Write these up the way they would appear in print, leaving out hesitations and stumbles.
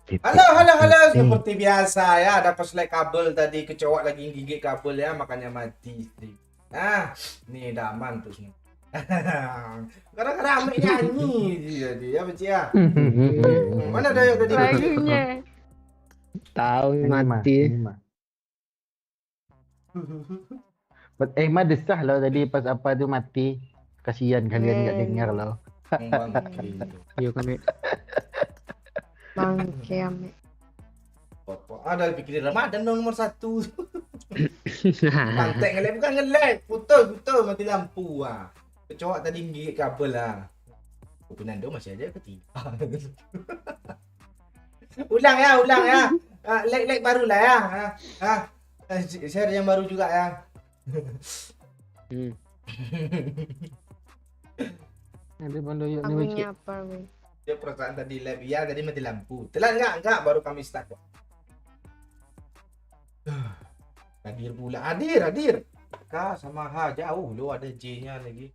Halo, seperti biasa ya, ada korslet kabel tadi, kecoak lagi gigit kabel ya, makanya mati. Nah, ini udah aman tuh semua. Kadang-kadang Amik nyanyi jadi ya, Beci ya. Mana Dayo tadi? Lagunya. Tahu Ini mati. mah. Mah desah loh tadi pas apa tuh mati. Kasihan kalian nggak dengar loh. Yuk kami. Bangke ame. Ada pikirin Ramadan dong nomor 1. Pantek ngelek bukan ngelek, putus mati lampu ah. Kecoak tadi gigit kabel lah. Penando masih ada ketiga. ulang ya. Like baru lah ya. Share yang baru juga ya. Ada bandoyo nih Lagunya apa, weh? Dia perasaan tadi lab ya, tadi mati lampu. Telat enggak baru kami start kok. Hadir pula. Hadir. K sama H jauh lo, ada J-nya lagi.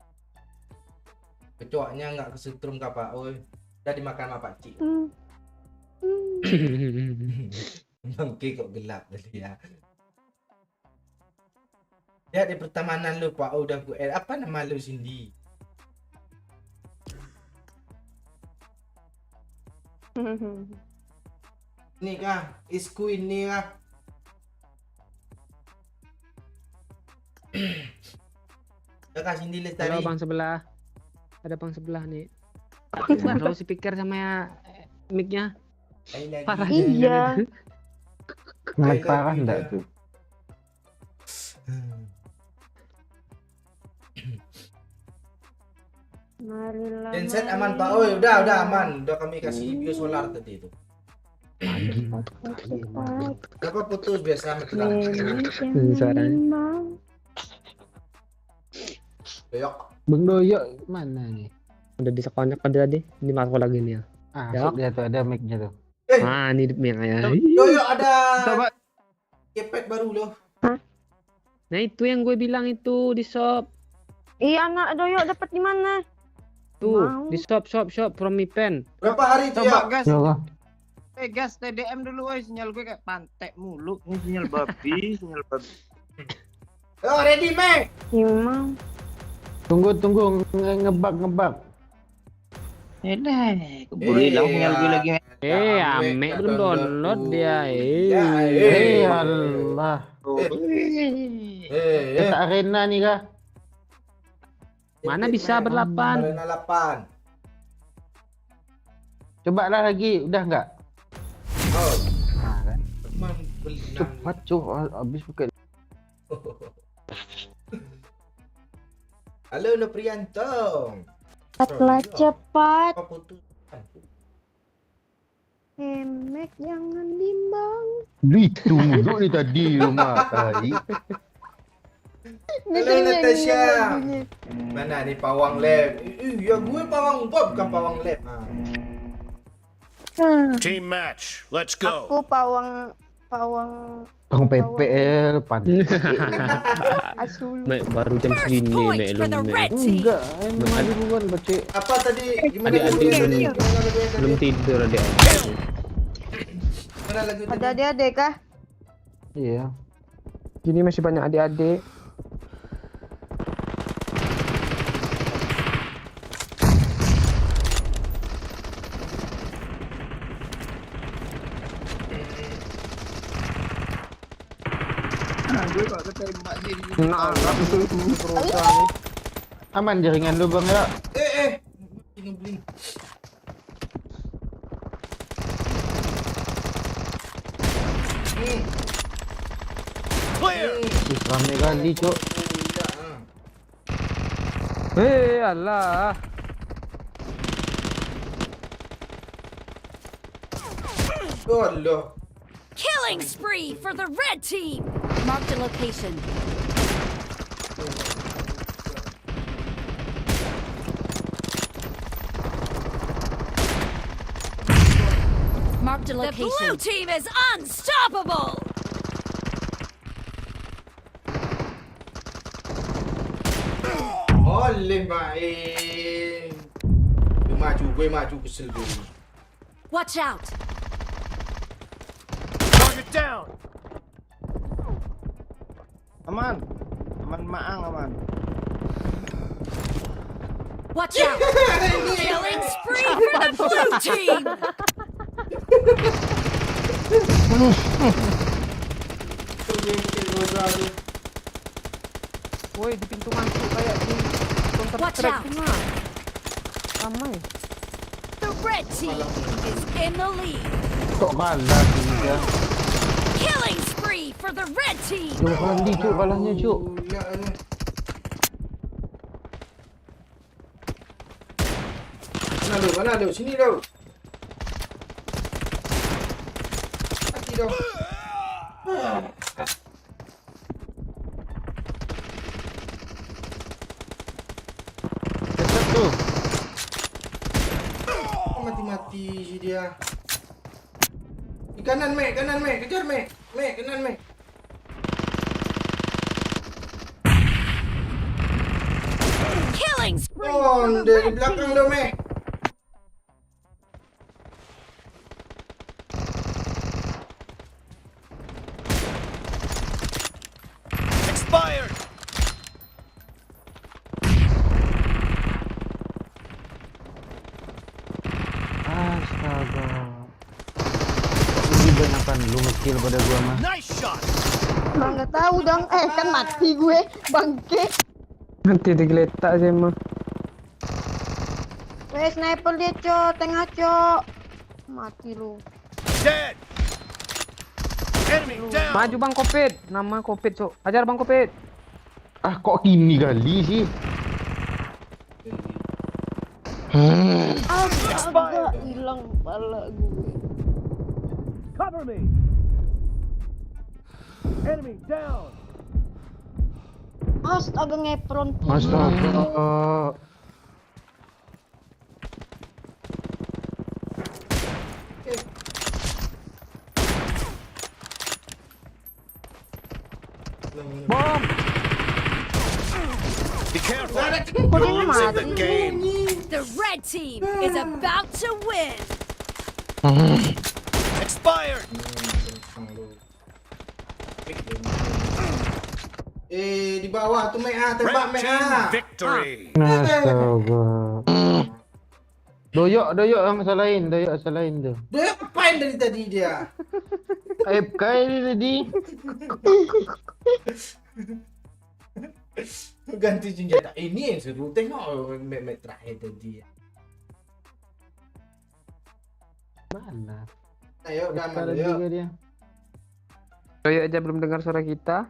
Kecoaknya enggak kesetrum Pak oi. Udah dimakan sama Pak Cik. Bangke kok gelap tadi ya. Ya di pertemanan lu Pak udah gue apa nama lu Cindy? Ini kah? Isku ini kah? Udah kasih Cindy lestari. Halo bang sebelah. Ada bang sebelah nih. Kalau speaker sama mic-nya. Parah. Iya. Ngelek parah enggak tuh? Marilah. Genset aman Pak. Oh, udah aman. Udah kami kasih biosolar tadi itu. Kenapa putus biasa mati Suaranya. Beyok. Bang Doyo mana nih? Udah disekonek tadi. Ini masuk lagi nih ya. Masuk dia tuh ada mic-nya tuh. Ini mic-nya. Doyo ada Coba. kepet baru loh. Nah itu yang gue bilang itu di shop. Iya, anak Doyo dapat di mana? Tuh, Mau. di shop from Mi Pen. Berapa hari itu ya? Coba gas, Coba. gas TDM dulu woy, sinyal gue kayak pantek mulu. Ini sinyal babi. Oh, ready, Mek. Imam. Tunggu ngebak. Keburu hilang sinyal gue lagi. Ame belum download dia. Allah. Kita arena nih kah? Mana bisa berlapan? Arena 8. Coba lah lagi, udah enggak? Oh, Nah, kan. teman beli Cepat cuy, habis buka. Halo Noprianto. Cepatlah cepat. Apa putus? Emek jangan bimbang. Itu mulu nih tadi rumah tadi. Halo Natasha. Mana nih pawang lab? Ya gue pawang Bob bukan pawang lab. Team match, let's go. Aku pawang Bang PPL pantai. asul. Mek baru jam segini Mek lu. Mek. Enggak, emang ada duluan baca. Apa tadi? Gimana Adik-adik lagunya? belum tidur adik. Gimana lagu tadi? Ada adik-adik kah? Iya. Sini masih banyak adik-adik. Gue kok ketembak sih. Aman jaringan lu Bang ya. Ngebling. Clear. Rame kali, Cok. Alah. Allah. Killing spree for the red team. Marked a location. Marked a location. The blue team is unstoppable. Oleh main. Gue maju kesel gue. Watch out. down. Aman. Aman maang aman. Watch out! Killing spree for the blue team! Woi, di pintu masuk kayak di Counter Watch Strike out. tuh, mah. Ramai. The red team is in the lead. Kok kalah juga. Killing spree for the red team! Dua kali cuk kalahnya cuk. Ya, ini. Mana lu? Sini lu. Mati dong. Cepat tuh. Mati si dia. Di kanan, Mek. Kejar, Mek. Kanan, Mek. Killing spree Oh, for the dari red belakang team! lu, Mek. Expired. Astaga. Lebih banyakan lu ngekill pada gua mah. Nice shot. Bang nggak tahu dong. Kan mati gue. Bangke. Nanti digeletak sih mah. Weh, sniper dia, Cok. Tengah, Cok. Mati lu. Dead. Enemy down. Maju Bang Kopit. Nama Kopit, Cok. Ajar Bang Kopit. Ah kok gini kali sih? Astaga, hilang kepala gue. Cover me. Enemy down. Astaga, ngepron. Astaga. Bom. Be careful. Kok dia It's in the mati? game. The red team is about to win! Expired. Di bawah tuh, Mek. Tembak, Red Mek. team victory. Astaga. Doyok yang salahin tuh. Dia ngapain dari tadi dia? AFK ini tadi. Ganti senjata. Ini yang seru. Tengok Mek terakhir tadi. Mana? Ayo, AFK damai tadi yuk. juga dia. Royo aja belum dengar suara kita.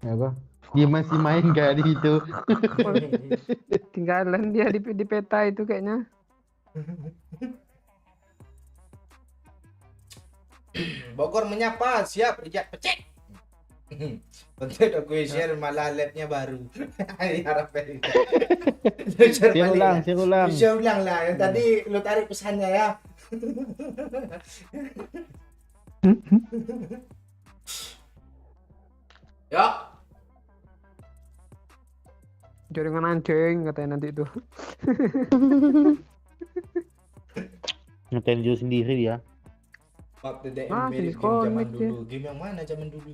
Ya apa? Dia masih main gak di situ. Tinggalan dia di peta itu kayaknya. Bogor menyapa, siap Rijat pecek. Tentu udah gue share malah labnya baru. Harap Saya ulang. Bisa ulang lah. Yang tadi lu tarik pesannya ya. Yuk. Jaringan anjing katanya nanti itu. Ngetain diri sendiri dia. Waktu DM Ah, mirip game disconnect zaman dia. dulu. Game yang mana zaman dulu?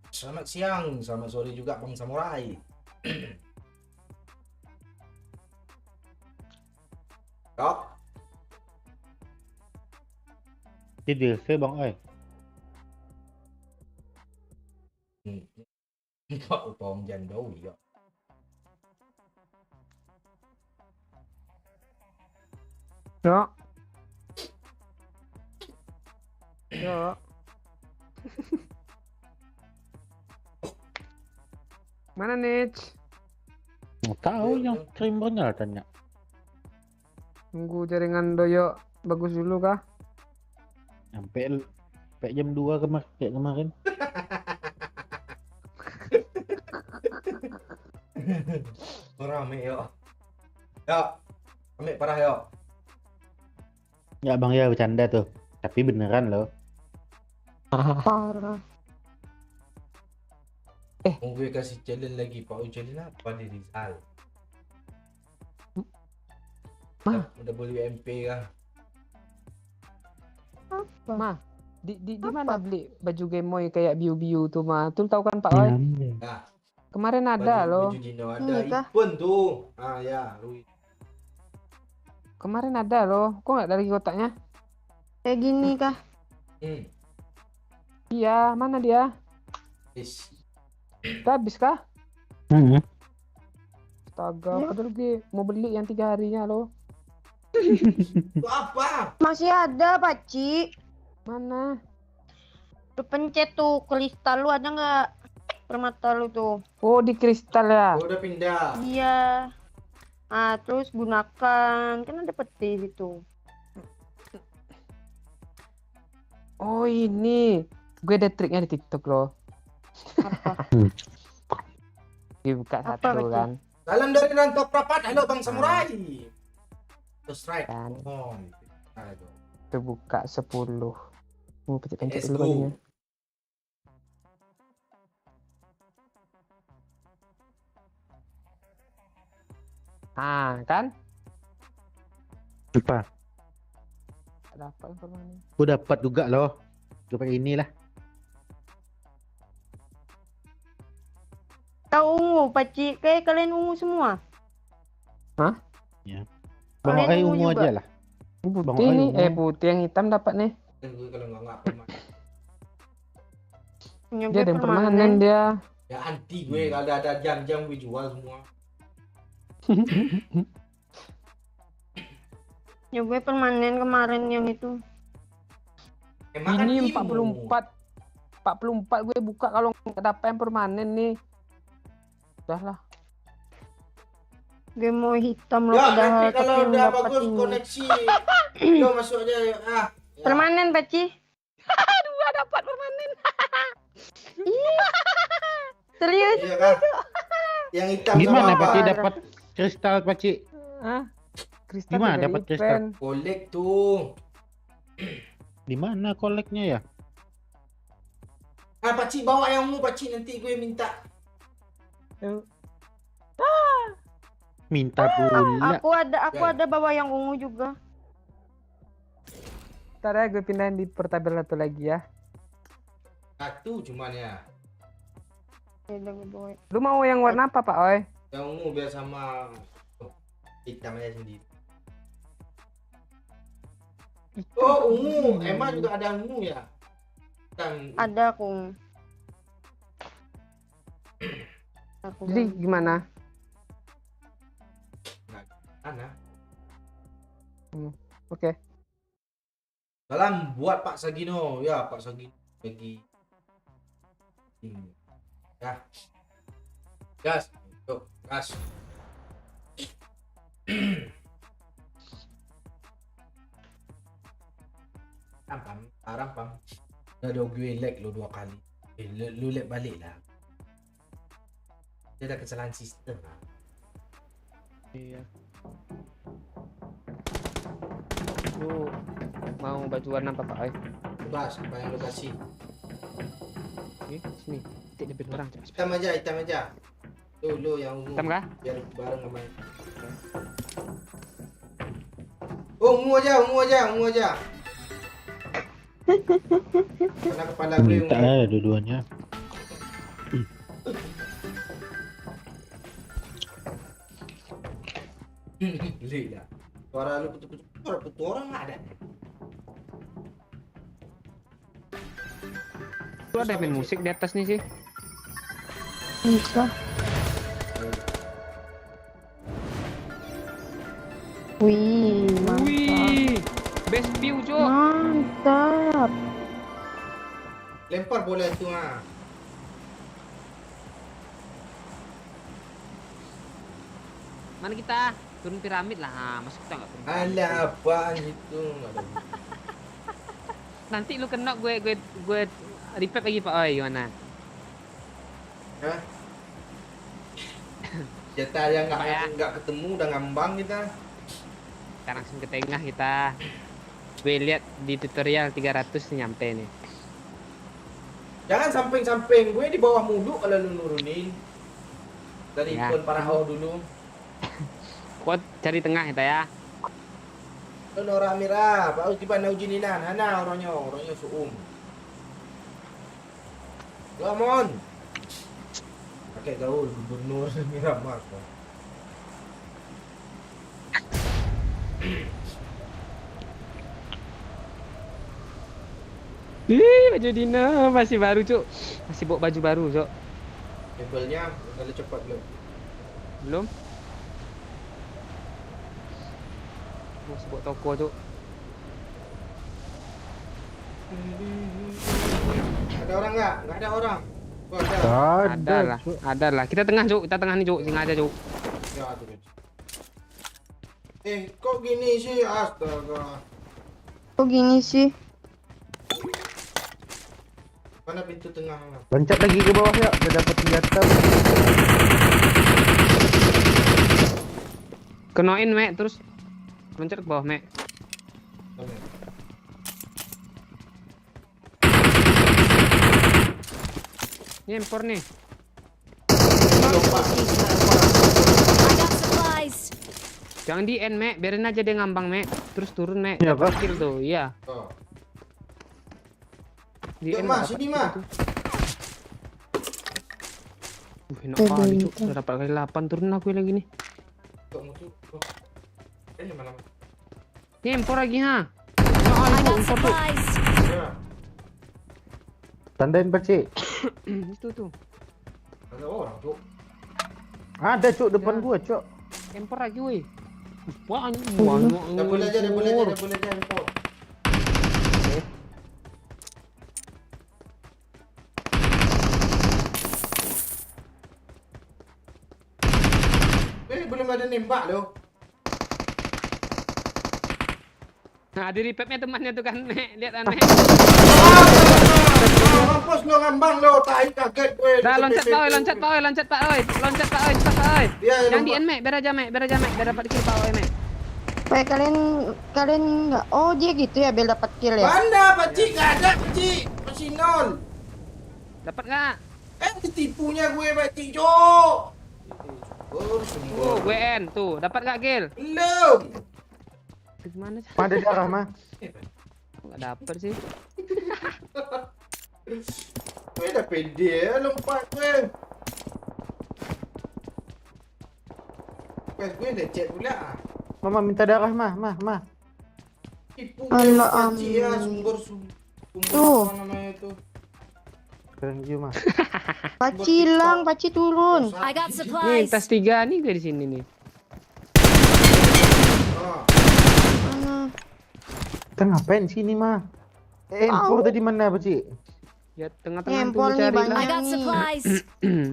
Selamat siang, selamat sore juga Bang Samurai. Yuk. Tidur saya bang Pak upom jandau ya. Ya. Ya. Mana Nich? Mau tahu yang trimmernya tanya. Nunggu jaringan Doyo bagus dulu kah? Sampai jam 2 kayak kemarin. Rame yuk. Yuk. Rame parah yuk. Ya bang ya bercanda tuh. Tapi beneran loh. Parah. Mau gue kasih challenge lagi Pak Ujalin apa di Rizal? Udah boleh MP kah? Mah, Di mana beli baju Game Boy kayak biu-biu tuh mah? Tuh tahu kan Pak Oi? Nah, Kemarin ada loh. baju Gino ada. Ini kah? Ipun tuh. Ah ya, Rui. Kemarin ada loh. Kok nggak dari kotaknya? Kayak gini kah? Iya, mana dia? Is. Udah habis kah? Astaga, Ya. padahal gue mau beli yang 3 harinya loh. Itu apa? Masih ada, Paci. Mana? Lu pencet tuh kristal lu ada nggak? Permata lu tuh. Oh, di kristal ya. Oh, udah pindah. Iya. Ah, terus gunakan. Kan ada peti situ. Oh, ini. Gue ada triknya di TikTok loh. Apa? Dibuka Apa, satu Beci? kan. Salam dari Rantok Rapat. Halo Bang Samurai. Terus right. Kan. Oh. Aduh. Terbuka 10. Pencet-pencet Let's dulu go. bajunya. Ah, kan? Lupa. Dapat informasi. Aku dapat juga loh. Coba inilah. Tahu ungu, Paci. Kayak kalian ungu semua. Bang Kalian Oi ungu ungu juga? aja lah. Ini Bang putih Oi nih. ungu. Putih yang hitam dapat nih. Gue kalau nggak ngapain. Punya Dia gue ada yang permanen dia. Ya anti gue kalau ada jam-jam gue jual semua. Ya gue permanen kemarin yang itu. Emang kan Ini ilmu. 44 gue buka kalau nggak dapat yang permanen nih. Udahlah. Gue mau hitam loh Ya padahal nanti tapi kalau yang udah dapat bagus ini. koneksi, lo masuk aja ya. Ya. Permanen, Paci. Dua dapat permanen. Serius? Iya kan? Yang hitam Gimana sama apa? Paci dapat kristal Paci? Hah? Kristal Gimana dari dapat event. kristal? Kolek tuh. Di mana koleknya ya? Ah, Pakcik bawa yang ungu, Pakcik nanti gue minta. Minta pula. Aku ada bawa yang ungu juga. Ntar ya gue pindahin di portable satu lagi ya. Satu cuman ya. Ya udah gue bawa. Lu mau yang warna apa Pak Oi? Yang ungu biar sama hitam aja sendiri. Oh, ungu. Emang juga ada ungu ya? Hitam. Ada aku. Aku Jadi gimana? Mana? Oke. Salam buat Pak Sagino. Ya, Pak Sagino lagi. Ya. Gas. Yuk, gas. Pam, sekarang pam. Udah gue lag lo 2 kali. Lu lag balik lah. Dia ada kesalahan sistem lah. Iya. Lu mau baju warna apa Pak Oi? Bebas, apa yang lu kasih? Ini sini. Titik lebih orang. Hitam aja. Lu yang ungu. Hitam kah? Biar bareng sama. Oh, ungu aja. Karena kepala gue Minta ungu. ya dua-duanya. Beli lah. Suara lu putu orang nggak ada. Lu ada main musik di atas nih sih. bisa. Wih, mantap. Wih, best view Cok. Mantap. Lempar bola itu ah. Mana kita? Turun piramid lah. Masuk kita nggak turun piramid. Alah apaan itu nggak ada. Nanti lu kena gue repack lagi Pak Oi gimana? Hah? Jatah yang Apa ya? nggak ketemu udah ngambang kita. Sekarang langsung ke tengah kita. Gue lihat di tutorial 300 nyampe nih. Jangan samping-samping gue di bawah mulu kalau lu nurunin. Dari Ya. ikon Paraho dulu. Kok cari tengah kita ya. Nora Mira, Pak di mana ujininan? Hana orangnya suum. Come on. Pakai gaul gubernur Miramar. Ih, baju Dina masih baru, Cuk. Masih bawa baju baru, Cuk. Labelnya udah cepat belum? Belum? Masih bawa toko, Cuk. Ada orang nggak? Nggak ada orang. Oh, ada. Ada lah, Cuk. ada lah. Kita tengah, Cuk. Kita tengah nih, Cuk. Singa aja, Cuk. Ya, tuh. Kok gini sih? Astaga. Kok gini sih? Mana pintu tengah? Loncat lagi ke bawah ya, udah dapat senjata. Kenoin, Mek, terus loncat ke bawah, Mek. Ini empor nih. I got supplies. Jangan di end, Mek. Biarin aja dia ngambang, Mek. Terus turun, Mek. Iya, Dapat kah? kill tuh, iya. Oh. Di Yuk, end Mas, dapat sini, kill Mas. tuh. Enak kali, Cuk. Udah dapat kali 8. Turun aku lagi nih. Tuh, musuh. Oh. Ini mana? Ini empor lagi, ha. I got supplies. Ya. Tandain Pakcik. Itu tuh. Ada orang, Cuk. Ada Cuk depan Ya. gua, Cuk. Empor lagi, woi. Banyak. Dah boleh aja, empor. info. Belum ada nembak loh. Nah, di repapnya temannya tuh kan, Mek. Lihat kan, Mek. Mampus lo ngambang lo, tai kaget gue. Dah loncat pak, oi, loncat pak, oi, loncat pak, oi. Loncat pak, oi, cepat pak, oi. Iya, Jangan di end, Mek. Biar aja, Mek. Biar dapat kill pak, oi, Mek. Kayak kalian nggak? Oh dia gitu ya biar dapat kill ya? Mana Pakcik? Gak ada Pakcik. Masih nol. Dapat enggak? Ketipunya gue Pakcik, Cok. Tuh, gue end. Tuh, dapat enggak kill? Belum. Gimana sih? Ada darah mah. Enggak dapat sih. Gue dah pede ya lompat gue. Pas gue dah chat pula. Mama minta darah mah. Tipu Alah, Pakcik ya, amin. sumber Tuh. apa namanya itu. Thank you mah. Paci hilang, Paci turun. I got Nih, supplies. tas 3 nih gue di sini nih. Oh. Mana? Kita ngapain sini mah? Empor tadi mana Pakcik? Ya tengah-tengah tuh Empor nih cari banyak. I got supplies.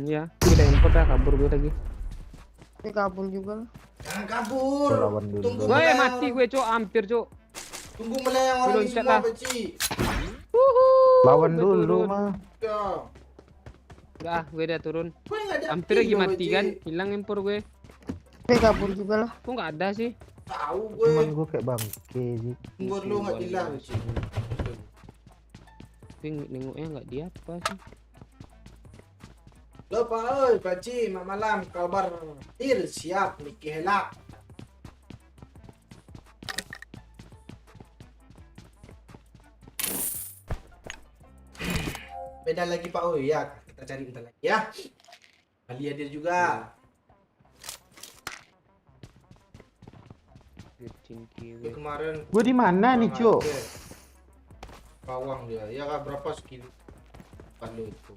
Ya, kita empor dah kabur gue lagi. Dia kabur juga lah. Jangan kabur. Lawan dulu. Tunggu Gue melayang. mati gue, Cok, hampir, Cok. Tunggu melayang orang Belum ini chat semua lah. Pakcik. Lawan Gue dulu turun. mah. Ya. Udah, gue udah turun. Gue nggak ada Hampir kill lagi loh, mati Pakcik. kan. Hilang empor gue. Dia kabur juga lah. Kok nggak ada sih? Tahu gue. Cuman gua kayak bangke sih. Umur lu nggak jelas. Tapi nengoknya nggak di apa sih. Lo Pak oi, Pakcik, mak malam kabar il siap nikah helak. Beda lagi Pak oi ya, kita cari bentar lagi ya. Kali hadir juga. Cingki Dia kemarin Gua di mana nih, Cuk? Pawang dia. Ya kan berapa skill? Kalau itu.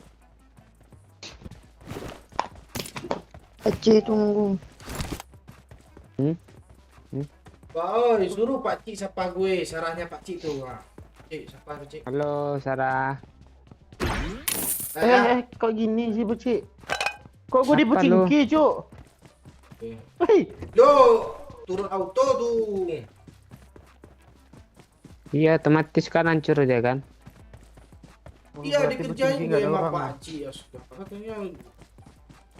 Paci tunggu. Pak oi, suruh Pak Cik sapa gue, sarahnya Pak Cik tuh. Ha. Cik, sapa Pak Cik. Halo, Sarah. Kok gini sih Pakcik? Kok gua Apa dipecingki, Cuk? Eh. Hei, Lo turun auto tuh. Iya, otomatis kan hancur dia kan. Iya berarti dikerjain pecingki nggak gue ada sama orang, Pak ah. Cik. Astaga, katanya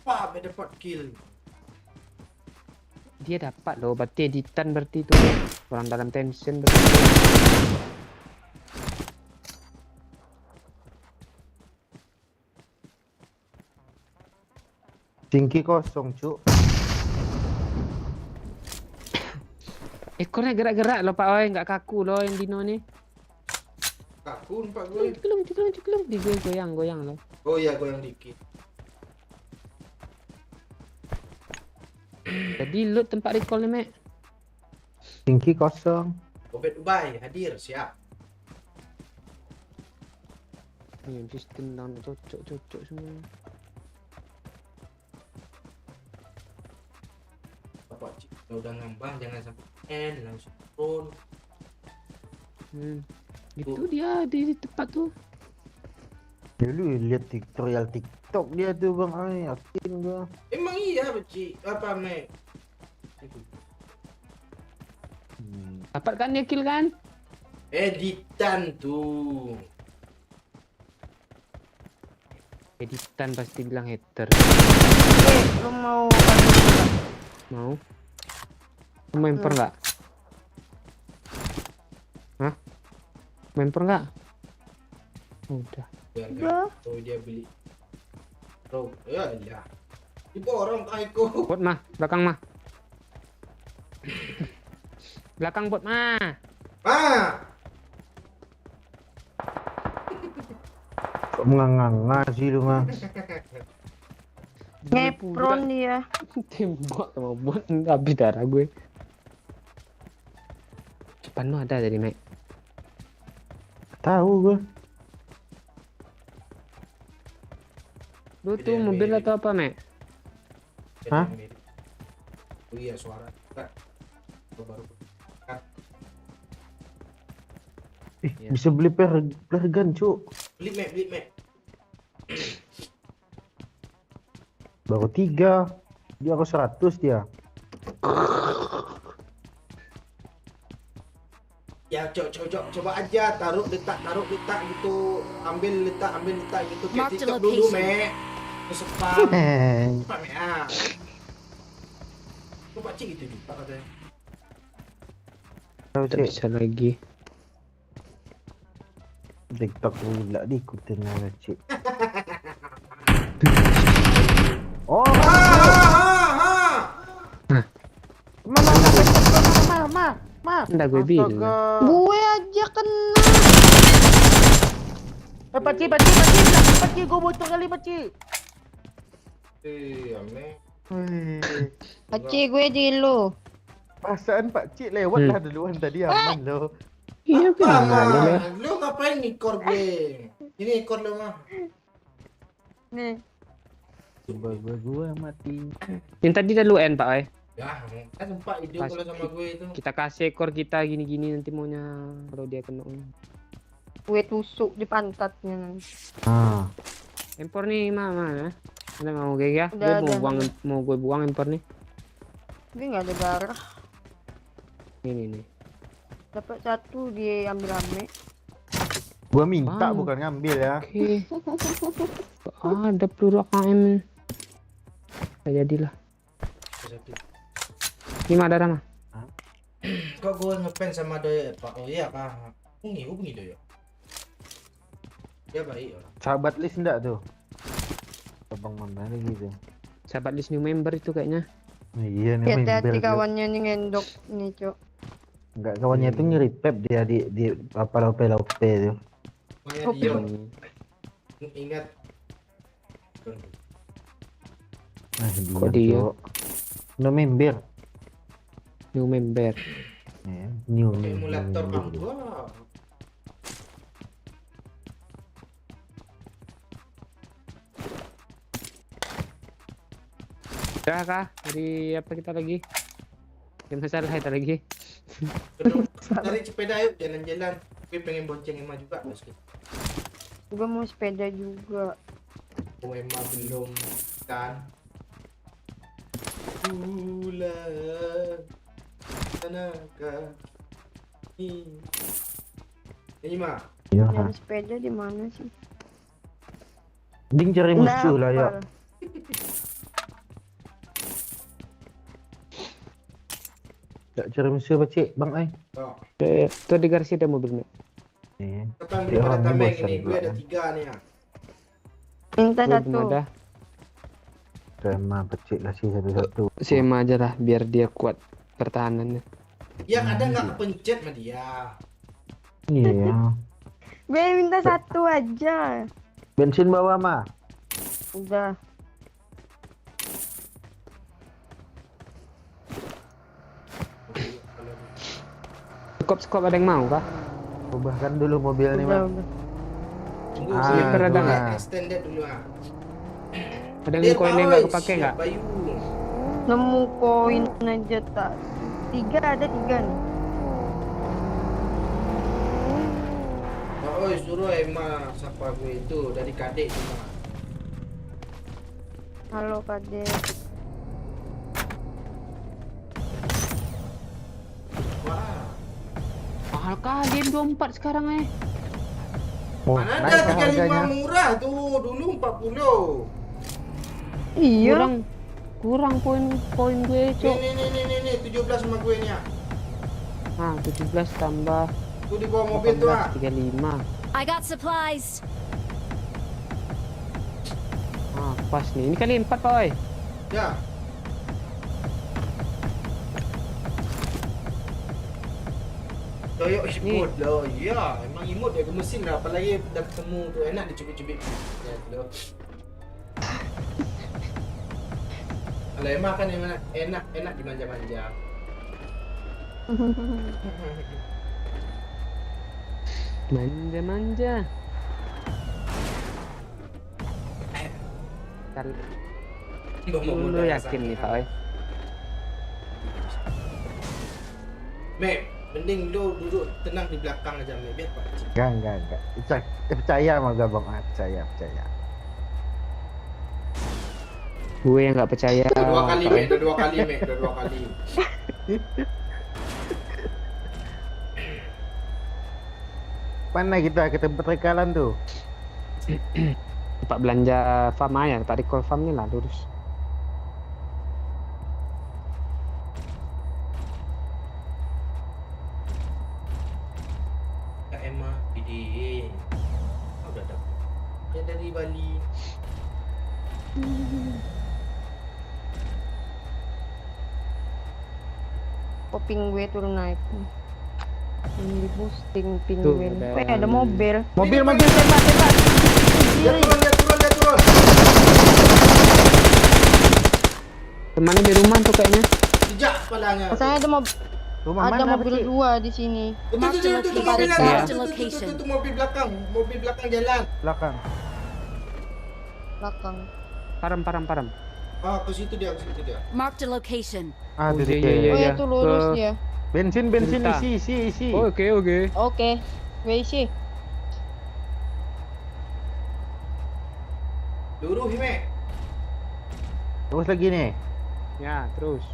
Pak dapat kill. Dia dapat loh, berarti editan berarti itu. Orang dalam tension berarti. Cingki kosong, Cuk. Ekornya gerak-gerak loh Pak Oi, nggak kaku loh yang dino nih. Kaku nampak gue. Ciklung. Goyang loh. Oh iya, goyang dikit. Jadi loot tempat recall nih, Mek. Tingki kosong. Obet Ubay hadir, siap. Ini sistem down cocok semua. Bapak Cik, kalau udah ngambang jangan sampai end, langsung turun. Itu dia di tempat tuh. Dulu lihat tutorial TikTok dia tuh Bang Ai, yakin gua. Emang iya, Cik. Apa, Mek? Itu. Dapat kan dia kill kan? Editan tuh. Editan pasti bilang hater. Lu mau nggak? Mau? Mau memper nggak? Hah? Memper nggak? Udah. Udah. Oh, dia beli. Bro, ya iya. Diborong kakiku. Bot mah, belakang mah. Belakang bot mah. Ah, Kok menganga sih lu mah. Ngepron dia. Tembak sama bot habis darah gue. Depan lu ada tadi, Mek. Tahu gua. Lu tuh mobil atau apa, Mek? Hah? Oh iya, suara. Baru. Bisa beli flare gun, Cuk. Beli Mek. Baru 3. Dia harus 100 dia. Ya, coba aja taruh letak gitu. Ambil letak gitu. Kayak Mark the TikTok dulu, location. Mek. Ke spam. Cepat, Mek. Ah. Coba Cik gitu juga katanya. Tahu Tak Cik. bisa lagi. TikTok pula diikutin lah Cik. Oh, ma. Nggak gue bilang. Astaga. Gue aja kena. Pakcik, gue bocor kali pakcik. Mek. Paci gue di lu. Perasaan pakcik lewat lah duluan tadi aman loh. Iya, Ah, benar. lu ngapain ngikor gue? Ini ikor lu mah. Nih. Gua mati. Yang tadi dah lu end, Pak Oi. Ya, kan sempat ide Pas- kalau sama gue itu. Kita kasih ekor kita gini-gini nanti maunya kalau dia kena. Gue tusuk di pantatnya. Ah, Empor nih, mana? Ada mau gue ya? Udah, Gue udah. mau gue buang empor nih. Gue nggak ada darah. Ini nih. Dapat satu diambil ame. gua minta Bang. bukan ngambil ya. Oke. Ada peluru AKM. Nggak jadilah. Satu. 5 darah mah. Kok gue ngefans sama Doyo Pak? Oh iya kah? Hubungi Doyo. Dia baik orang. Sahabat list enggak tuh? Abang mana lagi tuh? Sahabat list new member itu kayaknya. Iya nih Hati-hati member. kawannya nih ngendok nih, Cok. Enggak, kawannya tuh nge-repap dia di apa lope-lope tuh. Pokoknya Oke. dia Ini. ingat. Nah, Kok dia? Cok. No member. New member. New Emulator member. bang gua. Udah kah? Dari apa kita lagi? Ada masalah kita lagi. Cari sepeda yuk jalan-jalan. Gue pengen bonceng Emma juga bos. Gue mau sepeda juga. Oh Emma belum kan. Bulan tanaka ini mah Iya. Nyari sepeda di mana sih? Ding cari musuh lah ya. Dapal. Tak cari musuh apa cik, Bang Ai? oh, Tuh di garasi ada mobil nih. Iya. kapan Dia beli pada orangnya tameng bosan ini gue pula, ada kan? 3 nih ya. Minta Gue belum satu. ada. Sama pecik lah sih satu-satu. Si Emma aja lah biar dia kuat pertahanannya. Ya kadang nggak kepencet sama dia. Iya. Gue minta satu aja. Bensin bawa mah. Udah. Skop ada yang mau kah? Ubahkan dulu mobil nih, Udah, Mas. udah. Tunggu Ah, sini, ada nggak? extended dulu ah. Ada yang koin yang nggak kepake nggak? Bayu. Nemu koin aja tak. 3 ada 3 nih. Oh, suruh Emma siapa gue itu dari kadek cuma. Halo Kade. Wah. Mahal kah game 24 sekarang Oh, Mana naik ada kah 35 harganya? murah tuh, dulu 40. Iya. Kurang poin gue, Cok. Nih 17 sama gue nya. Nah, 17 tambah Tuh di bawah mobil tuh ah. 35. I got supplies. Ah, pas nih. Ini kali 4, Pak, oi. Ya. Toyok imut loh, iya emang imut dia ke mesin lah, apalagi dah ketemu tu enak dicubit-cubit. Ya loh. Kalau emang kan enak dimanja-manja. Manja-manja. Lu yakin nih, Pak, oi? Mek, mending lu duduk tenang di belakang aja, Mek, biar Pak Cik. Enggak. Percaya sama Gabang, percaya. Gue yang nggak percaya. Udah dua kali, Pak, Mek, oi. udah dua kali, Mek, udah 2 kali. Mana kita berterikalan tuh? Tempat belanja farm aja, tempat recall farm ni lah lurus. Kak Emma, ide. Udah dapat. Ya dari Bali. Poping gue turun naik. Ini di boosting Tuh, penguin. Ada mobil. Mobil tembak. Dia turun. Temannya di rumah tuh kayaknya. Jejak kepalanya. Masalahnya ada Rumah ada mana, mobil Cik? 2 di sini. Itu mobil Marked belakang. location. Itu mobil belakang jalan. Belakang. Belakang. Param. Ah, ke situ dia. Marked a location. Ah, Oh, itu iya, dia. iya, Oh iya. itu lurus Ke- dia. Bensin Cerita. isi. Oke. Oke. Gue isi. Lurus, Mek. Terus lagi nih. Ya, terus.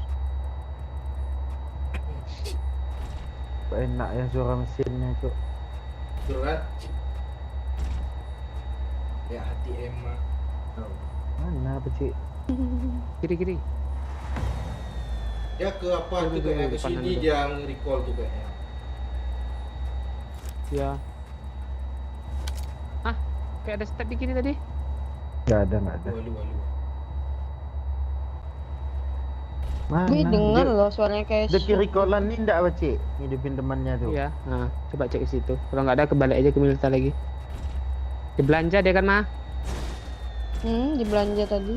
Enak ya suara mesinnya, Cuk. Turun kan? Ya hati Emma. Oh. Mana apa, Cik? Kiri. Dia ke apa tu kayaknya ke Depan sini ada. dia nge-recall tu kayaknya. Ya. Ah, kayak ada step di kiri tadi. Enggak ada. Walu. Mana? Gue denger loh suaranya kayak Dia kiri kolan ni enggak apa, Cik? Hidupin temannya tuh. Iya. Nah, coba cek ke situ. Kalau nggak ada kebalik aja ke Milta lagi. Dia belanja dia kan, mah. di belanja tadi.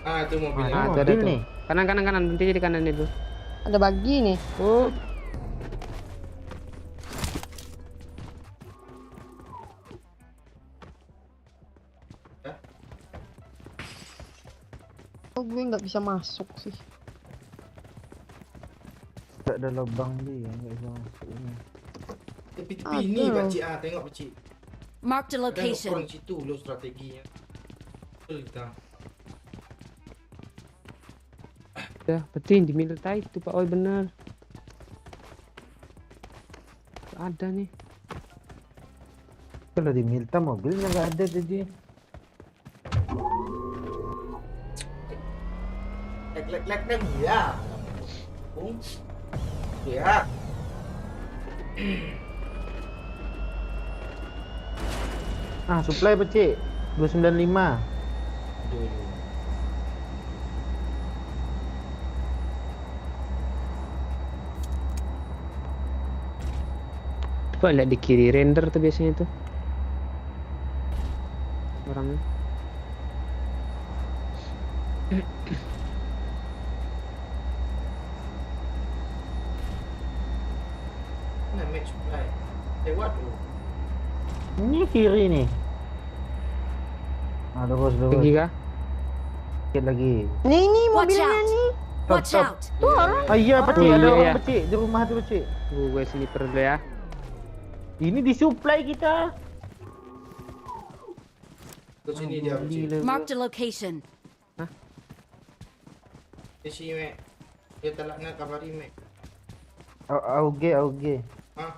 Ah, tu mobilnya. Ah, Oh, itu ada mobil tuh. nih. Kanan. Nanti di kanan itu. Ada bagi nih. Oh, Oh gue nggak bisa masuk sih. Tak ada lubang dia, enggak bisa masuk ini. Tepi-tepi ni Ada. Pak Cik. Ah, tengok Pak Cik. Marked a Tengok location. orang situ lo strateginya. Betul kita. ya, penting di Milta itu Pak Oi bener. Ada nih. Kalau di Milta mobilnya enggak ada tadi. Lek nem ya. Ya. Ah, supply apa, Cik? 295. Dulu. Coba lihat di kiri render tuh biasanya tuh. Orangnya. Nah, match supply. Lewat dulu. Ini kiri nih. Lurus lurus. Lagi kah? Sedikit lagi. Nih Watch mobilnya out. nih. Watch Stop. out. Ah iya pecik, Oh, ada iya, orang iya. pecik di rumah tu pecik. Gue sniper dulu ya. Ini disuplai kita. Ke sini dia Cik. Gila. Marked a location. Di sini, Mek. Dia telah nak kabari, Mek. Auge. Hah?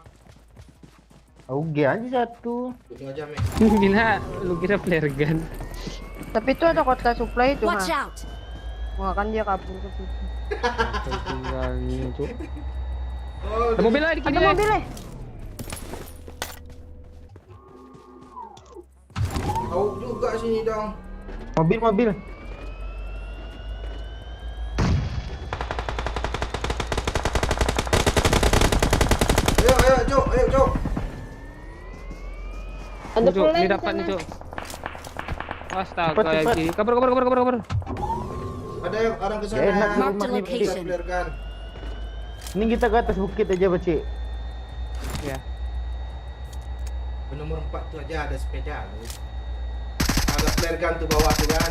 Auge aja satu. Tunggu aja, Mek. Bila lu kira flare gun. Tapi itu ada kota supply itu, Watch ha. out. Wah, kan dia kabur ke situ. Tinggalnya tuh. Oh, Ada mobil lah di kiri. Ada mobilnya. Tahu juga sini dong. Mobil. Ayo, Cok. Ada Cuk, plan ini di dapat nih, sana. Cuk. Astaga, Cepat, cepat. lagi. Kabar. Ada orang ke sana. Ya, enak yang Mark the rumah ni, location. clear kan. Ini kita ke atas bukit aja pecik. Ya. Nomor 4 tu aja ada sepeda. Ada flare gun tu bawah tu kan.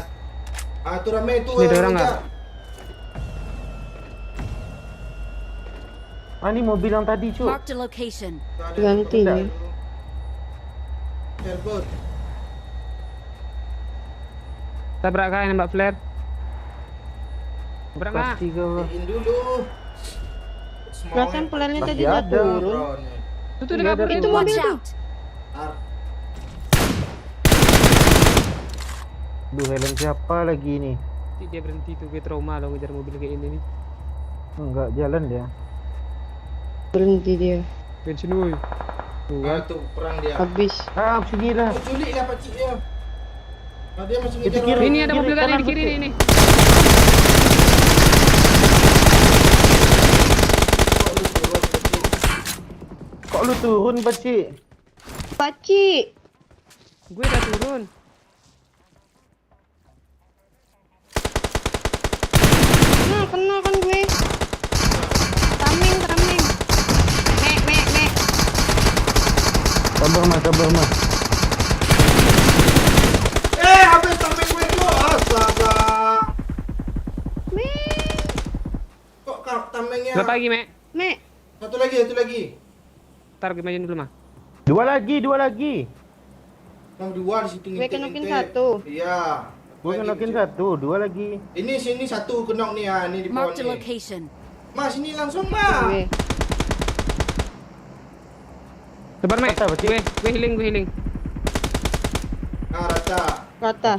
Ah, tu ramai tu. Sini ada orang Raja. nggak? Ah ini mobil yang tadi cuk. Marked a location. Tu ada Ganti sepeda ni. tu. Terbot. Tabrak kah nembak flare? Tabrak nggak? Pasti kau. In dulu. Semua Perasaan plannya tadi Masih udah ada. turun. Itu tuh Iya, udah ada kabur Itu tuh. mobil Watch tuh. out. Duh helm siapa lagi nih? Dia berhenti tuh, gue trauma lo ngejar mobil kayak ini nih. Enggak jalan dia. Berhenti dia. Bensin woi. Tuh kan. Tu perang dia. Habis. Ah sini lah. Oh, culik lah pakcik dia. Ah, dia masih Itu ngejar kiri. orang. Ini ada mobil Kiri, kali di kanan, kiri putih. nih. Kok lu turun, pakcik? Kok lu turun pecik? Pakcik. Gue udah turun. Nah, kena kan gue. Tameng. Mek. Sabar mah. Habis tameng gue tu. Astaga. Mek. Kok tamengnya? Berapa lagi, Mek? Mek. Satu lagi. Ntar gue majuin dulu mah. Dua lagi. Yang dua di situ Gue kenokin satu. Iya. Gue Lagi, kenokin Cik. satu, dua lagi. Ini sini satu kenok nih ya, ini di pohon Marked a ni. location. Mas ini langsung mas. Gue. Sabar, Mek. Kata, Pak Cik. Gue healing. Ah rata. Kata.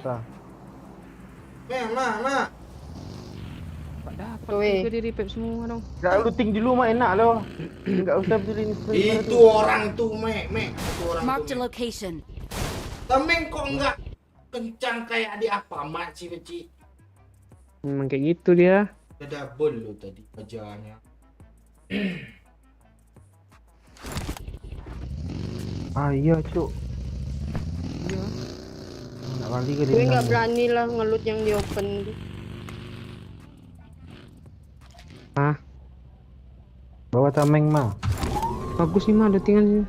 Mak. Tak dapat Weh. juga di repair semua dong. Enggak looting dulu mah enak loh. Enggak usah beli ini. Itu orang tu, Mek. Itu orang Marked a tu. Mek. location. Tameng kok enggak kencang kayak di apa mak sih Beci? Memang kayak gitu dia. Ada double lo tadi ajarnya. Ah iya cuk. Iya. Nak kali ke Gue dia. nggak berani lah ngelut yang di open itu. Ah, Bawa tameng mah. bagus nih mah, udah tinggal sini.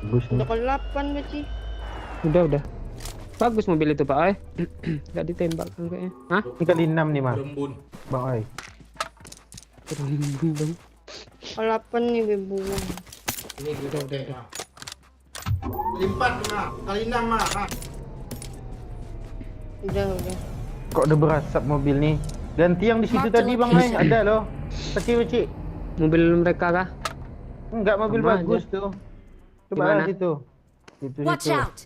Bagus nih. Udah ke 8 Beci. Udah. Bagus mobil itu, Pak. Enggak ditembak kan kayaknya. Hah? Ini kali 6 nih mah. Berembun. Bang ai. Dong. Ke 8 nih gue buang. Ini gue pakai mah. Kali 4 mah, kali 6 mah. Udah. Kok udah berasap mobil nih? Ganti yang di situ Mark the tadi bang ai. location. Ada loh. Pecik. Mobil mereka kah? Enggak mobil Sama bagus tuh. Coba Di mana? lah situ. Situ. Watch out.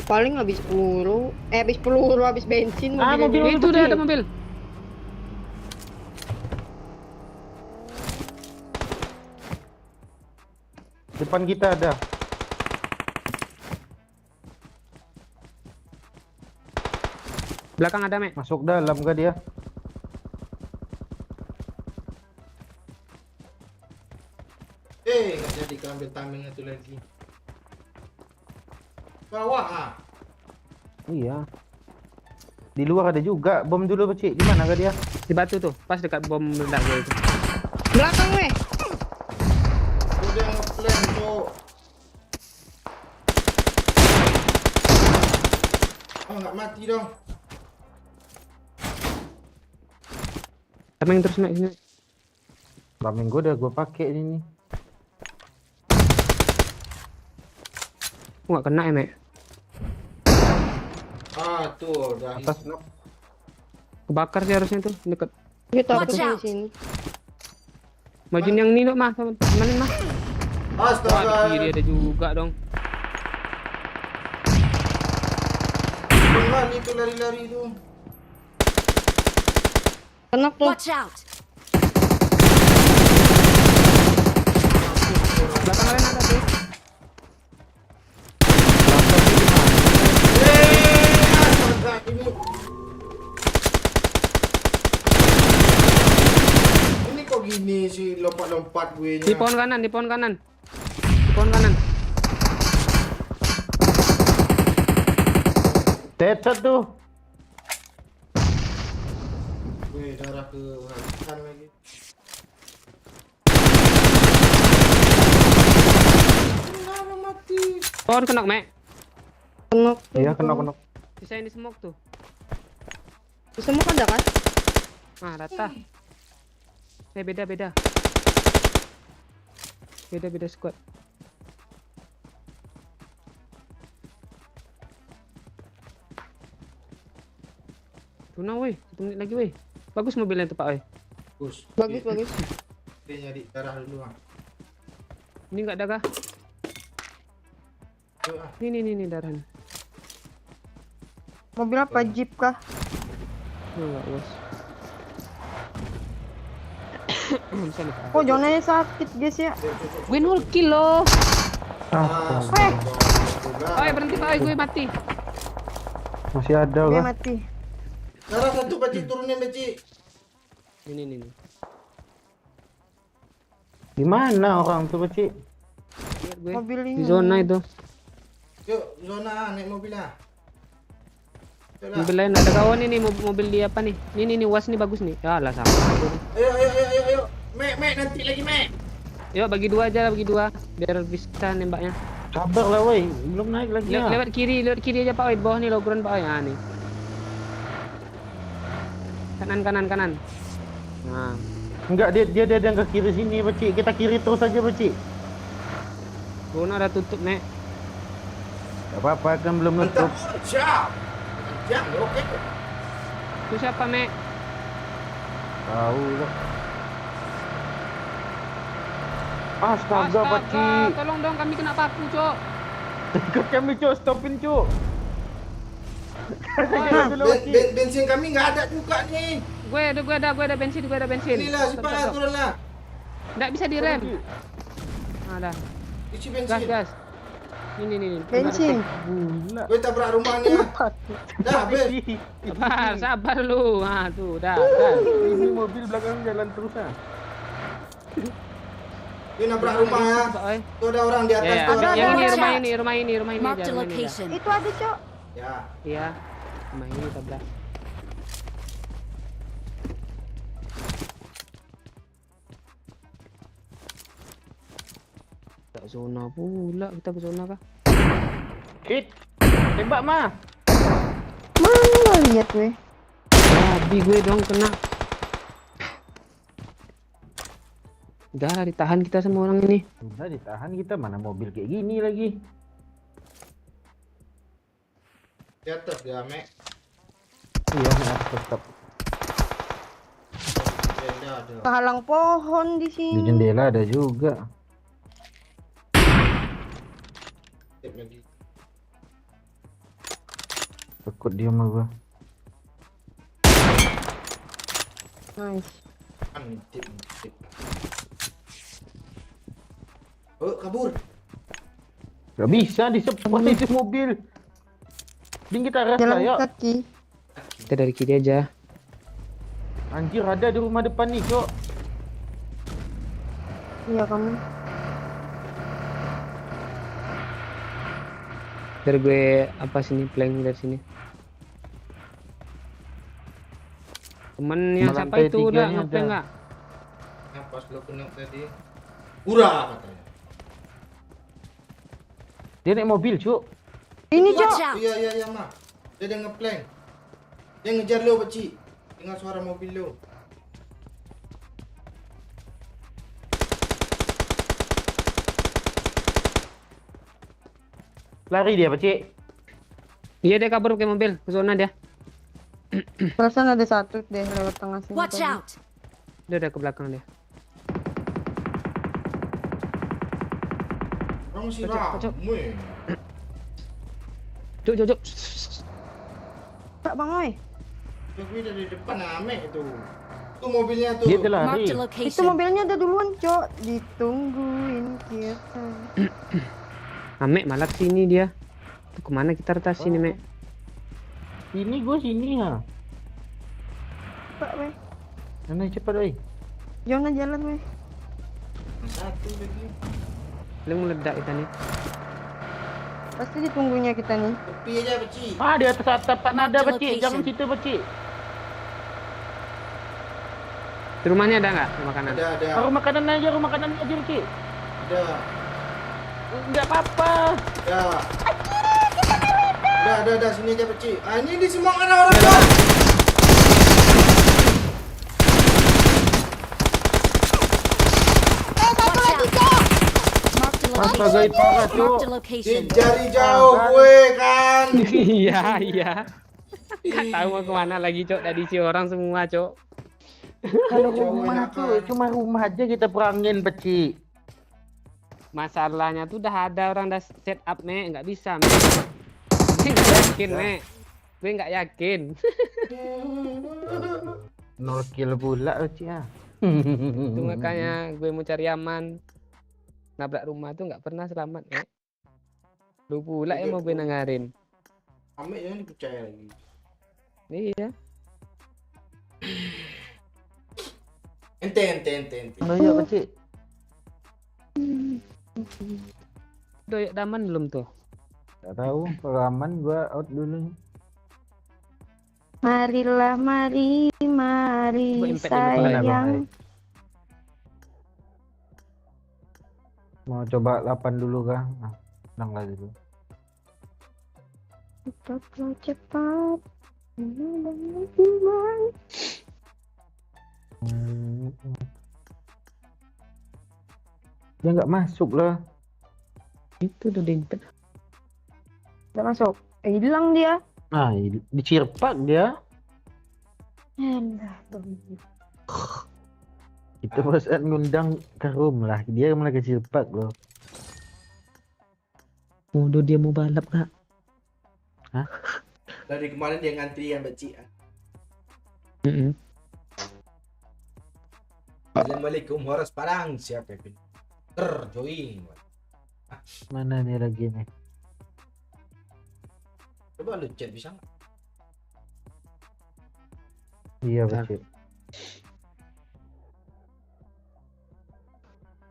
Paling habis peluru. Habis peluru, habis bensin Ah, mobil. Itu udah ada mobil. Depan kita ada. Belakang ada, Mek. Masuk dalam kah dia? Enggak kita ambil timing itu lagi. Bawah ah. Iya. Di luar ada juga. Bom dulu Pak Cik. Di mana kah dia? Di batu tuh, pas dekat bom meledak gue itu. Belakang weh. Udah ngeplan tuh. Oh nggak mati dong. Tameng terus naik sini. Tameng gue udah gue pakai ini. Gua nggak kena ya, Mek. Ah tuh udah. Atas knock. Kebakar sih harusnya tuh deket. Kita Watch di out. sini. Majuin yang ini, Mah. Temenin, Mah. Wah, di Astaga. kiri ada juga dong. Gimana itu lari-lari itu? Kena tuh. Watch out. Belakang kalian ada tuh. Astaga ini. Ini kok gini sih lompat-lompat gue nya. Di pohon kanan, di pohon kanan. Di pohon kanan. Tetet tuh. Gue darah ke habisan lagi. Kenapa mati? Pohon kena, Mek. Kena. Iya kena. Sisain di smoke tuh. Semua ada kan? Ah, rata. Beda. Beda squad. Tuna woi, 1 menit lagi woi. Bagus mobilnya tuh Pak woi. Bagus. Bagus. Dia nyari darah dulu ah. Ini enggak ada kah? Yuk, ah. Ini darahnya. Mobil apa? Jeep kah? Enggak, bos. Bisa nih. Kok jonanya sakit guys ya? Gue 0 kill loh. Ah, Eh. Oi, berhenti Pak woi, gue mati. Masih ada Dia kah? mati. darah satu Paci turunin Paci. Ini. Di mana orang tuh Pak Cik? Lihat gue. Mobil Di ini. zona itu. Yuk, zona naik mobil lah. Yuk lah. Mobil lain ada kawan ini mobil dia apa nih? Ini was nih bagus nih. Ya lah sama. Ayo. Mek, nanti lagi Mek. Yuk bagi 2 aja, bagi 2 biar bisa nembaknya. Sabar lah woi, belum naik lagi ya. Lewat kiri aja Pak Oi, bawah nih loground Pak Oi. Nah, nih. Kanan. Nah, Enggak, dia yang ke kiri sini Pak Cik. Kita kiri terus aja Pak Cik. zona udah tutup, Nek. Gak apa-apa kan belum Mantap. nutup. Siap. Siap, oke. Itu siapa, Mek? Tahu lah. Astaga Pak Cik. Tolong dong kami kena paku, Cok. Ikut kami Cuk, stopin Cuk. Bensin kami nggak ada juga nih. Gue ada bensin. Inilah cepat turunlah. Enggak bisa direm. Nah, dah. Isi bensin. Gas. Ini. Bensin. Gila. Gue tabrak rumahnya. Dah habis. Sabar lu. Ah, tuh, dah. Ini mobil belakang jalan terus ah. Dia nabrak rumah ya. Pak Oi. Tuh ada orang di atas Ya, tuh. Ada, yang ada. rumah ini Marked aja. a Rumah ini dah. location. Itu ada, Cok. Ya. Iya. Rumah ini tabrak. Tak zona pula, kita ke zona kah? Hit. Tembak mah. Mana lihat weh? Babi gue dong kena. Udah lah, ditahan kita sama orang ini. Udah ditahan kita, mana mobil kayak gini lagi. Di atas dia Mek. Iya, maaf tetap. Jendela ada. Kehalang pohon di Di sini. jendela ada juga. Tip lagi. Takut dia sama gua. Nice. Tip. Oh, kabur. Gak bisa diseprot itu mobil. Ding kita rasa Jalan ya. kaki. Kita dari kiri aja. Anjir ada di rumah depan nih, Cok. Iya kamu. Biar gue apa sini plank dari sini. Temen yang siapa Melantai itu udah tiganya ngeplank ada. nggak? Nah, pas lo kena tadi. Urah katanya. Dia naik mobil, Cuk. Ini Watch Cok. out! Iya, Mak. Dia ngeplank. Dia ngejar lo, Pakcik. Dengar suara mobil lo. Lari dia, Pakcik. Iya dia kabur pakai mobil ke zona dia. Perasaan ada satu deh lewat tengah sini. Watch tadi. out! Dia udah ke belakang dia. Orang masih Pacok. ramai. Cuk. Kak Bang Oi. Tapi dari depan ame itu. Tuh mobilnya tuh. Dia telah Marked lari. a Itu location. mobilnya ada duluan Cok. Ditungguin kita. Ame malah sini dia. Tuh kemana kita retas sini, Mek? Sini gua sini ha. Pak weh. Mana cepat oi. Jangan jalan weh. Satu lagi. Paling meledak kita nih. Pasti ditunggunya kita nih. Tepi aja, Pakcik. Ah, di atas atap ada, Mark the Pakcik. Jangan location. situ, Pakcik. Di rumahnya ada nggak makanan? Ada. Rumah kanan aja, Pakcik. Ada. Enggak apa-apa. Ada. Sini aja, Pakcik. Ah, ini di semua ada orang tuh. Watch out! Marked a Astaga, location. parah, Cuk. Marked a location. Jari jauh gue kan. Iya. Nggak tahu mau kemana lagi, Cok. Tadi si orang semua, Cok. Kalau Jauh rumah enakan. tuh cuma rumah aja kita perangin, Pakcik. Masalahnya tuh udah ada orang udah set up, Mek. Nggak bisa, Mek. Gue nggak yakin, Mek. Gue nggak yakin. 0 kill pula, Pakcik ah. Itu makanya gue mau cari aman. Nabrak rumah tuh nggak pernah selamat, Mek. Lu pula yang mau gue nangarin. Ame jangan dipercaya lagi. Iya. Ente. Mana ya, Pakcik? Doyok daman belum tuh? Tak tahu, kalau aman gua out dulu. Marilah mari Coba impact dulu, Mana, Bang? sayang. Mau coba 8 dulu kah? Nah, tenang lah dulu. Cepatlah cepat. Iman. Dia nggak masuk lah. Itu udah diimpet. Udah masuk. Hilang dia. Nah, dicirpak dia. Elah, Kita perasaan ngundang ke room lah. Dia malah kecirpak loh. Udah dia mau balap, Kak. Dari kemarin dia ngantri yang Pakcik. Assalamualaikum waras Padang. Siapa yang join? Mana nih lagi nih? Coba lu chat bisa nggak? Iya, Bentar. Pakcik.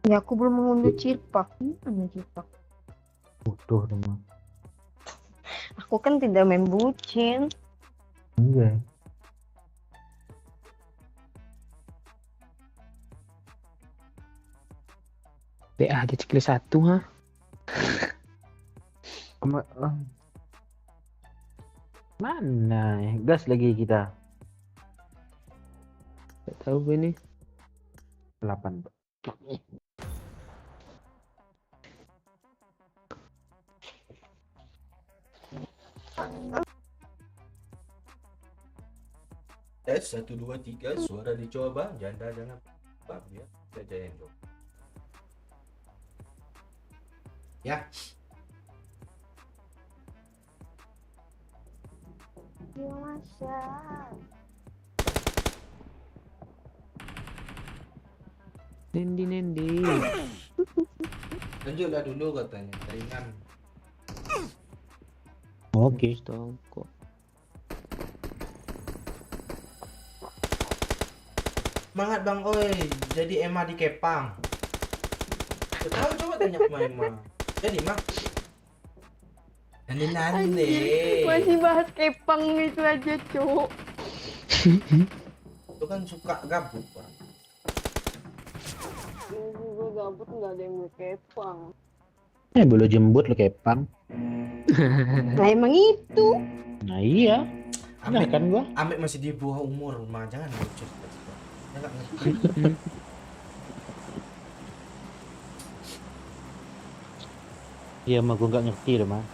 Ya aku belum mengunduh cirpak. Mana cirpak? Butuh teman. Aku kan tidak main bucin. Enggak. BA aja checklist 1, ha. Mana? Gas lagi kita. Gak tahu gue nih. 8. Tes 1 2 3 suara dicoba, janda jangan bab ya. Jajain dong. Ya. Nendi. Lanjutlah dulu katanya. Ringan. Oke. Kok. Semangat Bang Oi, jadi Emma di Kepang. Tahu coba tanya ke Emma. Jadi Mak. Nande. Masih bahas kepang itu aja, Cuk. Lu kan suka gabut, Pak. Gue gabut nggak ada yang mau kepang. Belum jembut lo kepang. Nah emang itu. Nah iya. Nah Amek, kan gua. Amek masih di bawah umur, mah jangan lucu. Dia nggak ngerti. Iya mah gua nggak ngerti loh mah.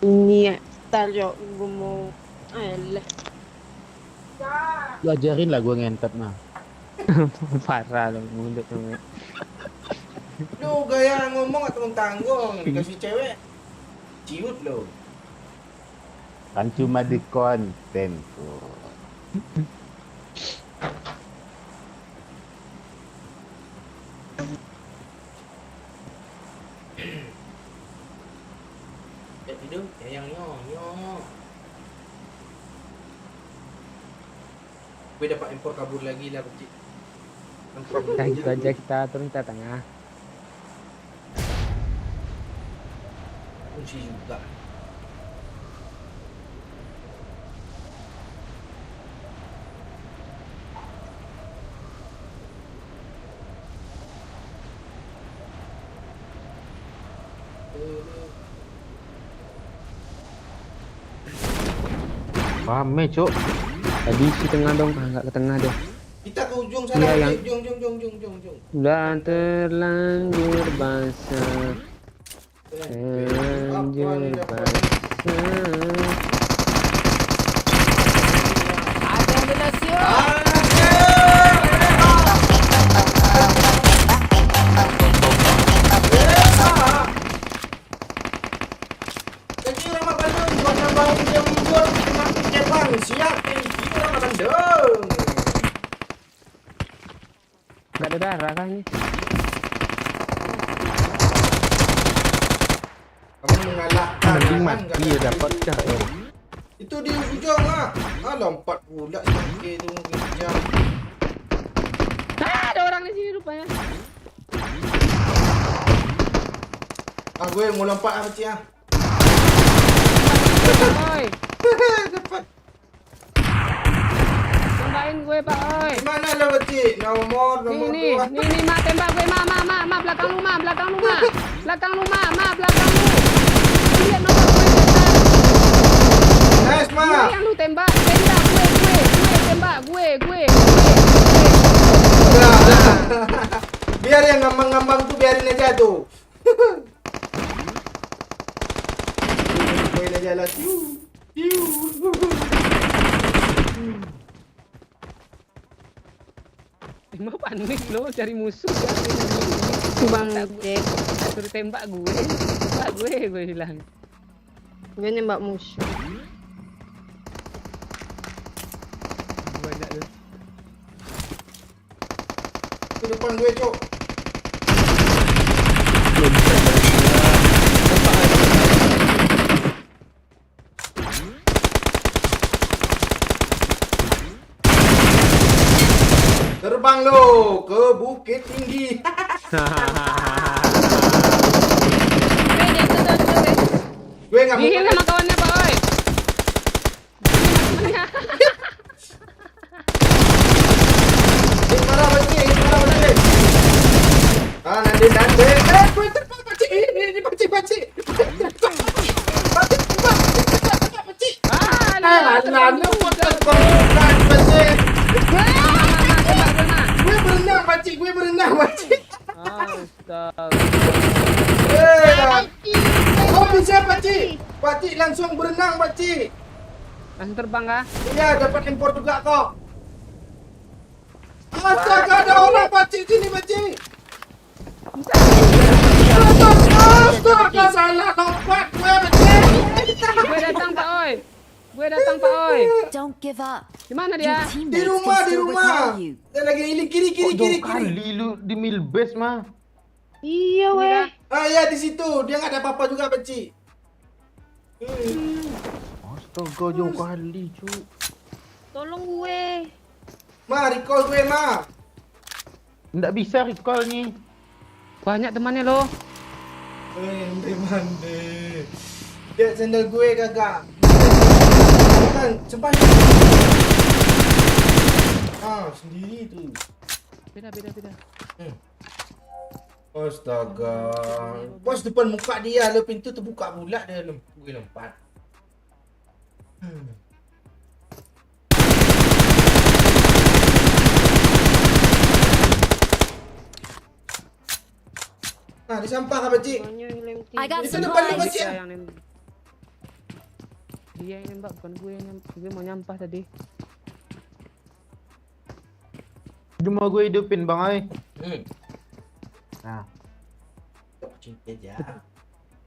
Ini ya, ntar yo gue mau. Alah. Lu ajarin lah gua ngentot mah. Parah lo mundur tuh. Lu gaya ngomong atau tanggung dikasih cewek. Ciut lo. Kan cuma di konten tuh. Itu yang nyong. Gue dapat impor kabur lagi lah, Beci. Nah, itu aja kita turun ke tengah. Kunci juga. Rame cuk. Tadi di tengah dong, nggak ke tengah deh. Kita ke ujung sana, Iya, yang- ujung. Udah terlanjur basah, terlanjur basah. Jadi orang Bandung buat nambahin jembut makin Jepang siap ini orang Bandung. Nggak ada darah kan ini? Kamu mengalahkan Mending kan, mati nggak ya ada dapat duit. dah. Itu di ujung ah. Ah lompat pula sampai itu jam. Ada orang di sini rupanya. Ah gue mau lompat apa sih ah? Oi, Dapat. tembakin gue Pak Oi. Di mana lo Beci? Nomor Nih, dua. mak tembak gue, ma, belakang lu, ma, belakang lu. Lihat nomor gue tembak. Nice Gue ma. yang lu tembak, gue tembak, gue. Udah. Biar yang ngambang-ngambang tuh biarin aja tuh. Main aja lah. Tiu. Emang panik lo cari musuh. Bang Jack. Suruh tembak gue bilang. Gue nembak musuh. Banyak lu. Di depan gue, Cok. Terbang lo ke Bukit Tinggi. Gue nggak mau. Dihil sama kawannya Pak Oi. Marah Beci. Ah nanti. Gue terbang Beci. Ini Beci. Beci. Lalu terbang Beci. Gue berenang Beci. Astaga. Oh bisa Beci langsung berenang Beci. Langsung terbang kah? Iya dapat impor juga kok. Astaga ada orang Beci sini Beci. Astaga salah lompat gue Beci. Gue datang Pak Oi. Don't give up. Di mana Your dia? teammates Di rumah. can still recall you. Dia lagi healing kiri. Kali lu di milbase mah. Iya weh. Ah ya di situ dia nggak ada apa-apa juga Beci. Astaga jauh kali cuk. Tolong gue. Ma recall gue ma. Nggak bisa recall nih. Banyak temannya lo. Mandi. Dia sandal gue kagak. Kan, cepat. Sendiri tuh. Beda. Astaga. Pas depan muka dia, lo pintu terbuka pula dia gue lompat. Di sampah apa, Cik? I got Itu depan dia, supplies. Cik. Dia yang nembak, bukan gue yang nembak. Gue mau nyampah tadi. Dia mau gue hidupin bang oi. Nah, Cinta aja.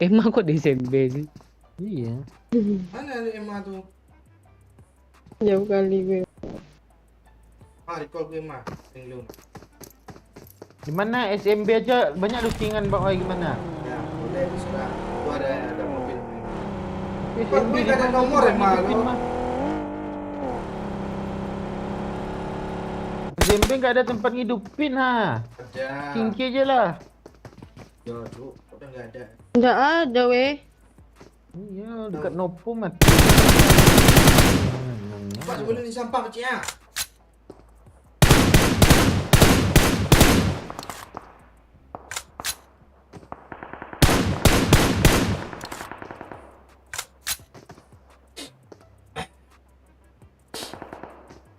Emang kok di SMB sih? iya. Mana ada Emma tuh? Jauh kali gue. Recall gue mah. Tinggal. Gimana SMB aja banyak lootingan bang oi gimana? Ya, boleh bisa. Itu ada mobil. SMB gue nggak ada nomor ya, Mal. hidupin, mah. SMB nggak ada tempat ngidupin ha. Ada. Kinki aja lah. Ya, tuh udah nggak ada. Nggak ada weh. Iya, dekat Nopo mati. Pak sebelum di sampah kecil ya.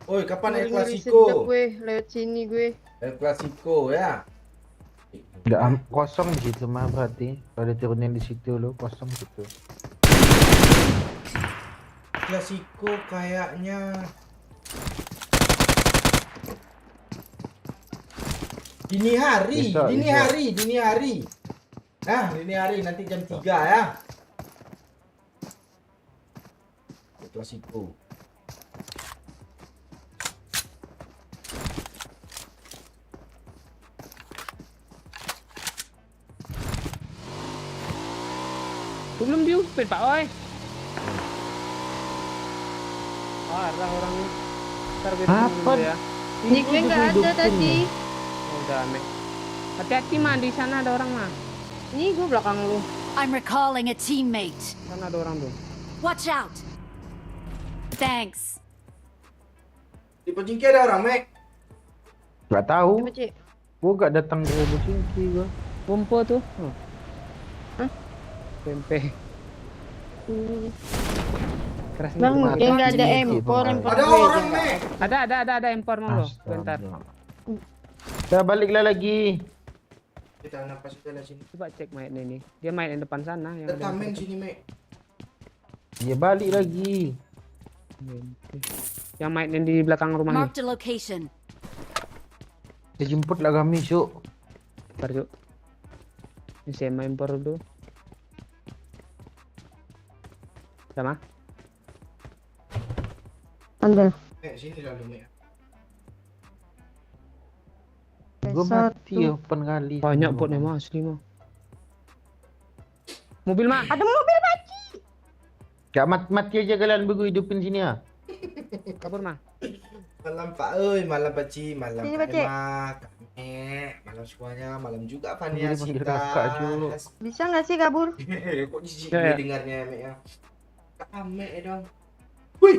Oi, kapan El Ngeri-ngeri sedap Clasico? gue lewat sini gue. El Clasico ya. Nggak kosong di situ mah berarti. Kalau diturunin di situ lo kosong situ. Clasico kayaknya dini hari, Besok, dini besok. hari, dini hari. Nah, dini hari nanti jam 3 ya. El Clasico. Belum diupin Pak Oi. Parah orang ini. Ntar gue Apa? tunggu dulu ya. Ini gue nggak ada tadi. Oh, udah aneh. Hati-hati mah, di sana ada orang mah. Ini gue belakang lu. I'm recalling a teammate. Sana ada orang tuh. Watch out. Thanks. Di Pojingki ada orang, Mek. Nggak tahu. Coba Cik. Gua nggak datang ke Bocingki gua. Pompo tuh. Oh. Hah? Tempe. Keras nih, Bang, kemarin. dia nggak ada Ini empor, Bang. empor Ada gue orang, aja. Mek. Ada empor mau lo. Bentar. Dah baliklah lagi. Kita nafas kita lah sini. Coba cek mainnya ini. Dia main di depan sana yang Kita tameng sini, Mek. Ya balik lagi. Yang mainin di belakang rumahnya. Marked a location. Dia jemputlah kami, Syuk. Bentar, Cuk. Ini saya main empor dulu. Sama? Ada. Sini lalu, Mek. Gua mati open kali. Banyak potnya mah asli mah. Mobil mah. Ada mobil Paci. Gak mati aja kalian berdua hidupin sini ya. Kabur mah. Malam Pak, oi, malam Paci, malam Sini, Kak Paci. Emak, Kak Mek, malam semuanya, malam juga Fania Boleh panggil Sita. kakak dulu. Bisa nggak sih kabur? Kok jijik Ya, gue ya. dengarnya Mek ya. Kak Mek ya dong. Wih,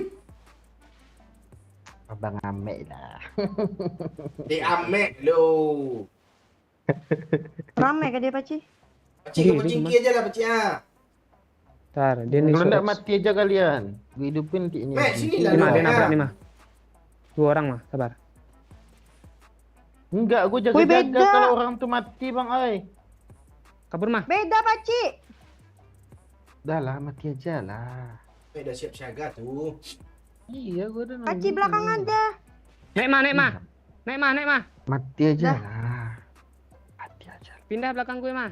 Abang Amek lah. di Amek lo. Rame kan dia Paci? Paci ke Pojingki aja lah Paci ya. Ntar, dia nih. Kalau nggak mati aja kalian. Gue hidupin di ini. Mek, sini lah. Lima, dia Ya. nabrak nih mah. 2 orang mah, sabar. Enggak, gue Wih, jaga-jaga beda. kalau orang tuh mati bang ay. Kabur mah. Beda Paci. Dah lah, mati aja lah. Mek udah siap siaga tuh. Iya, gue udah Paci nunggu. belakang ada. Naik mah. Naik mah. Mati aja Dah. lah. Mati aja. Pindah belakang gue mah.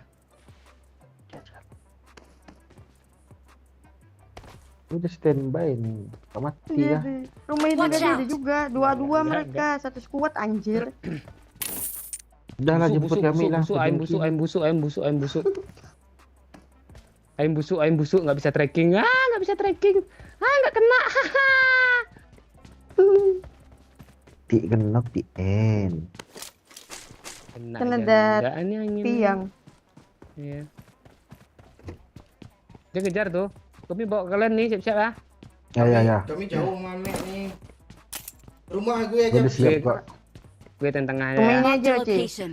Udah standby nih. Gak mati Iya, ya. deh. Rumah ini Watch ada out. juga. Dua-dua Nggak mereka. Satu skuad anjir. Udah lah jemput kami lah. Ayam busuk. Ayam busuk, nggak bisa tracking. Nggak bisa tracking. Nggak kena. Ti genok di end. Kena aja, dat enggak, ini angin. Tiang. Iya. Dia kejar tuh. Kami bawa kalian nih siap-siap ya. Ya. Kami jauh mamek nih. Rumah gue aja. Gue udah siap Oke. kok. Gue tentang aja. Rumahnya Marked aja, a Ci. location.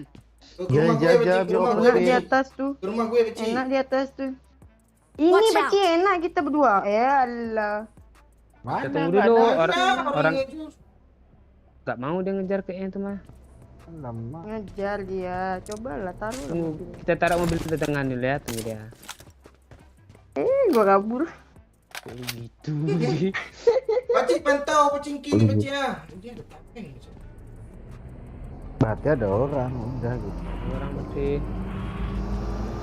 Ke rumah gue, Iya, Beci. iya, Ke rumah gue, Enak di Beci. atas tuh. Ke rumah gue, Beci. Enak di atas tuh. Ini Watch Beci enak kita berdua. Ya Allah. Mana Tunggu nggak dulu, ada? orang nggak mau dia ngejar kayaknya tuh mah. Lama. Ngejar dia. Cobalah taruh lah Tunggu, mobilnya. kita taruh mobil di tengah dulu ya, tunggu dia. Gua kabur. Kok gitu? Beci pantau, pocing kiri, Beci ya. Dia ada tameng. Berarti ada orang, udah gitu. Orang masih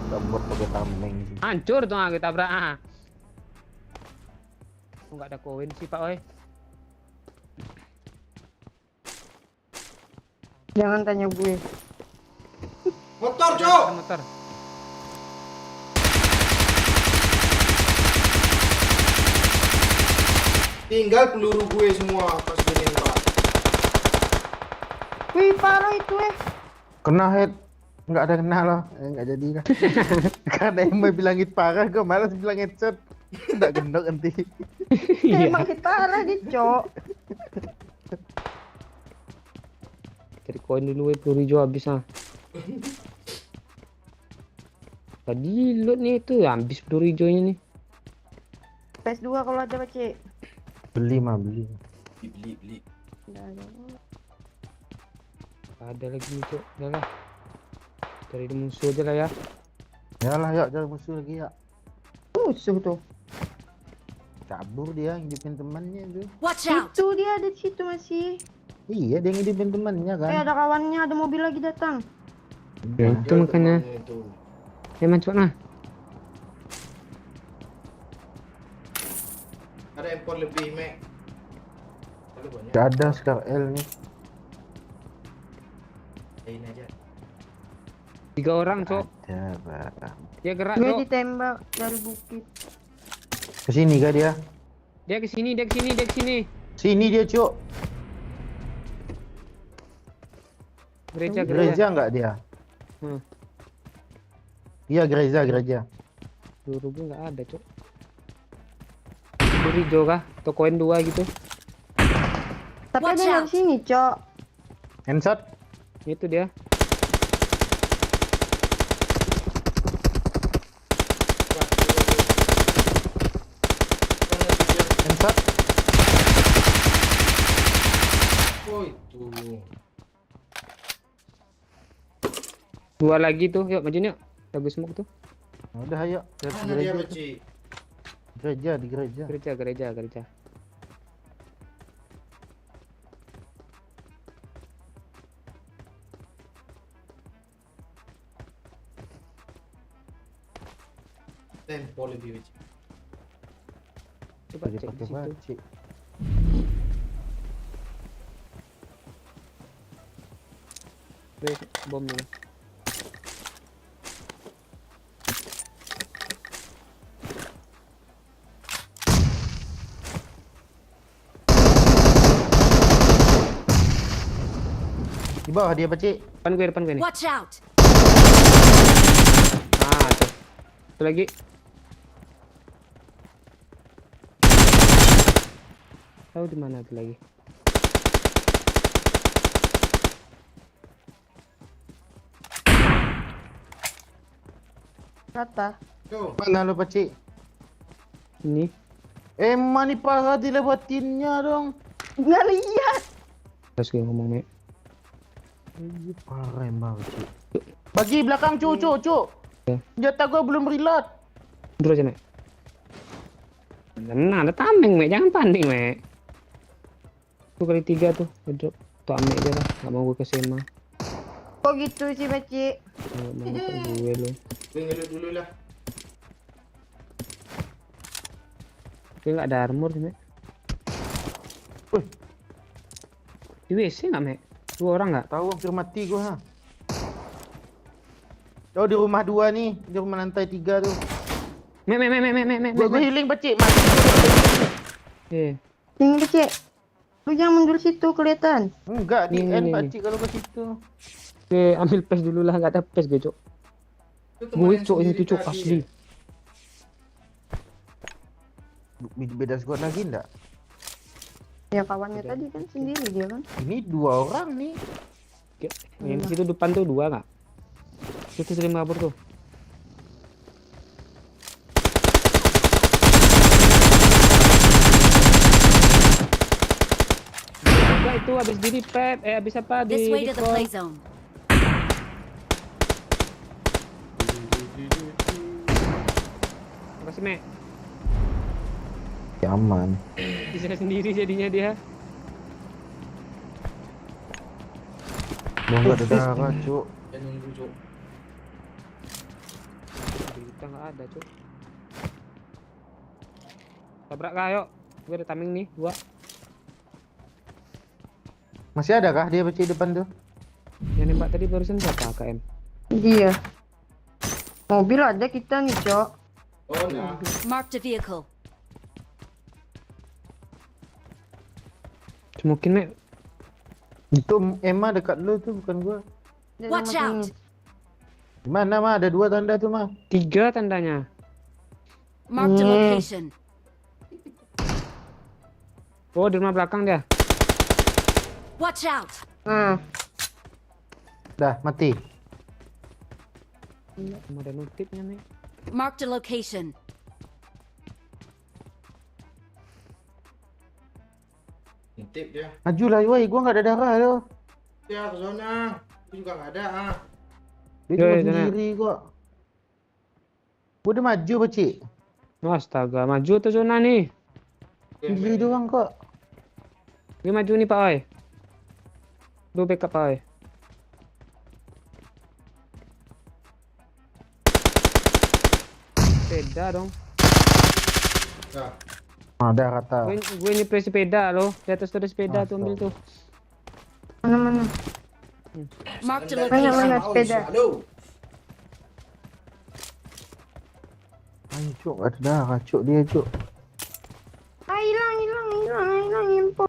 Gak buat pakai tameng sih. hancur tuh kita tabrak. Oh, nggak ada koin sih Pak, oi. Jangan tanya gue. Motor, Cok. Ada motor. Tinggal peluru gue semua pas gue nembak. Wih, parah itu Kena head. Nggak ada kena loh. Nggak jadi lah. Karena yang mau bilang hit parah, gue malas bilang headshot. Nggak gendok nanti. Emang parah dia, Cok. Cari koin dulu, peluru hijau habis ah. Tadi loot nih tuh habis peluru hijaunya nih. PS2 kalau ada Beci. Beli mah beli. Beli. Udah ada. Ada lagi nih Cok, udah lah. Cari di musuh aja lah ya. Ya lah, yuk jangan musuh lagi ya. Musuh tuh. Kabur dia ngidupin temannya tuh. Watch out! Itu dia ada di situ masih. Iya, dia ngidupin temannya kan. Ada kawannya, ada mobil lagi datang. Ya, itu makanya. Itu. Masuk nah. Ada impor lebih, Mek. Terlalu banyak. Gak ada Scar L nih. Ini aja. 3 orang Cok. Ada, Pak. Dia gerak Gue Cok. ditembak dari bukit. Kesini kah dia? Dia kesini, dia kesini, dia kesini. Sini dia, Cuk. Gereja. Gereja nggak dia? Hmm. Iya, gereja. Peluru gue nggak ada Cok. Peluru hijau kah? Atau koin 2 gitu. Tapi Watch ada out. dari sini, Cok. Handshot. Itu dia. Handshot. Oh, itu. 2 lagi tuh, yuk majuin yuk. Bagus smoke tuh. Udah ayo. Lihat Mana dia, gereja. Beci? Di gereja. Gereja. Tempo lebih, Beci. Coba Jadi cek di pakai situ. baci. Weh, bom nih. Di bawah dia, Baci. Depan gue nih. Watch out! Ah, tuh. Satu lagi. Tahu di mana tuh lagi? Rata. Tuh. Mana lu, Baci? Ini. Emang nih parah dilewatinnya dong. Nggak lihat. Terus gue ngomong nih. Iya, parah emang, Baci. Bagi belakang, Cuk. Ya. Senjata gua belum reload. Mundur aja, Mek. Nah, ada tameng, Mek. Jangan panik, Mek. Tuh kali 3 tuh. Drop. Tuh ame aja lah. Gak mau gue ke Sema. Kok gitu sih, Beci? Gak mau ke gue lu. Gue ngelut dulu lah. Gue gak ada armor sih, Mek. Wih. Di WC gak, Mek? 2 orang gak? Tahu hampir mati gua, ha. Oh, di rumah 2 nih, di rumah lantai 3 tuh. Mek. Gua healing, Baci. Mati. Sini, Beci. Lu jangan mundur situ, kelihatan. Enggak, di Nih, end, nih, Baci kalau ke situ. Oke, ambil pes dulu lah. Gak ada pes gue, Cok. Itu teman Gue, yang Cok. Ini sendiri tuh, Cok. tadi, Asli. ya. Beda squad lagi enggak? Ya kawannya tadi kan sendiri dia kan. Ini 2 orang nih. Yang di situ depan tuh 2 nggak? Itu sering kabur tuh. Enggak, itu habis di repair, habis apa di This way to the recall. play zone. Apa sih, Mek? Ya, aman. Bisa sendiri jadinya dia. Gua enggak ada darah, Cuk. Dan nunggu cuk. Kita nggak ada, Cuk. Tabrak kah, yuk. Gue ada tameng nih, 2. Masih ada kah dia beci depan tuh? Yang nembak tadi barusan siapa, KM? Dia. Mobil ada kita nih, Cok. Oh nah. Marked a vehicle. Mungkin, Mek. Itu Emma dekat lu tuh, bukan gua. Dia Watch sama out. sini. Di mana, Ma? Ada 2 tanda tuh, Ma. 3 tandanya. Marked a location. Oh, di rumah belakang dia. Watch out. Dah, mati. Cuma ada notifnya, Mek. Marked a location. Intip dia. Majulah, woi. Gua enggak ada darah lo. Ya ke zona. Itu juga nggak ada ah. Dia Ya, cuma ya, sendiri kok. Gua udah maju, Beci. Astaga, maju tuh zona nih. Sendiri doang kok. Dia maju nih, Pak Oi. Lu backup, Pak Oi. Sepeda dong. Nah, Ada kata. Gue nyepres sepeda loh. Di atas tuh ada sepeda tuh, ambil tuh. Mana? Marked a Mana location. sepeda? Halo. Ayo, Cuk. Ada darah, Cuk. Dia, Cuk. Ah, hilang info.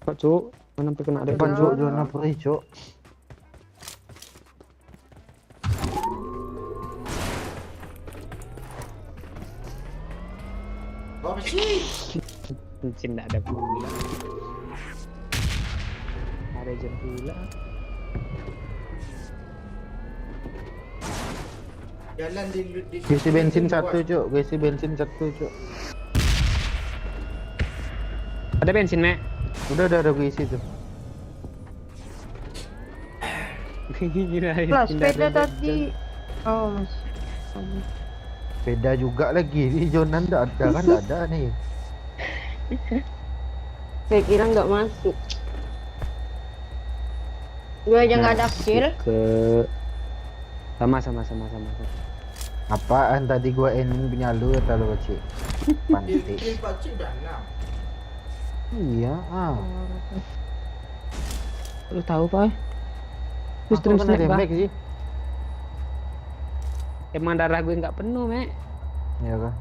Kok, Cuk? Mana sampai kena ada Depan, ban, Cuk. Zona perih, Cuk. Apa sih? Cincin enggak ada pula. Ada jam pula. Jalan di Isi bensin 1, Cuk. Isi bensin 1, Cuk. Ada bensin, Mek. Udah gue isi tuh. Kirain Lah, pindah sepeda ribet, tadi. Oh, Mas. Beda juga lagi. Di zona enggak ada kan? Enggak ada nih. Saya kira nggak masuk. Gue aja nggak ada kill. Ke sama. Apaan tadi gua ending punya lu atau lu, Beci? Pantik. Kill pakcik udah 6. Iya, Lu tahu, Pak? Lu Aku stream kena snap, Pak? damage sih. Emang darah gue nggak penuh, Mek. Iya kan.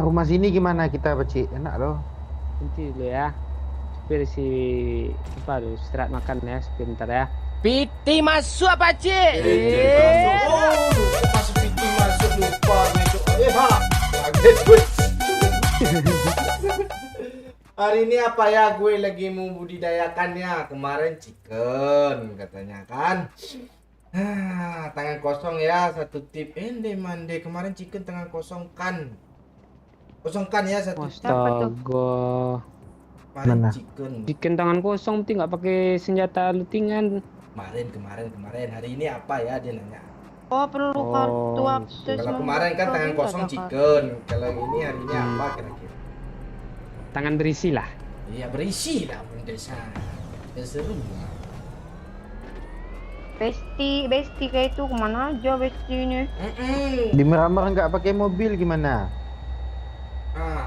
Rumah sini gimana kita, Beci? Enak loh. Nanti dulu ya. Supir si apa lu istirahat makan ya sebentar ya. Piti masuk apa Oh, masuk pintu masuk lupa gue cuk. Ha, kaget gue. Hari ini apa ya, gue lagi membudidayakannya. Kemarin chicken katanya kan. Tangan kosong ya, satu tip. Ende mande kemarin chicken tangan kosong kan. Kosongkan ya satu tip. Astaga. Kemarin Mana? Bikin tangan kosong penting nggak pakai senjata lutingan. Kemarin. Hari ini apa ya dia nanya. Oh, perlu kartu Oh, akses. Kalau kemarin kan tangan kosong chicken. Kalau ini hari ini apa kira-kira? Tangan berisi lah. Iya berisi lah desa. Ya seru. Besti kayak itu kemana aja Besti ini? Di Miramar nggak pakai mobil gimana?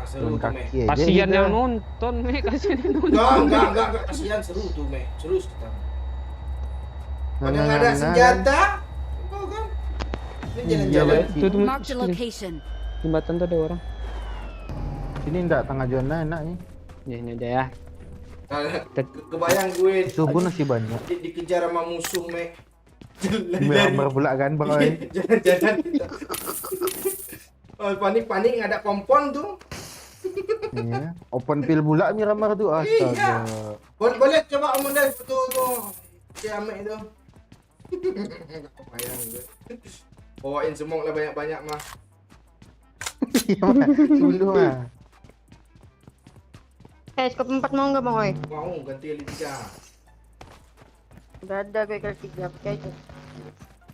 Seru Jalan tuh Meh. kaki aja Kasihan kita. yang nonton, Mek. Kasihan yang nonton. Enggak, kasihan seru tuh Meh. Seru kita. Nah, Pada nah, nggak ada nah, senjata, enggak kan? Ini Iya, jalan-jalan. Itu tuh Marked a location. jembatan tuh ada orang. Sini enggak tengah zona enak nih. Ya ini aja ya. Kebayang gue Subuh masih banyak. dikejar sama musuh, Mek. Miramar pula kan bang oi. Jalan-jalan kita. Oh, panik-panik nggak ada kompon tuh. Iya. Open field pula Miramar tuh. Astaga. Boleh coba Om Des tuh. Si Ame itu. Nggak kebayang gue. Bawain semok lah banyak-banyak mah. Iya mah. Dulu mah. Skop 4 mau nggak Bang Oi? Mau ganti kali 3. Udah ada gue kali 3 pakai aja.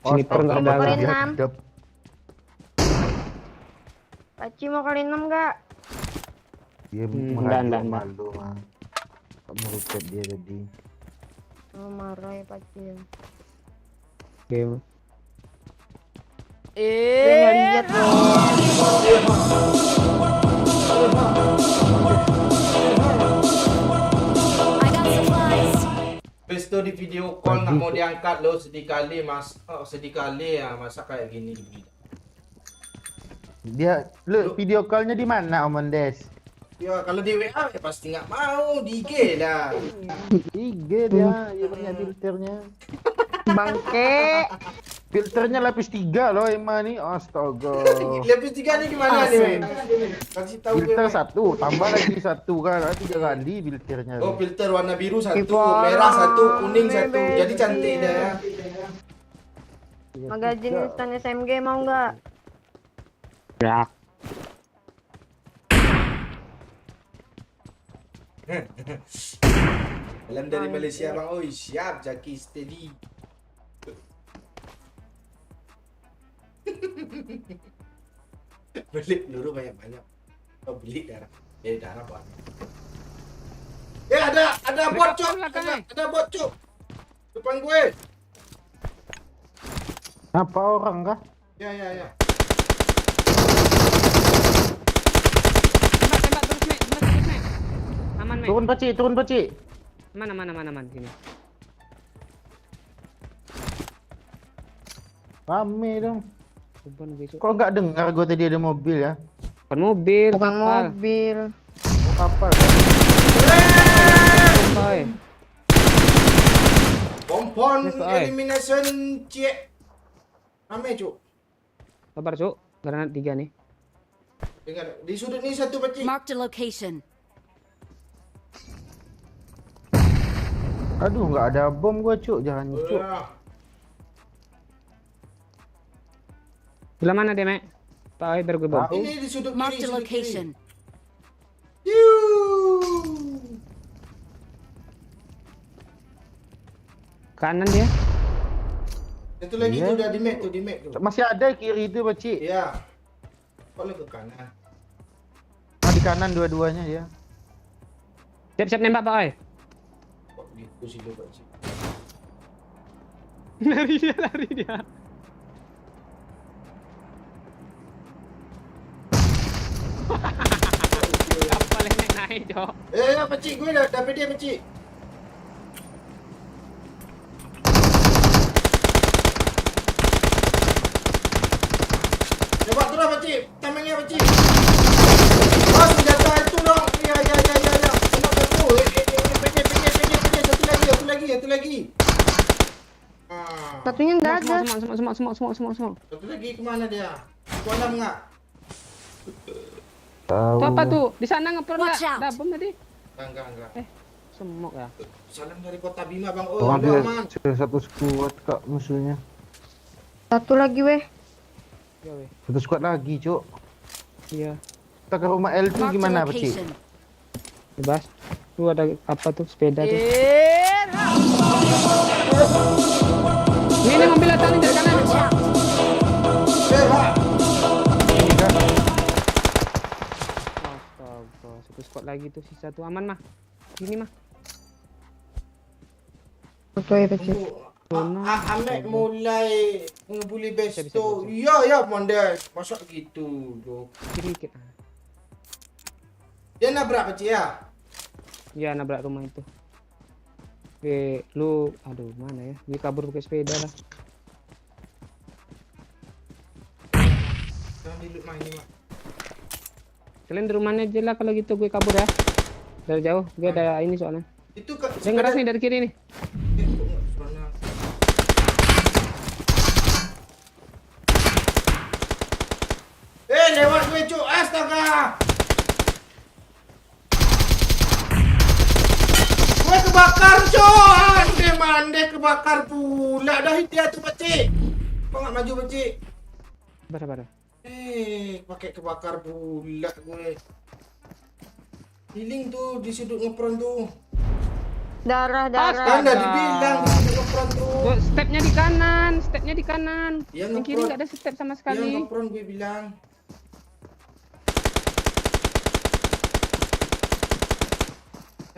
Sniper nggak ada. Kali Dia 6. kedap. Paci mau kali 6 nggak? Dia enggak. malu mah. Tak mau record dia tadi. Oh, marah ya Paci ya. Game. Gue nggak lihat loh. I got supplies. Habis itu di video call nggak mau diangkat lo sedih kali mas. Oh sedih kali ya masa kayak gini. Dia lu video callnya di mana Om Andes? Ya kalau di WA ya pasti nggak mau di IG lah. IG dia, dia punya filternya. Bangke. Filternya lapis 3 loh emang nih. Astaga. Lapis 3 nih gimana nih? Kasih tahu gue. Filter 1, tambah lagi 1 kan, 3 kali filternya. Oh filter warna biru 1, Parah. merah 1, kuning 1. Jadi cantik dah ya. Magazin instan SMG mau nggak? Ya. Salam dari Malaysia bang. Oi siap Jaki steady. Beli peluru banyak-banyak. Oh beli darah. Darah apa? Ada bot cok. Ada bot cok. Depan gue. Apa orang kah? Ya. Tembak terus, Mek. Aman, Mek. Turun paci. Aman sini. Rame dong. Beban besok. Kok nggak dengar gue tadi ada mobil ya? Bukan mobil, Bukan kapal. mobil. Oh, kapal. Oi. Kompon Yes, oi. elimination cek. Rame cok. Sabar, Cuk. Granat 3 nih. Dengar di sudut ni satu pacik. Marked a location. Aduh nggak ada bom gue cuk, jangan cuk. Sebelah mana dia, Mek? Pak Oi, biar gue bawa. Tahu. Ini di sudut kiri. Marked a sudut kiri. location. Kanan dia. Satu lagi Iya. tu dah di map tu. Masih ada kiri itu paci. Ya. Kalau ke kanan. Di kanan dua-duanya ya. Siap-siap nembak, Pak Oi. Kok gitu sih lu pacik. lari dia. Kapal yang naik, Cok. Ya pacik gue dah dapat dia pacik. Coba tu lah pacik. Tamangnya pacik. Oh senjata itu dong. Ya. Tembak satu. Pendek. Satu lagi. Satunya nggak ada. Semua. Satu lagi kemana dia? Di kolam nggak? Tahu. Itu apa tuh? Di sana ngepel Watch enggak? out. Ada bom tadi? Enggak. Semok ya. Salam dari Kota Bima bang. Oh, Orang aduh, dia aman. sudah satu squad kak musuhnya. Satu lagi weh. Ya weh. Satu squad lagi cuk. Iya. Kita ke rumah L tuh Marked a gimana paci? location. Bebas. Tuh ada apa tuh? Sepeda tuh. Ini mobil datang nih dari kanan. Watch out. Pak. Astaga, satu squad lagi tuh sisa tuh aman mah. Sini mah. Satu ya Paci. Ahmed mulai ngebully Bisa. Besto. Ya Mondes. Masa gitu tuh. Kiri dikit. Dia nabrak peci ya? Iya nabrak rumah itu. Oke, lu aduh mana ya? Dia kabur pakai sepeda lah. Jangan di rumah ini mah. Kalian di rumahnya aja lah kalau gitu gue kabur ya. Dari jauh, gue ada ini soalnya. Itu ke Dia ngeras nih dari kiri nih. Lewat gue cu, astaga. Gue kebakar cu, mande kebakar pula. Dah hati tuh Pakcik. Kau nggak maju Pakcik? Sabar. Pakai kebakar pula gue. Healing tuh di sudut ngepron tuh. Darah. Kan udah dibilang di sudut ngepron tuh. Tuh, stepnya di kanan. Iya, Yang kiri ngepron. nggak ada step sama Iya sekali. ngepron gue bilang.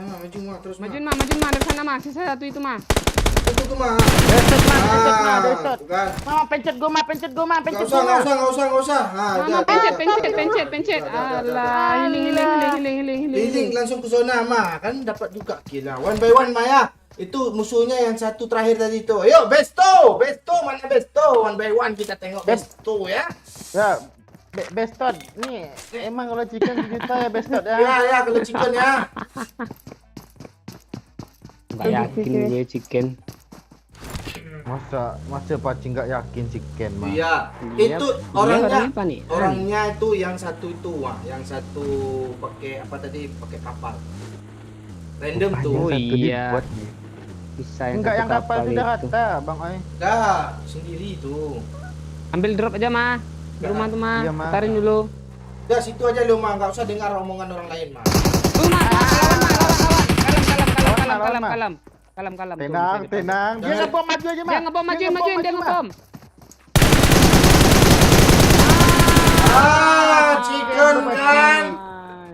Maju mah terus Majuin mah dari sana mah. Sisa satu itu mah. Itu tuh mah. Desot mah, desot. Tuh kan. Mama pencet gua mah, Nggak usah. Mama pencet. Alah, healing. Healing langsung ke zona mah. Kan dapat juga kill lah. One by one mah ya. Itu musuhnya yang satu terakhir tadi itu. Ayo Besto mana Besto? One by one kita tengok Besto ya. Ya, Bestot. Nih, emang kalau chicken sejuta ya Bestot ya. Ya kalau chicken ya. Nggak yakin gue chicken. Masa Paci nggak yakin chicken mah. Iya. Iya, Itu dia orangnya. apa nih? Orangnya itu yang satu itu wah, yang satu pakai apa tadi? Pakai kapal. Random tuh. Oh, Satu iya. dibuat nih. Bisa Enggak yang kapal sudah itu. rata, Bang Oi. Dah, sendiri tuh. Ambil drop aja mah. Di rumah tuh mah. Iya, mah. Tarin dulu. Dah situ aja lu mah, enggak usah dengar omongan orang lain mah. Tuh mah, Lawan. Kalem. Tenang. Dia ngebom maju aja mah. Dia ngebom, majuin, dia ngebom. Chicken kan.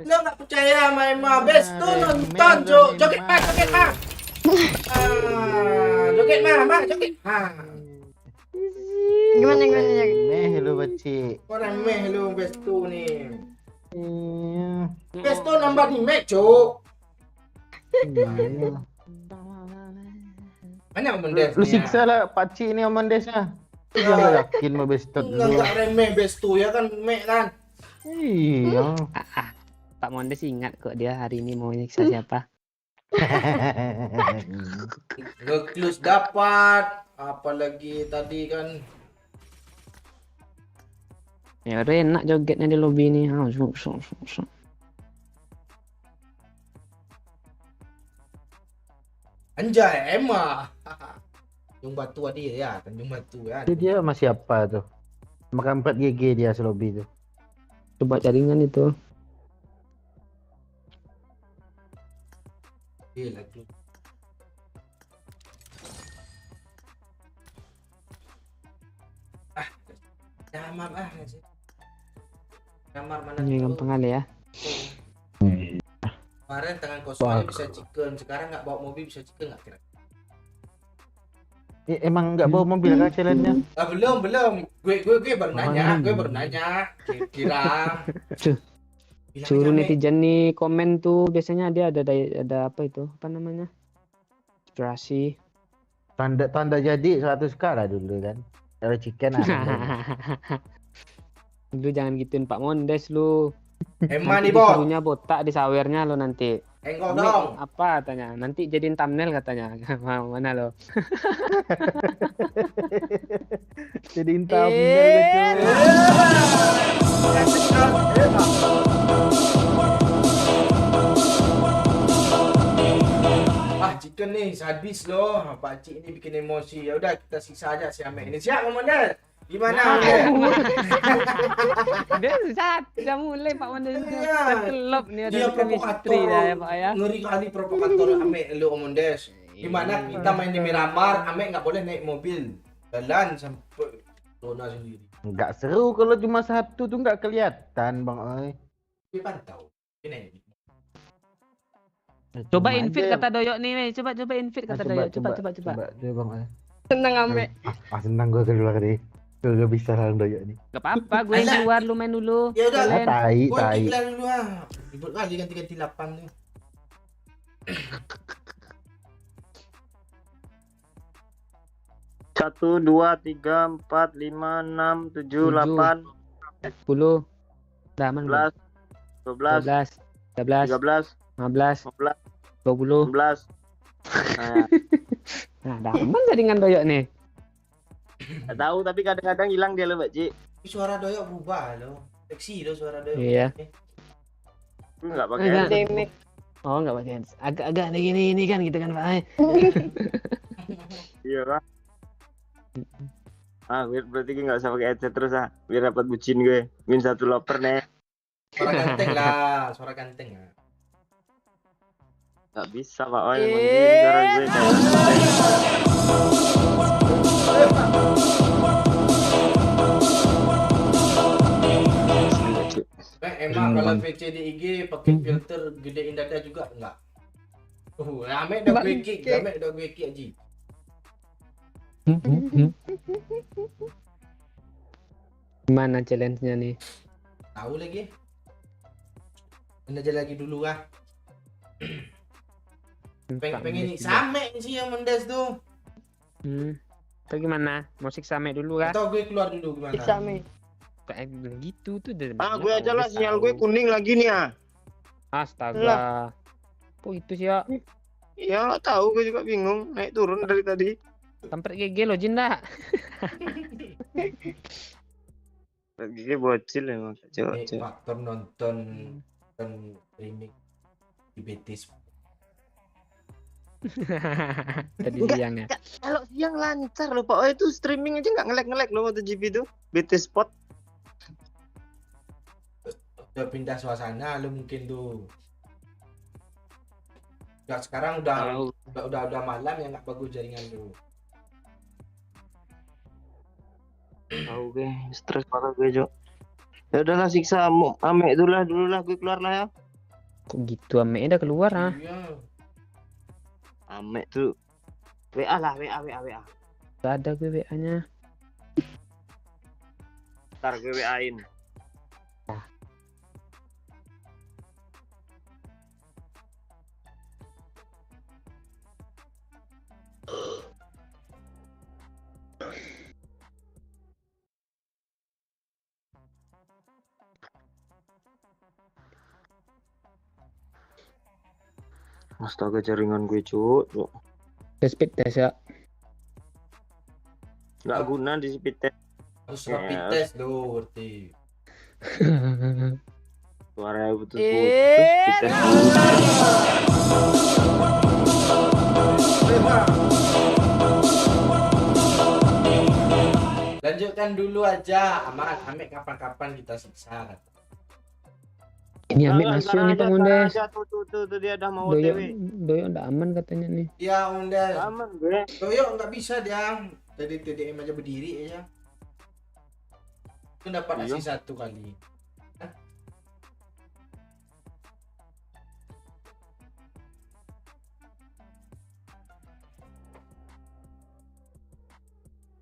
Lo nggak percaya sama Emma? Besto nonton, joget mah. Joget mah, joget. Gimana? Meh lu Paci. Orang meh lu Besto nih. Iya. Besto nambah di match, Cok. Iya. Mana Mendes? Lu siksa lah Paci ini Oman Desnya. Dia nggak yakin mau Bestot dulu. Enggak remeh Besto ya kan, meh kan. Iya. Pak Mondes ingat kok dia hari ini mau nyiksa siapa. Nge-clues dapat, apalagi tadi kan. Ya udah enak jogetnya di lobby ini. Anjay, Emma. Tanjung Batu dia ya, Tanjung Batu ya. Itu dia masih apa tuh? Makan 4 GG dia selobi tuh. Coba jaringan itu. Gila tuh. Kamar kamar mana Ini tuh? gampang kali ya. Kemarin tangan kosong aja bisa chicken, sekarang nggak bawa mobil bisa chicken nggak kira? Emang nggak bawa mobil kan challenge-nya? Belum. Gue baru nanya, kira. Bilang Suruh aja, Mek. netizen nih komen tuh, biasanya dia ada apa itu? Apa namanya? Inspirasi. Tanda jadi 100k lah dulu kan. Kalau chicken ada. Lu jangan gituin Pak Mondes lu. Emma Nanti nih bos, disuruhnya botak di sawernya lo nanti. enggol Mek, dong. apa katanya? Nanti jadiin thumbnail katanya. Mana lo? Jadiin thumbnail gitu. Chicken nih sadis loh, Pak Cik ini bikin emosi. Ya udah kita siksa aja si Amek ini. Siap Komandan? Gimana Amek? Dia sudah mulai Pak Mondes. Iya. Kelop nih ada Dia chemistry provokator, dah ya Pak ya. ngeri kali provokator Amek lu Komandes. Gimana kita main di Miramar, Amek nggak boleh naik mobil, jalan sampai zona sendiri. Nggak seru kalau cuma satu tuh nggak kelihatan Bang Oi. Dia pantau, ini. Coba Cuma invite aja. kata Doyok nih, Mei. Coba invite kata Doyok. Coba. Coba Bang Oi. Seneng Ame. Senang gue keluar deh. Gue gak bisa lah Doyok nih. Gak apa-apa, gue yang keluar, lu main dulu. Ya udah, Kalian. Tai. Gue iklan dulu ah. Ribut kali ganti-ganti 8 nih. Satu, dua, tiga, empat, lima, enam, tujuh, 7, delapan, 10. Udah aman belum? 11, 12, 12, 13, 13, 15, 14, 20, 16, Nah, Nah, daman jaringan doyok nih. nggak tahu tapi kadang-kadang hilang dia loh, Pak Ci. Suara doyok berubah loh. Seksi loh suara doyok. Iya. Enggak pakai Enggak. headset. Damage. Oh, enggak pakai hands. Agak-agak ada gini kan gitu kan, Pak. Iya kan? Berarti gue nggak usah pakai headset terus biar dapat bucin gue. Min 1 loper nih. Suara ganteng lah, suara ganteng lah. Nggak bisa Pak Oi, emang gini suara gue kayak Emang kalau VC di IG pakai filter gedein dada juga enggak? Rame dah gue kick, rame dah gue kick Haji. Gimana challenge-nya nih? Tahu lagi. Anda aja lagi dulu ah. Pengen same sih yang mendes tuh. Atau gimana? Musik same dulu kah? Atau gue keluar dulu gimana? Bisa Mi. Kayak gitu tuh dari gue aja lah sinyal gue kuning lagi nih Astaga. Oh itu sih ya. Ya nggak tahu, gue juga bingung naik turun dari tadi. Tampret GG lo Jin dah. Gigi bocil emang coba. Faktor nonton remake di Betis. Tadi Enggak, siang ya. Kalau siang lancar loh Pak. Oh itu streaming aja nggak ngelek loh MotoGP itu. BT Spot. Udah pindah suasana lu mungkin tuh. Ya sekarang udah malam ya nggak bagus jaringan lu. Tahu gue stres banget gue Jo. Ya udahlah siksa Ame dulu lah gue keluar lah ya. Kok gitu ame udah keluar ah. Iya. Ame tuh WA lah WA. Gak ada gue WA-nya. Ntar gue WA-in. Astaga jaringan gue Cuk. Speed test ya. Nggak guna di speed test. Harus rapid test lo berarti. Suaranya putus-putus. Speed test dulu. Lanjutkan dulu aja, aman. Ame kapan-kapan kita siksa. Ini Amit masuk nih Pak Mundes. Tuh dia udah mau Doyok OTW. Doyok udah aman katanya nih. Ya udah. Aman gue. Doyok nggak bisa dia. Tadi TDM aja berdiri aja. Itu dapat asis 1 kali.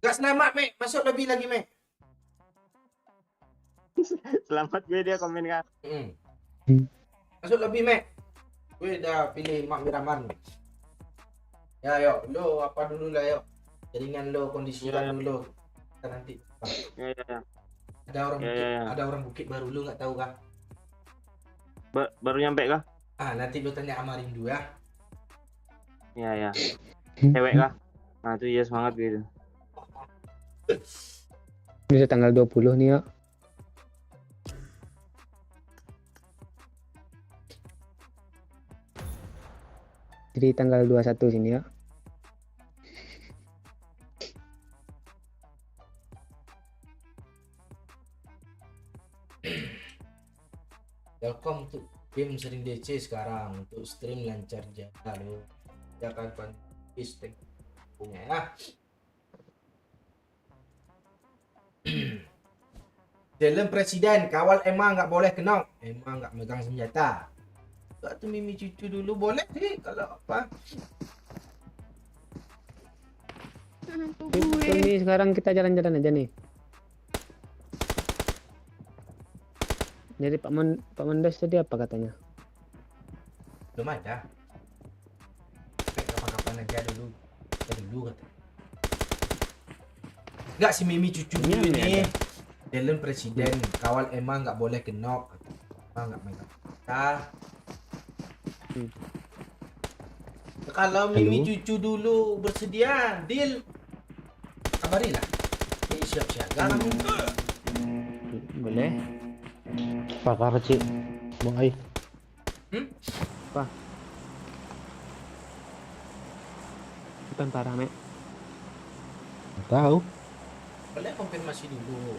Gas selamat, Mek. Masuk lebih lagi, Mek. Selamat gue dia komen kan. Masuk lebih, Mek. Gue udah pilih Mak Miraman. Ya, yuk. Lo apa dulu lah, yuk. Jaringan lo kondisikan dulu. Kita nanti. Ya. Ada orang Bukit, ada orang Bukit baru lo nggak tahu kah? Baru nyampe kah? Nanti lo tanya sama Rindu ya. Ya. Cewek kah? Nah, itu ya semangat gitu. Bisa tanggal 20 nih ya. Jadi tanggal 21 sini ya. Welcome to game sering DC sekarang. Untuk stream lancar jaga lo. Jangan konsisten punya ya. Dalam presiden kawal emang nggak boleh kenal, emang nggak megang senjata. Waktu Mimi cucu dulu boleh sih kalau apa. Ini sekarang kita jalan-jalan aja nih. Jadi Pak Mendes tadi apa katanya? Belum ada. Kapan-kapan aja dulu. Dulu kata. Nggak si Mimi cucu dulu ini. Dalam presiden kawal emang nggak boleh kenok. Emang nggak megang senjata. Kalau Mimi cucu dulu bersedia, deal. Kabarilah. Ini siap siaga kami. Boleh. Pakar cik. Bang Ai. Bukan parah, Mek. Tahu. Boleh konfirmasi dulu.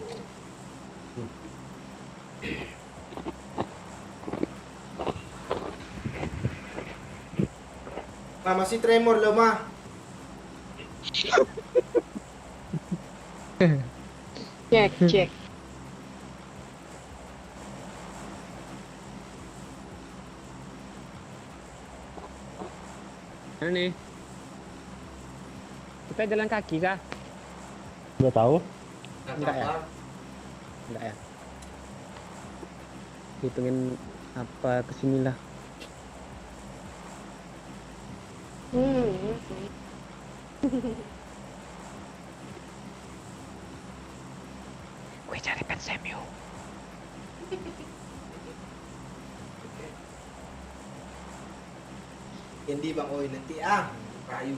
Masih tremor loh, mah. Cek. Mana nih? Kita jalan kaki kah? Udah tahu. Enggak ya? Enggak ya? Hitungin apa kesinilah. Gue cari pensemiu. Yang Bang Oi nanti kayu.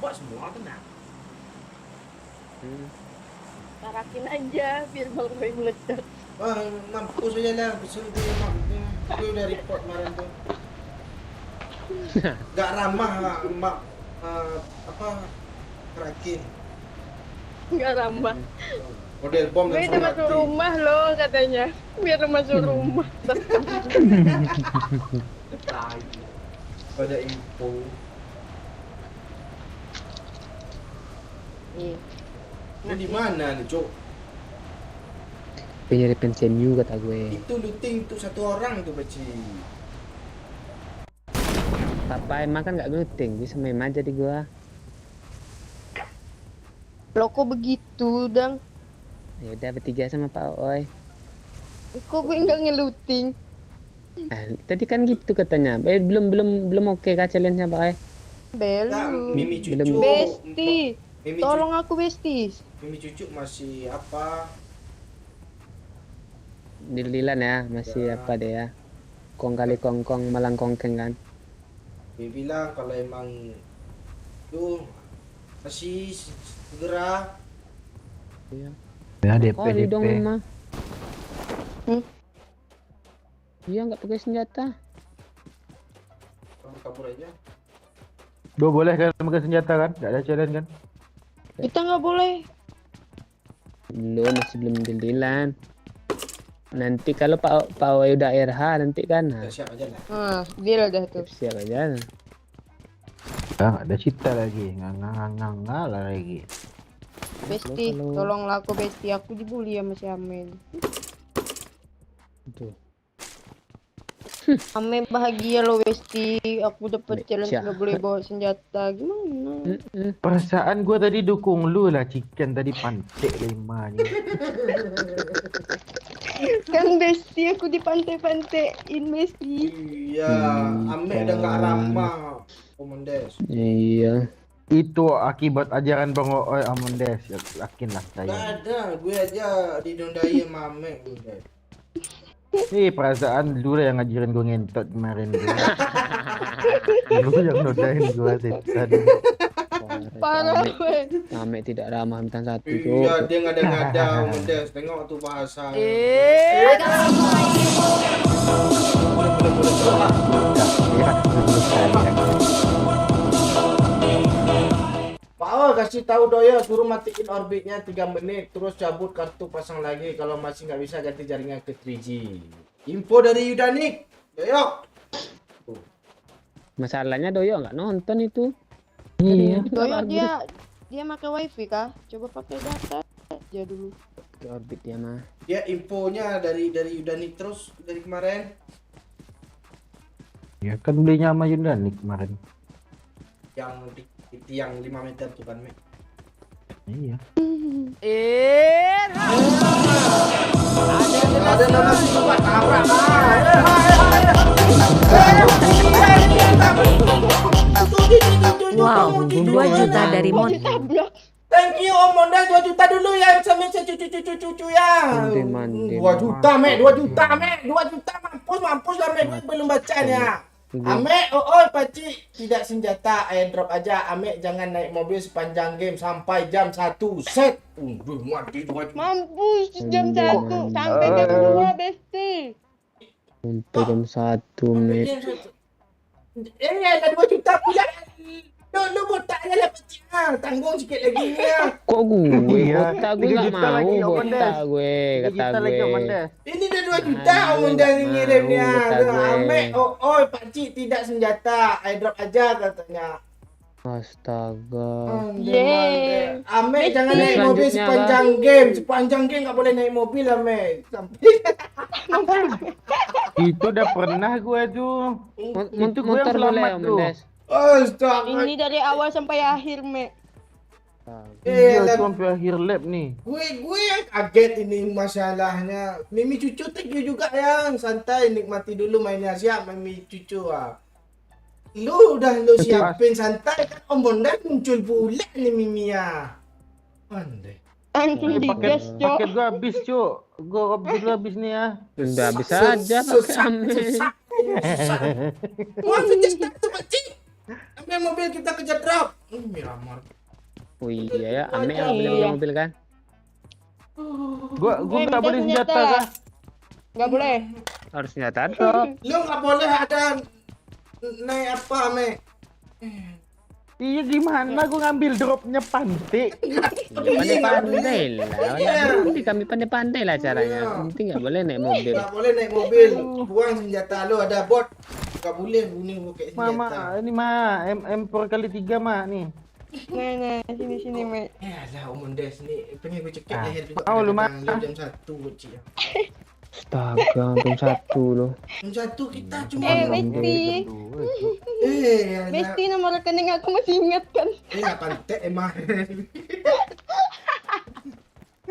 Buat semua tenang. Tarakin aja biar Bang Roy meledak. Wah, mampus aja lah. Besar itu mak. Gue udah report kemarin tuh. Gak ramah mak. Apa? Kerakin. Enggak ramah. Model bom Gue dan udah masuk rumah loh katanya. Biar masuk rumah. Pada info. Iya. Ini di mana nih, Cok? Gue nyari pensemiu kata gue. Itu looting untuk satu orang tuh, Baci. Papa emang kan nggak looting, bisa main aja di gua. Lo kok begitu, Dang? Ya udah bertiga sama Pak Oi. Kok gue enggak ngeluting? Nah, tadi kan gitu katanya. Belum oke kah challenge-nya Pak Oi? Nah, Belum. Mimi cucu. Belum. Besti. Mimi Tolong aku Besti. Mimi cucu masih apa? Dililan ya, masih Ya. apa deh ya? Kong kali kongkong malang kongkeng kan. Dia bilang kalau emang tuh masih segera. Iya. Ya Kali dong DP. mah. Hmm? Iya nggak pakai senjata. Kabur aja. Gue boleh kan pakai senjata kan? Gak ada challenge kan? Kita nggak boleh. Masih belum dililan. Nanti kalau Pak Oi udah RH nanti kan. Nah, Ya, siap aja lah. Deal dah tuh. siap aja. Ah, ada cita lagi. Ngang lagi. Besti, Kalau- tolonglah aku Besti. Aku dibully sama si Amen. Tuh. Amen bahagia loh Besti. Aku dapet challenge Siap. nggak boleh bawa senjata. Gimana? Perasaan gue tadi dukung lu lah, chicken tadi pantek 5 nih. Kan Besti aku dipantai-pantaiin Besti. Iya, Ame udah gak ramah. Komandes. Iya. Itu akibat ajaran Bang Oi Amondes. Yakin lah Gak saya. ada, gue aja didondai sama Ame udah. Perasaan dulu yang ngajarin gue ngentot kemarin. Lu yang nodain gue tadi. Parah gue. Ame tidak ramah bintang satu Iya, tuh. dia ngada-ngada Komandes. Tengok tuh bahasa. I got supplies. Ya, dulu sekali. Pak O kasih tahu Doyo suruh matiin orbitnya 3 menit terus cabut kartu pasang lagi kalau masih nggak bisa ganti jaringan ke 3G. Info dari Yudanik. Doyo. Masalahnya Doyo nggak nonton itu. Iya. Doyo dia pakai wifi kah? Coba pakai data aja dulu. Di orbit dia mah. Dia infonya dari Yudanik terus dari kemarin. Ya kan belinya sama Yudanik kemarin. Yang di tiang 5 meter tuh kan, Mek. Iya. Ada nama siapa tabrak. Wow, 2 juta dari Mon. Ditabrak. Thank you Om Mondas 2 juta dulu ya sama cucu ya. Mandi, 2 juta, Mek, 2 juta, Mek, 2 juta mampus lah Mek, gue belum bacanya. Amek, oh pakcik tidak senjata, airdrop aja. Amek jangan naik mobil sepanjang game sampai jam 1 set. Mati tuh. Mampus jam Iya, 1 sampai jam 2 Besti. Sampai jam 1 Mek. Ada 2 juta pula. Lu botak aja lah pakcik. Tanggung sikit lagi ya. Kok gue? Iya, Botak gue 3 nggak juta mau, lagi, Om botak Andes. gue, 3 kata juta lagi Om gue. Andes. Ini dah 2 juta Om Andes ngirimnya. kata gue. Amek, oh pakcik tidak senjata, airdrop aja katanya. Astaga. Yeay. Amek jangan Besti. naik mobil Selanjutnya, sepanjang game. Sepanjang game nggak boleh naik mobil Amek. Sampai Itu udah pernah gue tuh. Itu gue yang Motor boleh selamat Om tuh. Andes. astaga. Ini dari awal sampai akhir, Mek. Iya, lah, itu sampai akhir lap nih. gue yang kaget ini masalahnya. Mimi cucu thank you juga yang santai nikmati dulu mainnya siap Mimi cucu Lu siapin santai kan Om Bondan muncul pula nih Mimi ya. Andai. Langsung digas, Cok. Paket gue habis, Cuk. Gue habis nih ya. Udah bisa aja pakai Amek. Wah, sejak satu pakcik. Ambil mobil kita kejar drop. Miramar. Oh iya ya, Amek yang boleh punya mobil kan? Gue Minta nggak boleh senjata kah? Nggak boleh. Harus senjata drop. Lu nggak boleh ada naik apa Amek. Iya gimana gue ngambil dropnya pantik. Pandai-pandai lah. Nanti kami pandai-pandai lah caranya. Iya. Penting nggak boleh naik mobil. Nggak boleh naik mobil. Buang senjata lu ada bot. Nggak boleh bunuh pakai senjata. Mama, ini mah M4 kali 3 mah nih. Nah, sini, Mek. Lah Om Andes nih pengen gue cekik Ah, leher juga. mau lu, kadang-kadang. Mak. Jam 1 kecil. Astaga, jam 1 loh. Jam 1 kita cuma Besti. ya. Besti nomor rekening aku masih ingat kan. Nggak pantek emang.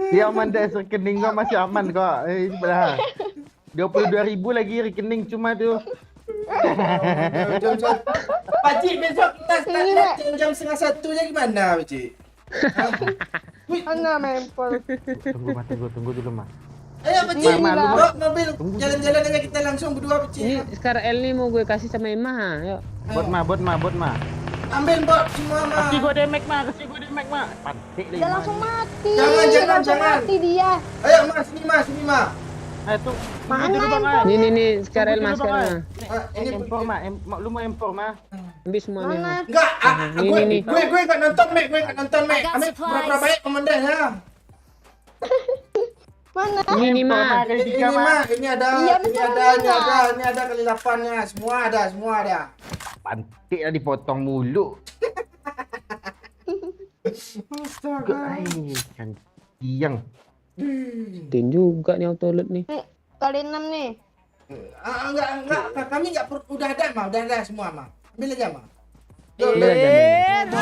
Ya aman deh, rekening gua masih aman kok. Ini belah. 22.000 lagi rekening cuma tuh. Jam 1. Pakcik besok kita start Ini, live jam 1:30 gimana Pakcik? Wih, Mana mempel? Tunggu dulu mah. ayo Pakcik, Mama, lu bawa mobil jalan-jalan aja kita langsung berdua Pakcik. Ini sekarang L nih mau gue kasih sama Emma. Yuk. Bot mah. Ambil bot semua mah. Kasih gua damage mah. Pantik lagi. Dia langsung mati. Jangan. Langsung mati dia. Ayo mas, sini mas. Ayo tuh. Mana Tunggu dulu bang. handphone? Ini sekarang L Tunggu mas dulu, Bang. sekarang. Ini M4 mah, lu mau M4 mah. Ambil semuanya. Mana? Mas. enggak, Ini. gue nggak nonton Mek, gue nggak nonton Mek. I got Ambil supplies. pura-pura baik komandan ya. Mana? Ini M4 mah. kali Ini 3 mah. mah, ini ada Iya, betul. ini ada kelilapannya, semua ada. Pantik lah dipotong mulu. Astaga. Kan siang. Dan juga nih autolet nih. Kali 6 nih. Enggak, kami enggak udah ada semua mah. Ambil aja mah. Ambil aja, ambil.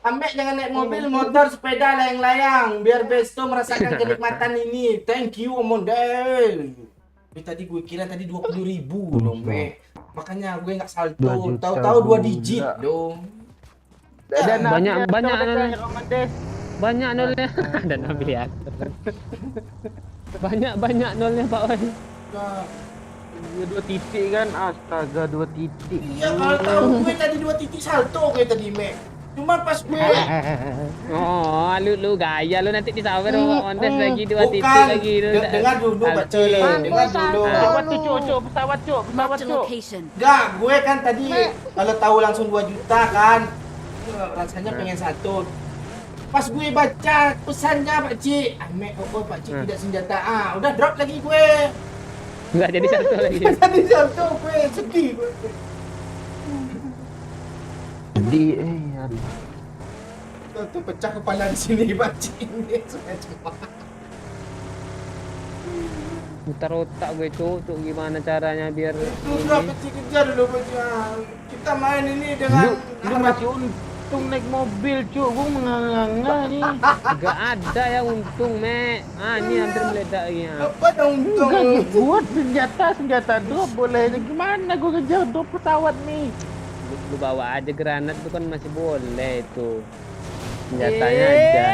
Amek jangan naik mobil, motor, sepeda, layang-layang biar Besto merasakan kenikmatan ini. Thank you Mondel. Tadi gue kira tadi 20.000 loh, Mek. Makanya gue nggak 2 salto. juta Tahu-tahu 2 digit pula. dong. Banyak Des. banyak nolnya. Dan ambil ya. Banyak nolnya Pak Wan. Nah, Iya 2 titik kan. Astaga 2 titik. iya kalau tahu gue tadi 2 titik salto gue tadi, Mek. Cuma pas gue Oh, lu gaya lu nanti disawer sama Ondes lagi 2 titik bukan lagi lu. dengar dulu Pak Salto lu. Cik, dengar dulu. Pesawat tuh cuk, pesawat Marked a cuk. location. Enggak, gue kan tadi kalau tahu langsung 2 juta kan. Rasanya pengen satu. Pas gue baca pesannya Pak Cik, Amek Pak Cik tidak senjata. Udah drop lagi gue. Enggak jadi satu lagi. Tadi satu gue sedih gue. Jadi Tuh pecah kepala di sini Pak Cik ini semua. Mutar otak gue tuh gimana caranya biar Udah Pak Cik kejar dulu Pak Cik. Kita main ini dengan lu masih untung naik mobil cuk, gua menganga nih. enggak ada ya untung, Mek. Ini hampir meledak lagi ya. apa dong Enggak, untung. buat senjata drop boleh. Gimana gua kejar drop pesawat nih? Lu bawa aja granat itu kan masih boleh itu. Senjatanya aja.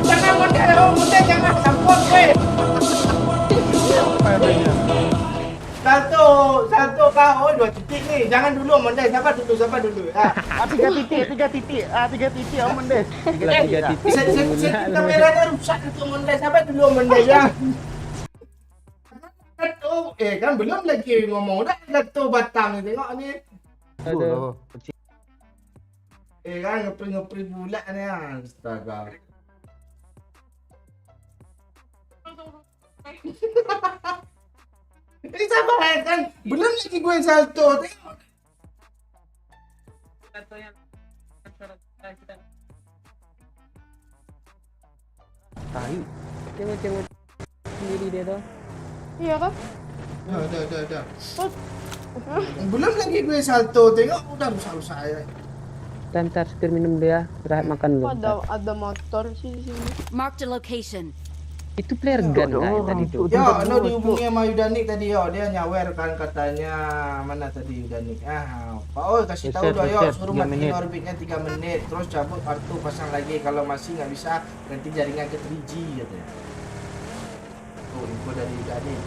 Jangan mundur, jangan sampun gue. Apa adanya? Satu kau, 2 titik nih. Jangan dulu mondai, sabar dulu. Ah. 3 titik. 3 titik Om Mendes. 3 titik. Kita merahnya rusak itu mondai, sabar dulu mondai ya. Kan belum lagi ngomong udah jatuh batang tengok ni. Aduh. Kan ngepri pula ni. Astaga. Ini sabar kan, belum lagi gue salto. Tengok. Tai. Cengok sendiri dia tuh. Iya kan? Dah. Belum lagi gue salto, tengok udah rusak-rusak ya. Ntar setir minum dia, istirahat makan dulu. Ada motor sih di sini. Marked a location. Itu player gun kan tadi tuh. Ya, no dihubungi sama Yudanik tadi yo, dia nyawer kan katanya mana tadi Yudanik. Pak Oi kasih tahu Reset, yo, reset, suruh 3 matiin menit. orbitnya 3 menit, terus cabut kartu pasang lagi kalau masih nggak bisa ganti jaringan ke 3G katanya. Oh, info dari Yudanik.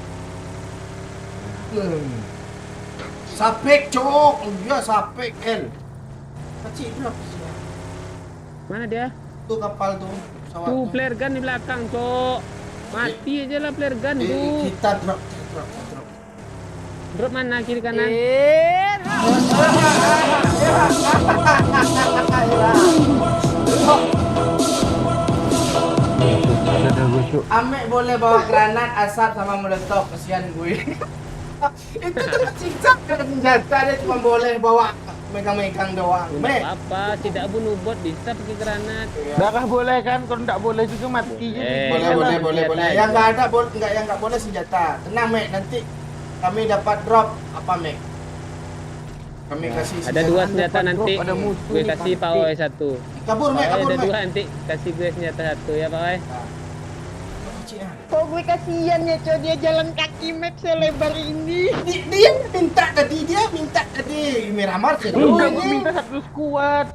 Sapek cok, dia sapek L. Kecil berapa sih? Mana dia? Tuh kapal tuh, pesawat Tuh tuh. player gun di belakang, Cok. Mati aja lah player gun tuh. Kita drop. Drop mana kiri kanan? Ada gue syuk. Amek boleh bawa granat, asap sama molotov, kesian gue. Itu cuma siksa ada senjata, dia cuma boleh bawa megang-megang doang. Tidak Mek. apa, tidak bunuh bot bisa pakai granat. Darah boleh kan? Kalau tak boleh juga mati je. Boleh. Yang nggak ada yang nggak boleh senjata. Tenang Mek, nanti kami dapat drop apa Mek? Kami kasih Ada 2 senjata Dapat nanti. drop, ada musuh Gue nih, kasih pasti. Pak Oi 1. Kabur Mek, Pak Oi kabur ada Mek. 2 nanti. Kasih gue senjata 1 ya Pak Oi. Kecil ah. Kok gue kasihan ya, Cok, dia jalan kaki map selebar ini. Dia minta tadi Miramar seru Enggak, gue ini. minta 1 squad.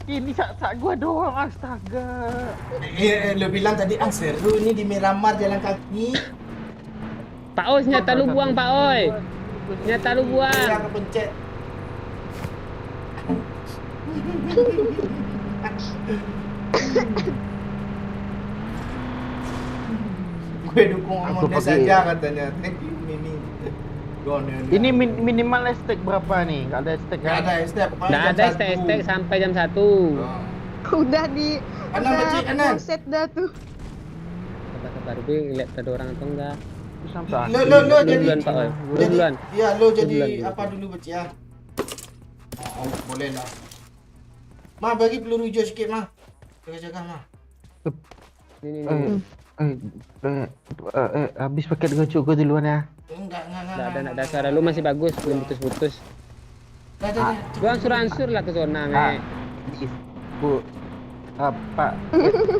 Ini sak gua doang, astaga. Lo bilang tadi seru ini di Miramar jalan kaki. Pak Oi senjata lu buang Pak Oi. Senjata lu buang. Yang kepencet. Gue dukung Aku Mondes pakai- saja katanya. Thank you Mimi. Ini minimal estek berapa nih? Enggak ada estek Nggak kan? ada step. Nggak ada STK sampai jam 1. Udah di Kanan, Makcik, kanan. set dah tuh. Sabar gue lihat ada orang atau enggak. Sampai Lo Lu jadi duluan Pak Oi. Lu jadi duluan. iya lo jadi duluan. apa dulu Beci ya? Oh, boleh lah. Ma bagi peluru hijau sikit mah. Jaga-jaga mah. Ini. habis paket gocok gua duluan ya. Enggak. Enggak ada suara lu masih bagus, belum putus-putus. Dah. Gua ansur-ansur lah ke zona, Me. Bu apa?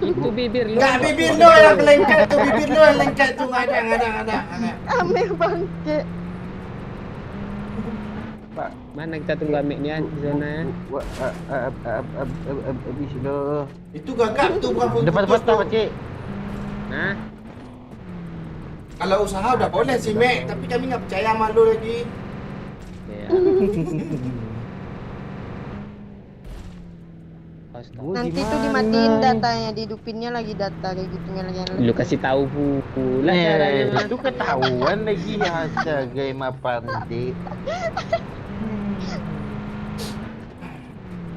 Itu bibir lu. Enggak bibir lo yang lengket tuh, bibir lo yang lengket tuh enggak ada. Ame bangke. Pak, Mana kita tunggu Amik ni di zona ya. habis lo. Itu gagap tuh bukan putus. Depan tuh. Pakcik. Nah, Kalau usaha udah boleh sih, Mek, tapi kami nggak percaya sama lu lagi. ya. Astaga. Nanti tuh dimatiin datanya, dihidupinnya lagi data kayak gitu nyala-nyala. Lu kasih tahu pula caranya. Mas. Itu ketahuan lagi astaga Ima Pandi.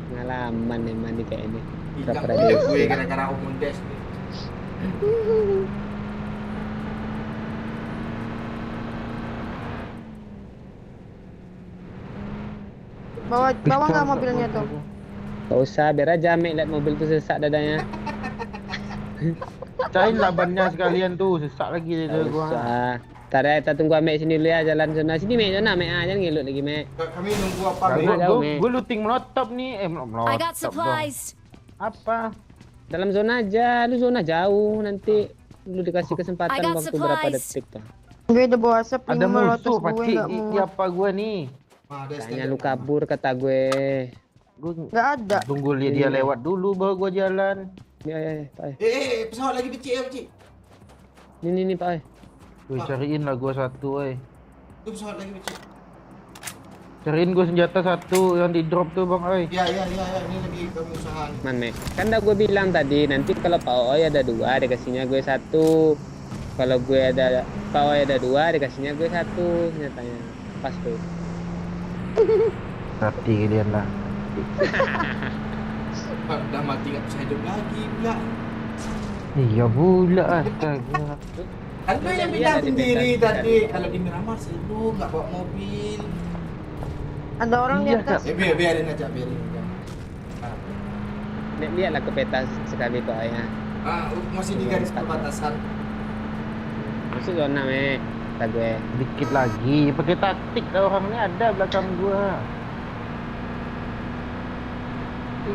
Pengalaman emang nih kayak ini. Tidak Pernah boleh desa. gue gara-gara Om Des. Bawa nggak mobilnya tuh? Gak usah, biar aja Amik lihat mobil tuh sesak dadanya. Cari labannya sekalian tuh, sesak lagi dia Gak gua. usah. Ntar ya, kita tunggu Amik sini dulu ya, jalan zona. Sini Mek, zona Mek. Jangan ngelut lagi Mek. Kami nunggu apa, Kalau Mek? jauh, Mek. gue looting melotop nih, melotop. I got dong. supplies. Apa? Dalam zona aja, lu zona jauh nanti. Lu dikasih I kesempatan got waktu berapa supplies. detik tuh. Gue udah bawa asap Ada 5 lotus musuh gue pasti nggak di muat. apa gue nih. Ma, Des, Tanya lu kabur kata gue. Gua Nggak ada. tunggu lihat dia lewat dulu baru gua jalan. Ya, Pak. Pesawat lagi kecil ya, Cik. Ini Pak. Woi, cariin lah gua satu, woi. Itu pesawat lagi kecil. Cariin gua senjata satu yang di drop tuh, Bang, oi. Ya, ini lagi kami usaha. Man, kan udah gue bilang tadi, nanti kalau Pak Oi ada 2, dikasihnya gue 1. Kalau Pak Oi ada 2, dikasihnya gue 1. Nyatanya pas tuh. Hati kalian lah. Udah mati nggak bisa hidup lagi pula. Iya pula, astaga. Kan gue yang bilang sendiri tadi kalau di Miramar seru nggak bawa mobil. Ada orang di Iya, atas. Biarin aja. Lihatlah ke peta sekali Pak Oi. Masih di garis perbatasan. Masuk zona kata gue. Dikit lagi, pakai taktik lah orang ini ada belakang gua.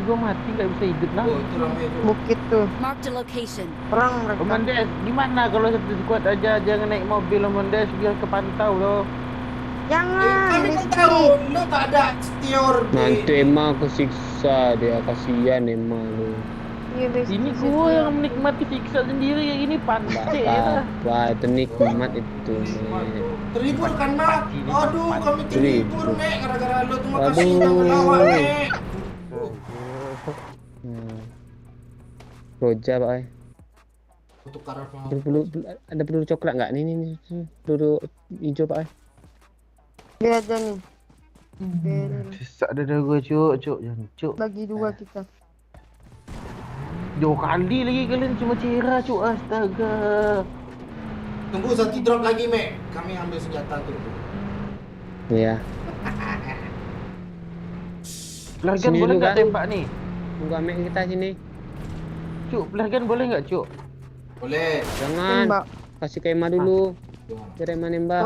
Gua mati nggak bisa hidup lah. Oh, itu ramai itu. Bukit tuh. Marked a location. Perang mereka. Komandes, gimana kalau satu squad aja jangan naik mobil Komandes biar kepantau loh. Jangan. Kami kan tahu lu tak ada setior Nanti emang aku siksa dia, kasihan emang lu. Iya, bes. Ini gua yang menikmati siksa sendiri kayak gini pandai lah. Wah, itu nikmat itu. Men. terhibur kan, Mak? Aduh, kami terhibur, Terhibur. Mek. Gara-gara lu tuh Aduh. makasih udah melawak, Mek. Roja Pak Oi. Untuk karaf Ada peluru coklat nggak? Nih. Peluru hijau Pak Oi. Dia ada nih. Sesak dada gua, cuk, jangan cuk. Bagi 2 kita. Jauh kali lagi kalian cuma cerah, cuk, astaga. Tunggu satu drop lagi, Mek. Kami ambil senjata tuh. Iya. Pelargan Sini boleh dulu, nggak kan? tembak nih? Tunggu amek kita sini. Cuk, pelargan boleh nggak, cuk? Boleh. Jangan. Tembak. Kasih ke Emma dulu. Biar Emma nembak.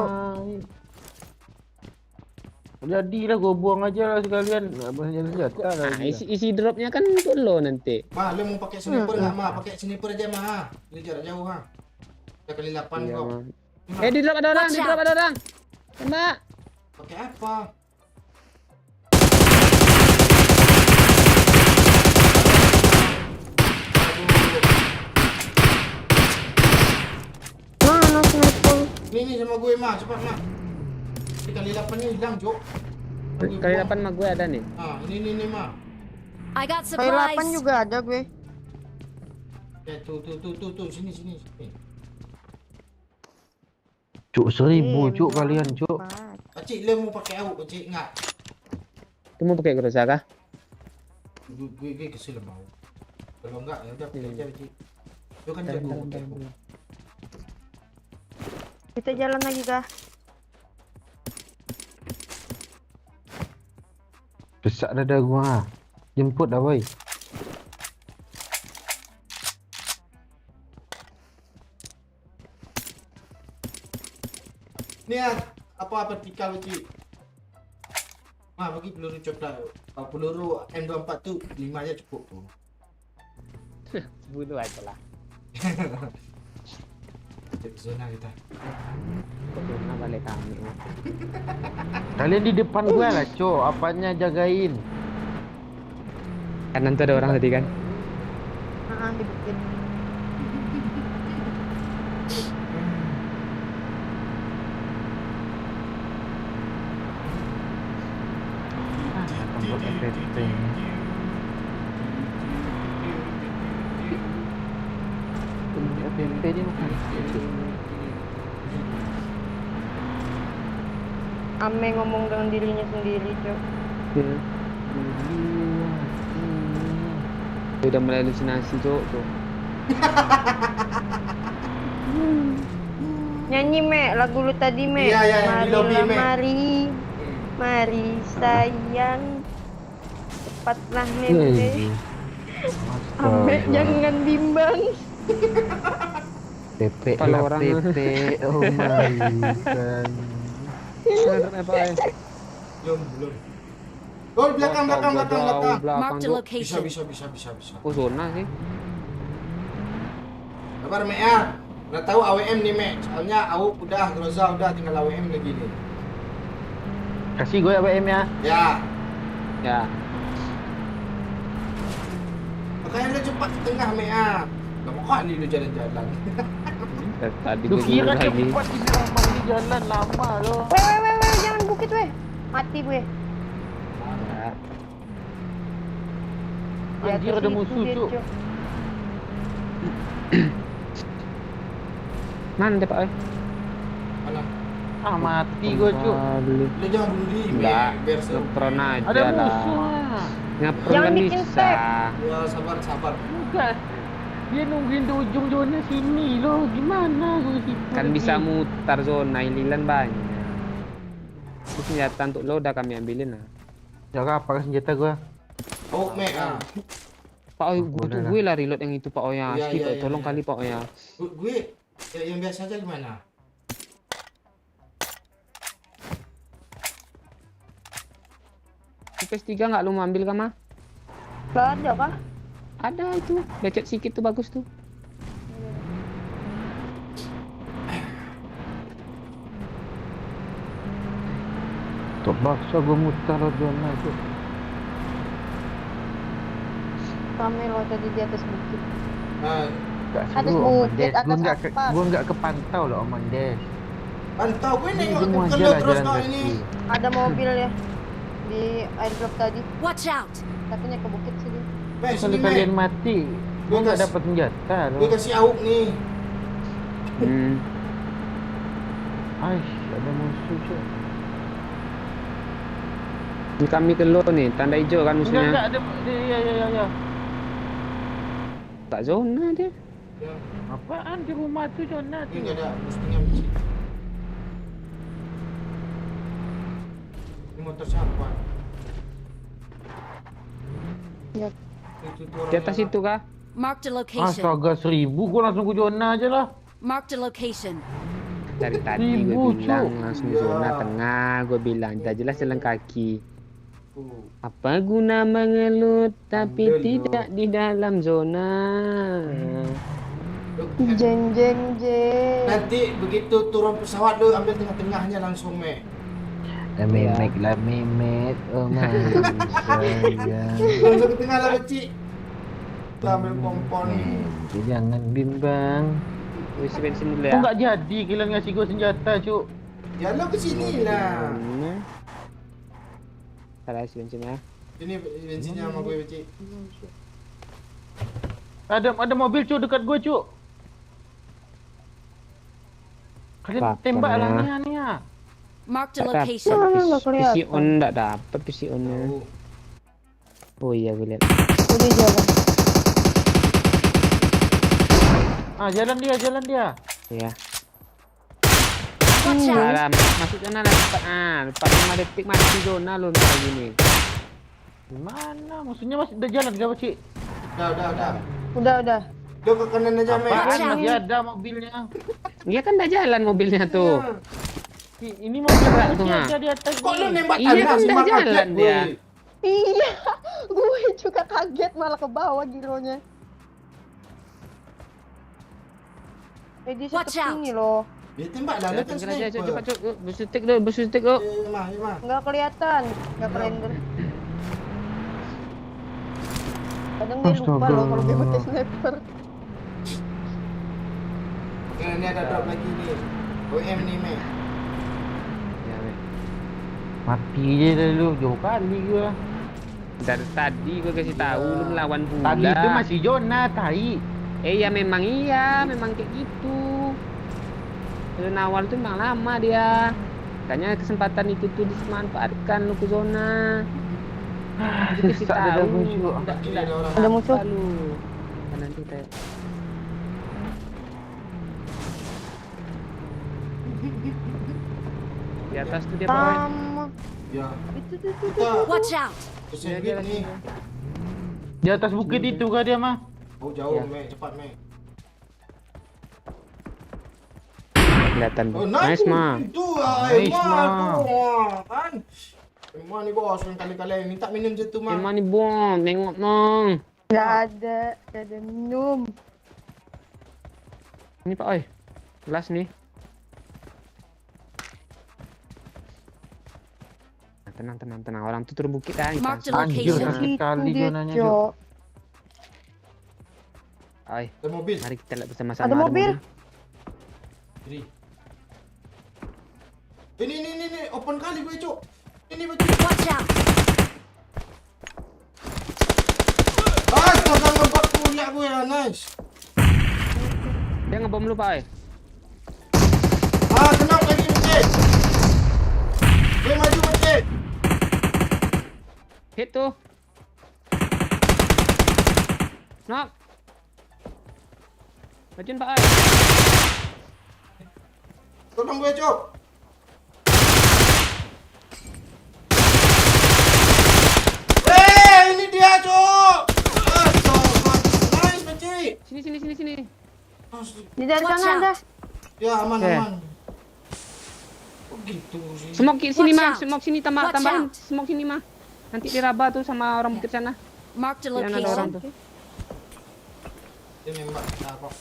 Jadilah gua buang aja lah sekalian. Nggak boleh jalan senjata lah. Nah, isi dropnya kan untuk lo nanti. Ma, lu mau pakai sniper nggak, Ma? Pakai sniper aja, Ma. Ini jarak jauh, ha. Udah kali 8 Iya, kok. Ma. Di drop ada orang, di drop ada orang. Tembak. Pakai apa? Mana sniper? Ini sama gue, Ma. Cepat, Ma. Ini kali 8 nya hilang, Jok. Kali 8 mah gue ada nih. Ini, Ma. I got Kali 8 supplies. juga ada gue. Tuh. Sini. Cuk, 1000 cuk kalian, cuk. Cik, lu mau pakai awuk, Cik? Nggak. Itu mau pakai Groza kah? Gue kesel mau. Kalau enggak, ya udah pakai aja, Cik. Lu kan jago pakai awuk. Kita jalan lagi kah? Sesak dada gua. Jemput dah, boy. Ni apa vertikal, Cik? Ma, bagi peluru coklat. Peluru M24 tu 5 aja cukup tu. 10 aja lah. Kita zona kita. Kok balik kami. Kalian di depan gua lah, cuk. Apanya jagain. Kanan tuh ada orang tadi kan. Di bukit. Tempat FPT. FPT ini bukan. Ame ngomong dengan dirinya sendiri, Cok. Dia udah mulai halusinasi, Cok. Nyanyi, Mek, lagu lu tadi, Mek. Iya, iya, yang di lobby, Marilah, Mek. mari sayang. Cepatlah nenek. Ame jangan bimbang. PP Kepala lah, orang. PP. Oh my god. Belum. Oh, belakang. Marked a Bisa. location. Oh, zona sih. Kabar, Mek, ya? Udah tahu AWM nih, Mek. Soalnya AWP udah, Groza udah, tinggal AWM lagi nih. Kasih gue AWM ya. Ya. Ya. Makanya lu cepat ke tengah, Mea. Lama kali lu jalan-jalan. Tadi Lu gue kira lagi. cepat di abang di jalan lama lo. Weh, jangan bukit weh. Mati gue. Ya. Di atas Anjir, ada itu musuh, dia, Cuk. Cuk. Mana dia Pak? Mana? Ah mati gua Cuk. Beli. Lu jangan bunuh diri, Mea. Enggak, Biar seru. ngepron aja Ada lah. musuh. Ngepron Jangan kan bikin bisa. tag. Ya, sabar. Bukan. Dia nungguin di ujung zona sini loh. Gimana gua situ? Kan lagi? bisa mutar zona hililan banyak. Terus senjata untuk lo udah kami ambilin lah. Jaga apa senjata gua? Oh, Mea. Pak Oi, gue Boleh lah. tungguin lah reload yang itu Pak Oi ya. Iya, Skip, iya, tolong iya. kali Pak Oi ya. Gue yang biasa aja gimana? PS3 nggak lu mau ambil kah, mah? Gak ada kah? Ada itu, lecet sedikit tuh bagus tuh. Terpaksa gua mutar lo zona Cuk. Rame lo tadi di atas bukit. Nah, Gak Atas seru Om bukit, Andes. Gua atas nggak ke, apa? gua nggak kepantau loh Om Andes. pantau gue Ini nengok semua ke aja lu lah terus jalan kau kaki. ini. Ada mobil ya di airdrop tadi. Watch out! Katanya ke bukit sini. Mei, Kalau sini, kalian Mei. mati, Gua gua nggak kas- dapat senjata Gue loh. kasih auk nih. Aish, ada musuh Cuk. Ini kami ke lo nih, tanda hijau kan Enggak, musuhnya. ada. Ya. Tak zona dia. Ya, Apaan di rumah tuh zona ini tuh? nggak ada mestinya mesti. Ini motor siapa? Ya. Itu tuh Di atas itu kah? Marked a location. Astaga 1000, gua langsung ke zona aja lah. Marked a location. Dari tadi gue Ibu, bilang Cuk. langsung Ya. zona tengah, gue bilang udah jelas jalan kaki. Tuh. Apa guna mengelut tapi Ambil tidak dulu. di dalam zona? Jeng. Nanti begitu turun pesawat lu ambil tengah-tengahnya langsung, Mei. Memek lah memek, oh sayang. Langsung ke tengah lah, kecil. Kita ambil kompon. Jangan bimbang. Gue isi bensin dulu Kok ya. nggak jadi kalian ngasih gua senjata Cuk? Ya lu ke sini lah. Mana? Salah isi bensin ya. Ini bensinnya sama gue, kecil. Ada mobil Cuk dekat gua Cuk. Kalian Apa tembak lah namanya? nih ya. Marked a Tak dapat location. nggak kelihatan. PC on, tak dapat PC onnya. Tahu. Oh iya gue lihat. Udah jalan. Ah jalan dia. Ya. Watch out! Salah, masuk sana lah cepat. Lepas 5 detik mati zona lu kayak gini. Gimana? Maksudnya masih udah jalan gak Cik? Udah. Udah. Lu ke kanan aja, Mei. Watch Apaan out. masih ada mobilnya? Iya kan udah jalan mobilnya tuh. Ini mobil Gerak tuh, masih Ma. ada di atas. Kok lu nih. nembak Iya, tanah kan sih, udah Mak? Kaget jalan gue. dia. Iya, gue juga kaget malah ke bawah gironya. Dia Watch out. sini loh. Ya tembak lah, lu kan Jalan aja, sniper. cepat cuk. Bersutik dulu, bersutik dulu. Iya, mah. Nggak kelihatan, nggak kelender. Kadang dia lupa loh kalau dia pakai sniper. Ini ada drop lagi nih. OM nih, Mei. Ya, weh. Mati aja dah lu, jauh kali gua. Dari tadi gue kasih tahu lu melawan pula. Tadi itu masih zona, tai. Ya memang iya, memang kayak gitu. Zona awal tuh memang lama dia. Makanya kesempatan itu tuh dimanfaatkan lu ke zona. Lu kasih Sesat dia dah tahu. musuh. Kiri ada orang. Ada musuh. Apa lu? Apa nanti teh? Di atas tuh dia bawa. Sama. Ya. Itu. Kita Watch out! sandwich nih. Di atas bukit itu kah dia mah? Oh, jauh, Ya. Mei. Cepat, Mei. Kelihatan. Oh, Nice mah. Itu, Nice, Ma. kan. Emang nih bos, yang kali-kali minta minum situ, mah. Emang nih bom, nengok nong. Nggak ada minum. Ini Pak Oi. Gelas nih. Tenang. Orang tuh turun bukit kan. Mark the Kita- Anjir, location. sakit kali Itu dia, zonanya, Cok. Oi, Ada mobil. mari kita lihat bersama-sama. Ada mobil. Kiri. Ini open kali gue, Cuk. Ini baju. Watch out! Astaga, ngebak pula gue ya, nice. Dia ngebom lu, Pak. Oi. Kena lagi Mencik. Gue maju Mencik. Hit tuh. Knock. Majuin, Pak. Oi. Tolong gue, Cuk. Ini dia, Cuk. Astaga, nice Mencik. Sini. Di dari Watch sana out. ada. Ya, aman. Oke. Oh gitu sih. Smoke sini, Watch Mah. out. Smoke sini Watch tambahin. out. Smoke sini, Mah. Nanti diraba tuh sama orang bukit sana. Marked a Jangan ada orang location. tuh. Dia nembak kita kok.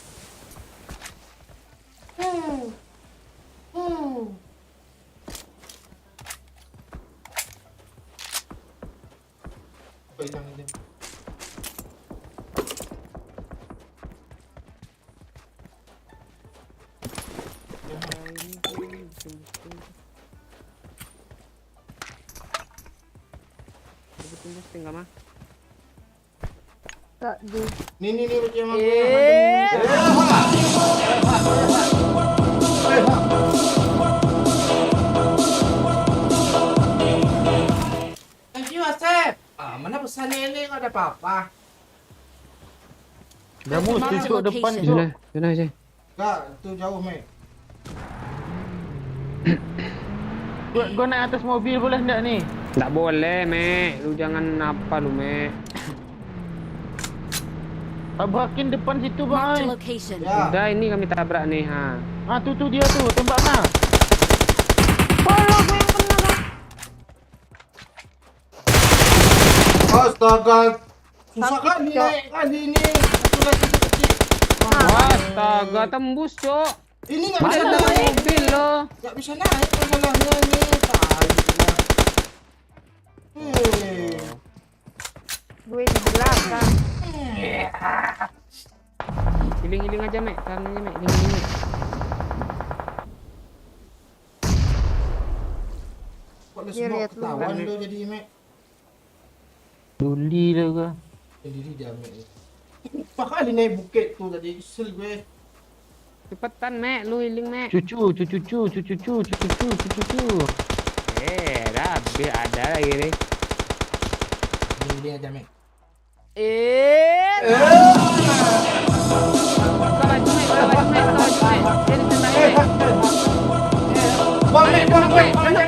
Apa hilang ini? Tunggu setengah, Mah. Kak, di. Nih baju yang Thank you, Asep. Mana pesannya ini nggak ada apa-apa. Dah mesti Cuk depan Cuk. Sana aja. Enggak, itu jauh, Mek. Gua naik atas mobil boleh enggak nih? Nggak boleh, Mek. Lu jangan apa lu, Mek. Tabrakin depan situ Marked a bang. location. Ya. Udah ini kami tabrak nih, ha. Tuh dia tuh tembak nah. Kalau gue yang kena bang. Astaga. Susah kali naik kali ini. Satu lagi kecil. Astaga, tembus, Cok. Ini nggak Mana bisa ada naik. mobil lo? Nggak bisa naik masalahnya ini. Hei. Gue di belakang. Hiling-hiling aja, Mek. Tahan aja, Mek. Hiling-hiling, Mek. Kok lu Dia semua lihat lu. ketahuan lu jadi Mek. Duli lah gua. Sendiri dia Mek. Berapa kali naik bukit tuh tadi kesel gue. Cepetan, Mek. Lu hiling, Mek. Cucu. Dah habis ada lagi nih. Ini aja Mek. Buka baju, Mek. Dia di sana, Mek. Bang Mek. Kenok,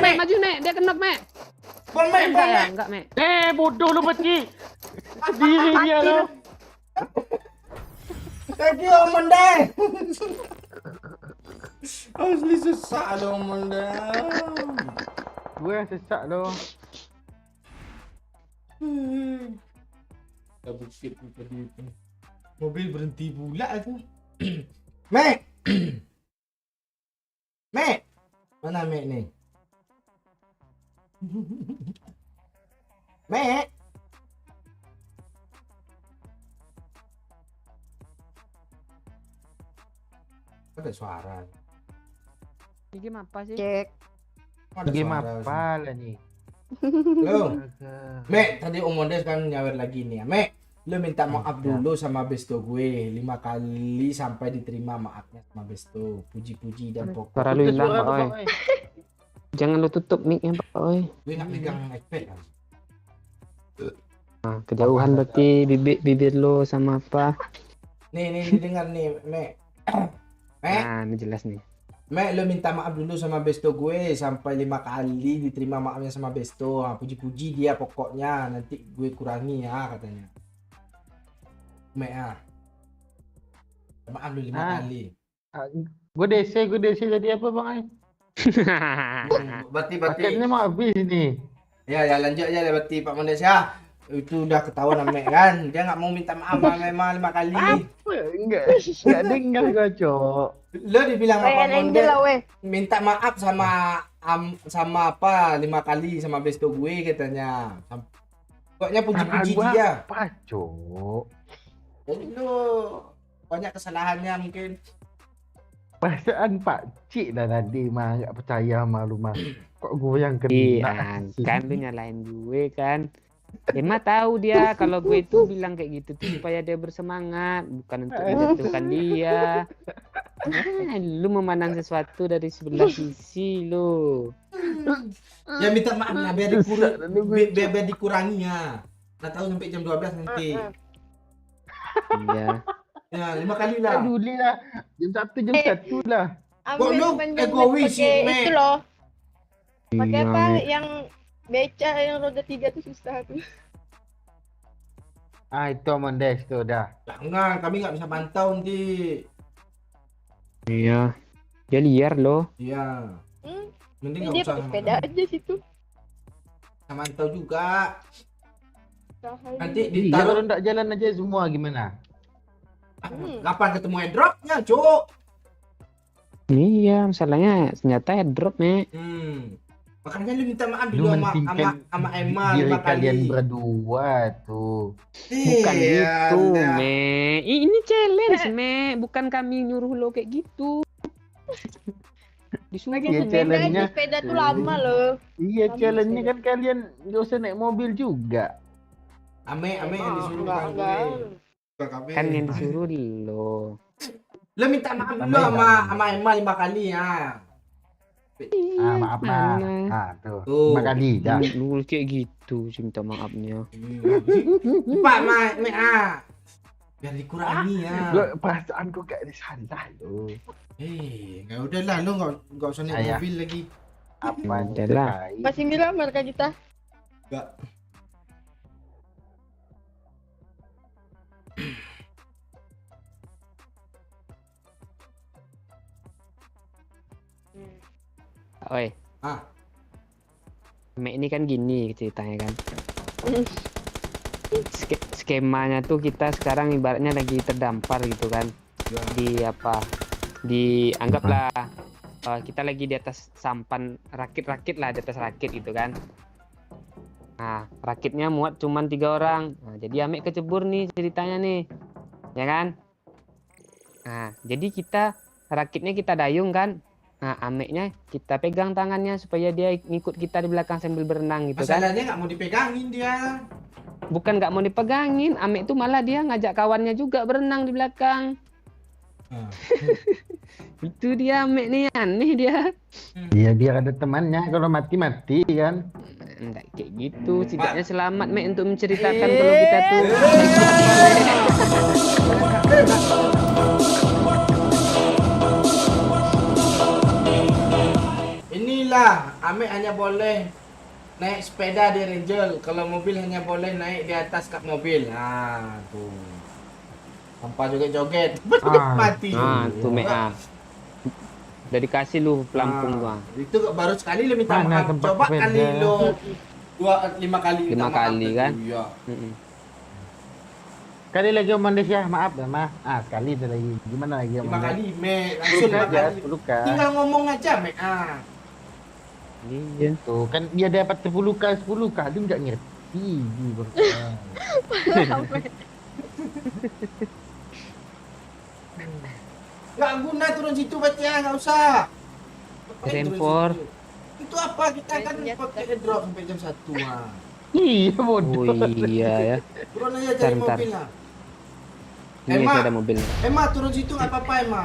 Mek. Maju, Mek. Dia kenok, Mek. Bang Mek. Enggak, Mek. Bodoh lu Peci. Diri dia lo. Thank you, Amanda. Asli susah lo, Amanda. Gue yang sesak lo. Dah bukit tadi itu. Mobil berhenti pula tu. Mek. Mek. Mana Mek ni? Mek. Ada suara. Ini game apa sih? Cek. Ada Game suara. apa lah nih? Halo. Mek, tadi Om Mondes kan nyawer lagi nih ya. Mek, lu minta maaf dulu sama Besto gue 5 kali sampai diterima maafnya sama Besto. Puji-puji dan pokok. Suara lu hilang, Suara Pak. lu, Oi. Pak, oi. Jangan lu tutup mic-nya, Pak. Oi. Gue nggak megang iPad kan. Nah, kejauhan berarti bibir lu sama apa? Nih dengar nih, Mek. Mek, Nah, ini jelas nih. Mek, lu minta maaf dulu sama Besto gue sampai 5 kali diterima maafnya sama Besto. Puji-puji dia pokoknya, nanti gue kurangi ya katanya. Mek maaf lu 5 kali. Gue DC jadi apa bang? Ai? Berarti Paketnya mau habis nih. ya lanjut aja berarti Pak Mondes ya. Itu udah ketahuan sama Mek kan. Dia nggak mau minta maaf memang 5 kali. Enggak dengar gue cok. Lo dibilang sama Pak Kayak Angel Mondes lah weh. minta maaf sama apa 5 kali sama Besto gue katanya. Pokoknya puji-puji Gua dia. Apa cok? Jadi lo banyak kesalahannya mungkin. Perasaan Pak Cik dah tadi mah nggak percaya sama lu mah. Kok gue yang Iya, kena? kan lu nyalain gue kan. Emang tahu dia kalau gue itu bilang kayak gitu tuh supaya dia bersemangat, bukan untuk menjatuhkan dia. Lu memandang sesuatu dari sebelah sisi lu. Ya minta maaf lah biar dikurangi ya. Nah tahu sampai jam 12 nanti. Iya. Ya 5 kali lah. Peduli lah. Jam 1 lah. Ambil lu sepanjang egois sih, pakai Mek. itu loh. Pakai Iya, apa Mek. yang beca yang roda 3 tuh susah tuh. Ah itu Mondes tuh dah. Jangan, kami nggak bisa pantau nanti. Iya. Dia liar loh. Iya. Hmm, Mending ini nggak dia usah pakai sepeda aja situ. pantau juga. Bahaya. Nanti Iya ditaruh kalau nggak jalan aja semua gimana? kapan ketemu airdropnya, Cuk? Iya, masalahnya senjata drop, Mek. Makanya lu minta maaf Lu dulu mentingkan sama Emma diri 5 kali. kalian berdua tuh. Bukan Iya, gitu, dah. Mek. Ini challenge, Mek. Bukan kami nyuruh lo kayak gitu. Disuruh. Pakai Iya, sepeda challenge-nya. aja, sepeda tuh lama loh. Iya Kamu challenge-nya sepeda. kan kalian nggak usah naik mobil juga. Ame yang disuruh Enggak, bukan enggak. gue. Bukan kami. Kan yang disuruh lo. Lu minta maaf dulu Tambah sama Emma 5 kali ya. Ah maaf mah. mana? Ah tuh. Tuh. 5 kali dah. Lu kayak gitu cinta maafnya. Pak, biar dikurangi ya. Gua perasaanku kayak di salah lo. Nggak udahlah, lu nggak usah naik Ayah. mobil lagi. Apa yang Udah lah. terkait? Masih miramar kah kita? Nggak. Oi. Ah. Mek ini kan gini ceritanya kan. Skemanya tuh kita sekarang ibaratnya lagi terdampar gitu kan. Di apa? Anggaplah kita lagi di atas sampan rakit lah, di atas rakit gitu kan. Nah, rakitnya muat cuman 3 orang. Nah, jadi Amek kecebur nih ceritanya nih. Ya kan? Nah, jadi rakitnya kita dayung kan. Nah, Ameknya kita pegang tangannya supaya dia ngikut kita di belakang sambil berenang gitu kan. Masalahnya nggak mau dipegangin dia. Bukan nggak mau dipegangin, Amek tuh malah dia ngajak kawannya juga berenang di belakang. Itu dia Amek nih, aneh dia. Iya biar ada temannya, kalau mati kan. Enggak kayak gitu, setidaknya selamat Mek untuk menceritakan kalau kita tuh. Inilah, Amek hanya boleh naik sepeda di Ranger. Kalau mobil hanya boleh naik di atas kap mobil. Nah, tuh. Tanpa joget-joget. Mati. Nah, tuh Mek. Udah dikasih lu pelampung gua. Itu baru sekali lu minta Mana maaf. tempat Coba sepeda? kali lu 5 kali minta 5 maaf kali tadi. kan? Iya. Sekali lagi Om Mondes ya, maaf ya mah. Sekali itu lagi. Gimana lagi Om 5 Mondes? kali, Mek. Langsung 5 aja, kali. 10 Tinggal ngomong aja, Mek. Iya. Tuh kan dia dapat 10k dia nggak ngerti. Nggak guna turun situ baca, nggak usah. Ngapain turun Sempor. situ? Itu apa? Kita kan pakai drop sampai jam 1 mah. Iya bodoh. Oh iya ya. Turun aja cari Bentar. mobil lah. Ini Emma. ada mobil. Emma turun situ nggak apa-apa Emma.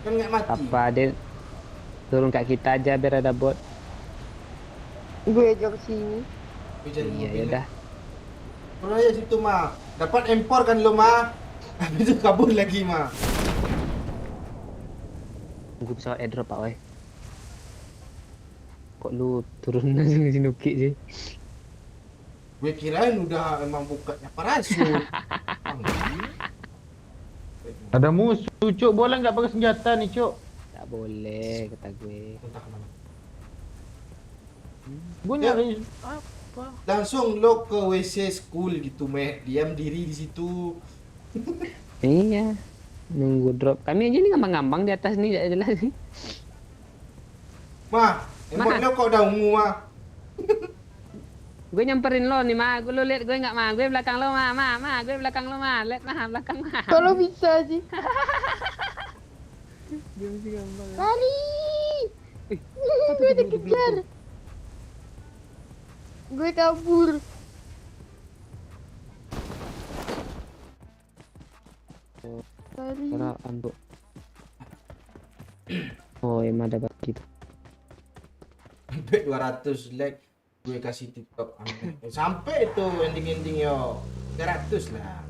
Kan nggak mati. Apa dia turun kak kita aja biar ada bot. Gue aja kesini. Gue cari Iya mobil ya lah. dah. Turun aja situ mah. Dapat empor kan lo mah. Habis itu kabur lagi mah. Tunggu pesawat airdrop Pak weh. Kok lu turun langsung di Nuki sih? Gue kirain udah emang bukanya parasut. Ada musuh cuk, boleh nggak pakai senjata nih cuk? Tak boleh kata gue. Entah kemana. Gue Ya. nyari Langsung lo ke WC school gitu meh. Diam diri di situ. Iya. Nunggu drop. Kami aja nih ngambang-ngambang di atas nih tidak jelas nih. Mah, emot lo kok udah ungu mah. Gue nyamperin lo nih, Ma. Lu lihat gue nggak, Ma? Gue belakang lo, Ma. Gue belakang lo, Ma. Lihat, Ma, belakang, Ma. Kalau bisa sih. Dia mesti gampang. Ya. Lari. Apa Gue tuh dikejar. Gue kabur. Lari. Perasaan tuh. Oh, emang ada gitu. Sampai 200 like gue kasih TikTok sampai itu ending yo 300 lah.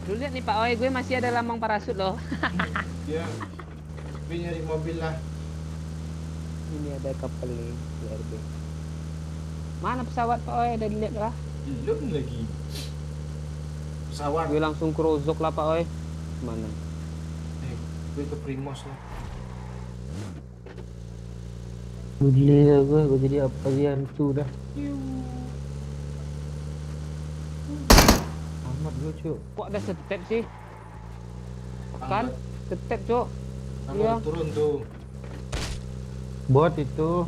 Lu lihat nih Pak Oi, gue masih ada lambang parasut loh. Ya gue nyari mobil lah. Ini ada kapal nih, BRB. Mana pesawat Pak Oi? Ada dilihat lah. Belum lagi pesawat. Gue langsung kerozok lah Pak Oi. Mana? Gue ke Primos lah. Gila gue jadi apa sih hantu dah. Amat gue cuk. Kok ada step sih? Kan? Step cok. Kamu Iya. turun tuh. Bot itu.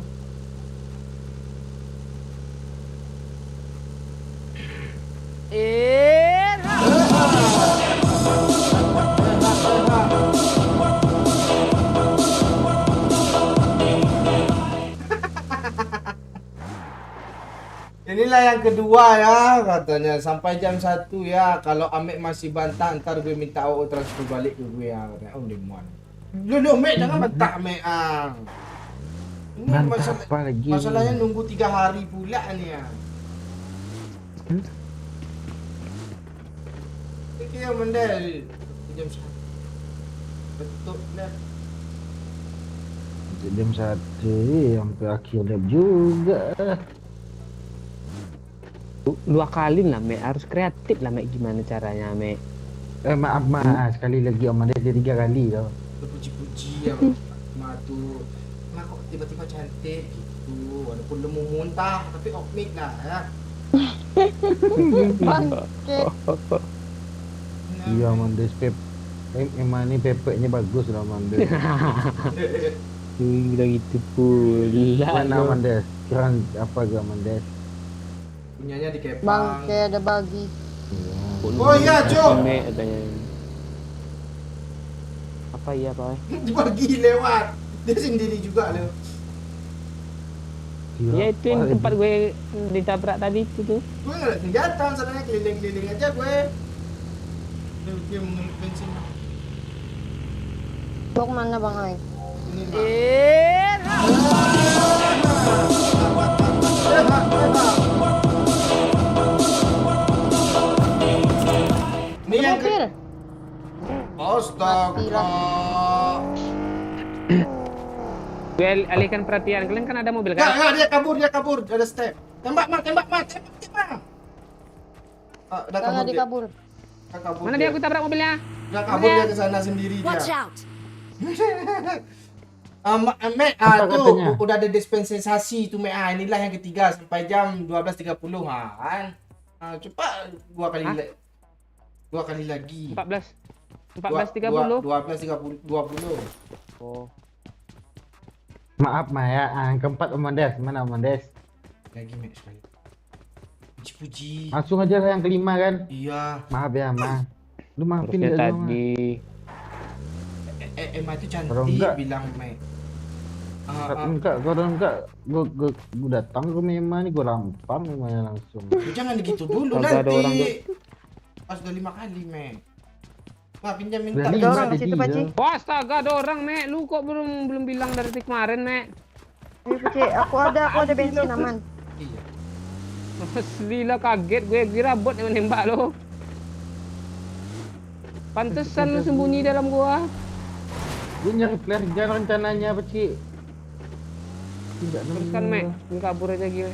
Inilah yang kedua ya katanya sampai jam 1 ya. Kalau Amek masih bantah ntar gue minta AO transfer balik ke gue ya. Katanya, oh lemon. Lu Amek jangan bantah Amek ah. Ini Bantah apa lagi? masalahnya nunggu 3 hari pula nih ya. Ini yang mendel jam 1. Betul lah. Jam 1 sampai akhir lab juga. 2 kali lah Mek, harus kreatif lah Mek, gimana caranya Mek. Maaf sekali lagi Om Ades dia 3 kali tau. Puji-puji ya Ma tuh. Ma kok tiba-tiba cantik gitu. Walaupun lemu muntah tapi opmik lah ya. Bangke. Iya Om Ades emang ini pepeknya bagus lah Om Ades. Gila gitu pula. Mana Om Ades? Kurang apa ke Om Ades? Punyanya di Kepang. Bangke ada bagi. Oh iya, Cok. Mek katanya. Apa iya Pak Oi? Dibagi lewat. Dia sendiri juga loh. Ya itu yang tempat gue ditabrak tadi itu tuh. Gue nggak ada senjata, soalnya keliling-keliling aja gue. Dia mengeluh bensin. Mau kemana Bang Oi? Ini mah. Ini yang ke... Mobil. Astaga. Gue alihkan perhatian, kalian kan ada mobil Ya, kan? ya, dia kabur, ada step. Tembak, tembak. Udah Jangan kabur dia. dikabur. Udah kabur Mana dia? Aku tabrak mobilnya. Udah kabur dia ke sana sendiri Watch dia. out! Mek, Apa tuh katanya? udah ada dispensasi tuh Mek. Inilah yang ketiga sampai jam 12.30 kan. Coba dua kali lagi. 14.30. 12.30 20. Oh. Maaf Maya, yang keempat Om Ades. Mana Om Ades? Lagi Mek sekali. Puji-puji. Langsung aja yang kelima kan? Iya. Maaf ya Ma. Lu maafin Harusnya gak dong, Ma? tadi. Emma itu cantik Kalau enggak- bilang Mek. Enggak, kalau enggak, gue datang ke Mema nih, gue lampang Memanya langsung. Jangan gitu dulu Kagak ada orang, nanti. Pas udah 5 kali Mek. Wah, pinjam minta. Berani Ada orang ada di situ, dia. Paci. Wah, astaga ada orang, Mek. Lu kok belum bilang dari kemarin, Mek? Ini Paci, aku ada bensin aman. Iya. Asli lah, kaget gue kira bot yang nembak lo. Pantesan lu sembunyi dalam gua. Gue nyari flare gun rencananya apa Ci? Tidak Teruskan, Mek. Ini kabur aja gini.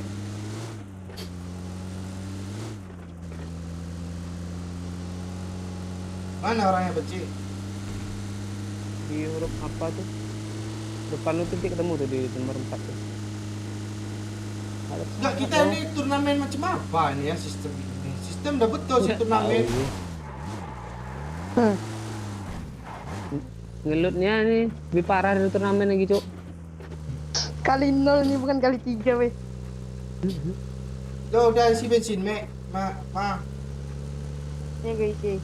Mana orangnya Beci? Di huruf apa tuh? Depan lu tuh dia ketemu tuh di nomor 4 tuh. Ada Enggak, kita ini turnamen macam apa ini ya sistem ini? Sistem udah betul sih turnamen. Ngelutnya nih lebih parah dari turnamen lagi, Cuk. Kali 0 ini bukan kali 3 weh. Udah isi bensin, Mek. Ma. Ini guys sih.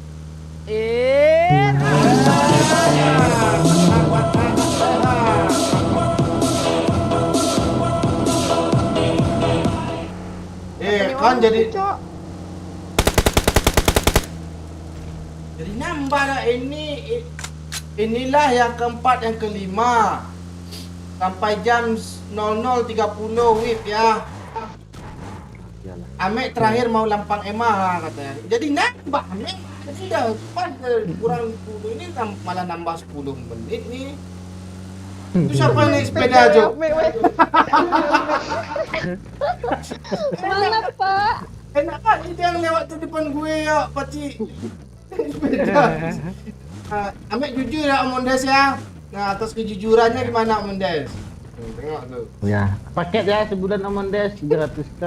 Kan jadi nambah dah inilah yang keempat, yang kelima sampai jam 00.30 WIB ya. Amek terakhir mau lampang Emah katanya. Jadi nambah Amek. Jadi dah pas kurang 10 ini malah nambah 10 menit nih. Itu siapa yang naik sepeda Jo? Mana Pak? Enak kan itu yang lewat tu depan gue ya, Pakcik. Sepeda. Amek jujur ya Amondes ya. Nah, atas kejujurannya gimana Amondes? Tengok tu. Ya, paket ya sebulan Amondes 300k.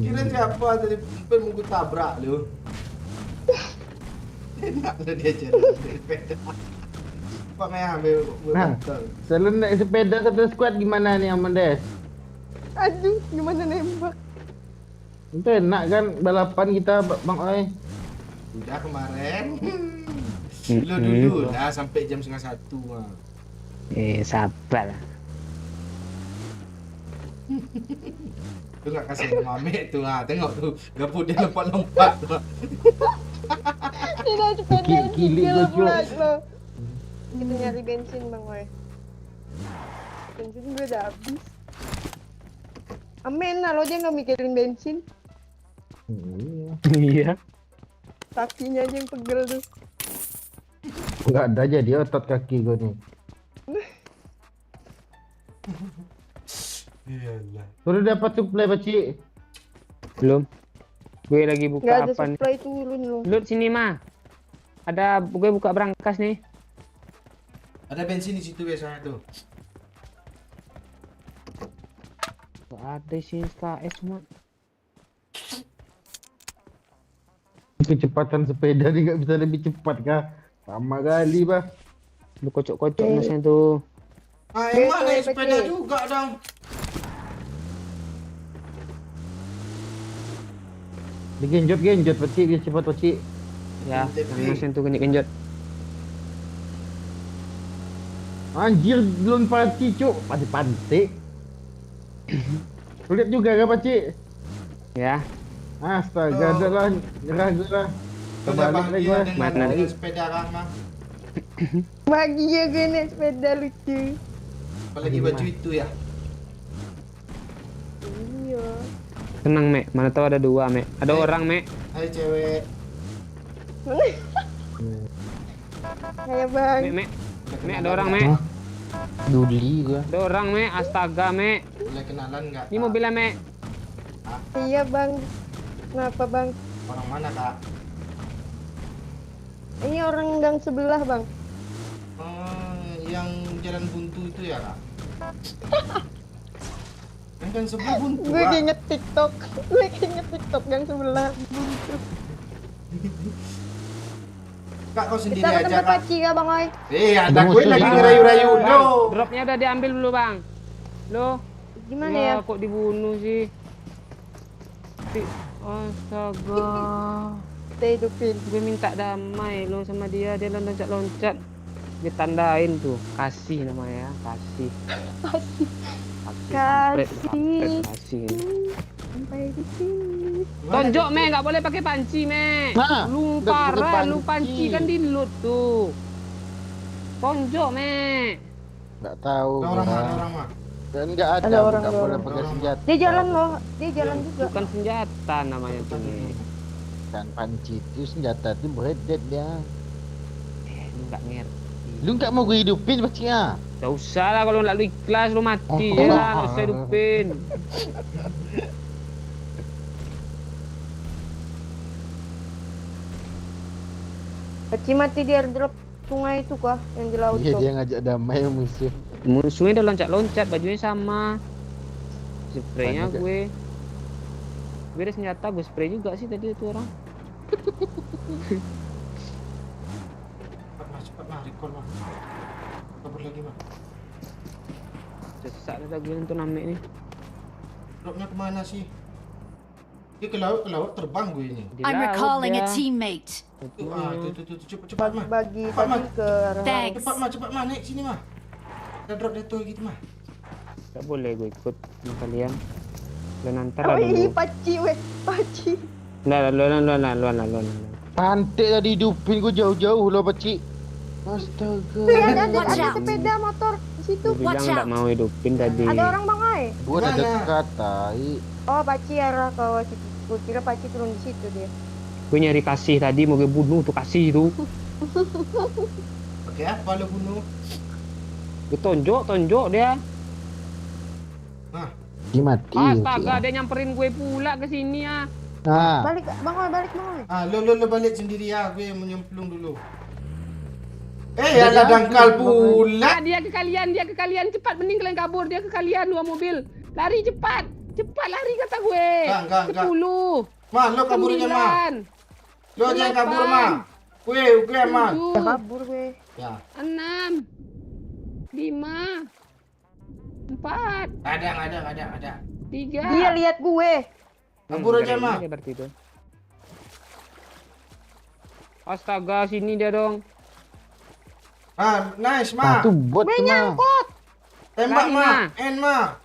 Kira siapa tadi pun mau gue tabrak lu. Enak lah dia jalan sepeda. Pak Meh ambil Nah, selalu naik sepeda satu squad gimana nih Amondes? Aduh, gimana nembak? Itu enak kan balapan kita Bang Oi. Udah kemarin. Lu dulu dah sampai jam 1:30 mah. Sabar. Tu nak kasih nama Amek tu tengok tu. Gaput dia lompat-lompat tu. Dia dah sepeda Kilik gila gocok. pula lo. Kita nyari bensin Bang Oi. Bensin gue udah habis. Amen lah lo, dia nggak mikirin bensin. Iya. Kakinya aja yang pegel tuh. Enggak ada aja dia otot kaki gue nih. Iyalah. Udah dapat suplai Pakcik. Belum. Gue lagi Nggak buka ada apa nih? supply turun lo. Lut sini mah. Ada gue buka berangkas nih. Ada bensin di situ biasanya tuh. Ada sih KS semua. Kecepatan sepeda nih nggak bisa lebih cepat kah? Sama kali bah. Lu kocok-kocok masnya tuh. Emang naik sepeda juga dong. Digenjot Pakcik, dia cepat Pakcik. Ya, masnya tuh genjot-genjot. Anjir, belum Pakcik cuk, pantai. Lihat juga kan Pakcik? Ya, Astaga, dah lah, nyerah gue lah. Udah Kebalik lagi bahagia gua. dengan Mana? sepeda Rahma. Bahagia gue naik sepeda lucu. Apalagi baju itu ya. Iya. tenang Mek. Mana tahu ada dua Mek. Ada orang Mek. Hai cewek. Kayak bang. Mek. Mek ada orang Mek. Duli gua. Ada orang Mek. Astaga Mek. Boleh kenalan nggak? Ini mobilnya Mek. Iya bang. Kenapa bang? Orang mana kak? Ini orang gang sebelah bang. Yang jalan buntu itu ya kak? Yang kan sebelah buntu Gue Kak. inget TikTok. Gue inget TikTok gang sebelah. Kak kau sendiri Kita ke aja tempat kak. Paci ya bang Oi. Ada gue lagi ngerayu-rayu Bang, lo. dropnya udah diambil dulu Bang. Loh. Gimana ya? Kok dibunuh sih? Astaga. Kita hidupin. Gue minta damai lo sama dia loncat-loncat. Ditandain tuh, kasih namanya, kasih. Kasih. Kampret, Kasih. kampret, kasih. Sampai di sini. Tonjok me, nggak boleh pakai panci me. Nah, Lu udah pakai parah, lu panci. panci kan di loot tuh. Tonjok me. Nggak tahu. Ada orang gua. mana orang mah? Dan nggak ada, Ada orang, nggak ada boleh orang. pakai senjata. Dia jalan loh. Dia jalan juga. Bukan senjata namanya tuh me. Dan panci itu senjata itu beredet dia. Lu nggak ngerti. Lu nggak mau gue hidupin Pakcik ya? Gak usah lah kalau nggak lu ikhlas lu mati ya lah, nggak usah hidupin. Paci mati di airdrop sungai itu kah? Yang di laut Iya tuh. dia ngajak damai musuh. Musuhnya udah loncat-loncat, bajunya sama. Spraynya Banyak ya? gue ada senjata, gue spray juga sih tadi itu orang. Cepat mah, recall mah. Kabur lagi mah. Sesak dah gue nonton Amek ni. Dropnya kemana sih? Dia ke laut terbang gue ini. Di I'm laut recalling a dia. teammate. Cepat mah. Bagi Cepat, tadi Mat. ke arah Thanks. Cepat mah naik sini mah. Kita drop jatuh gitu mah. Tak boleh gue ikut sama kalian. Dan nanti laut. lah Oh, dulu. paci weh, paci. Luan. Pantik tadi hidupin gua jauh-jauh lah pakcik. Astaga. Ada Watch out. sepeda motor di situ. Gue bilang Watch tak out. mau hidupin tadi. Ada orang Bang Ai. Gua udah Mana? dekat tai. Oh, paci arah ke situ. Gue kira paci turun di situ dia. Gue nyari kasih tadi mau gue bunuh tuh kasih tu. Pakai apa lo bunuh? Gue tonjok dia. Dia mati. Astaga, dia nyamperin gue pula ke sini ah. Nah, Balik Bang Ai, balik Bang Ai. Lo balik sendiri ya. Gue mau nyemplung dulu. Ada dangkal pula. Dia ke kalian cepat, mending kalian kabur, dia ke kalian dua mobil. Lari cepat lari kata gue. Enggak. 10 Mah, lo kaburnya mah. 9 Lo jangan kabur mah. Gue mah. Ya kabur gue. Ya. 6 5 4 Ada. 3 Dia lihat gue. Kabur aja mah. Berarti itu. Astaga, sini dia dong. Nice ah, mah. tu bot tu mah. Tembak Lari, mah. mah. End mah.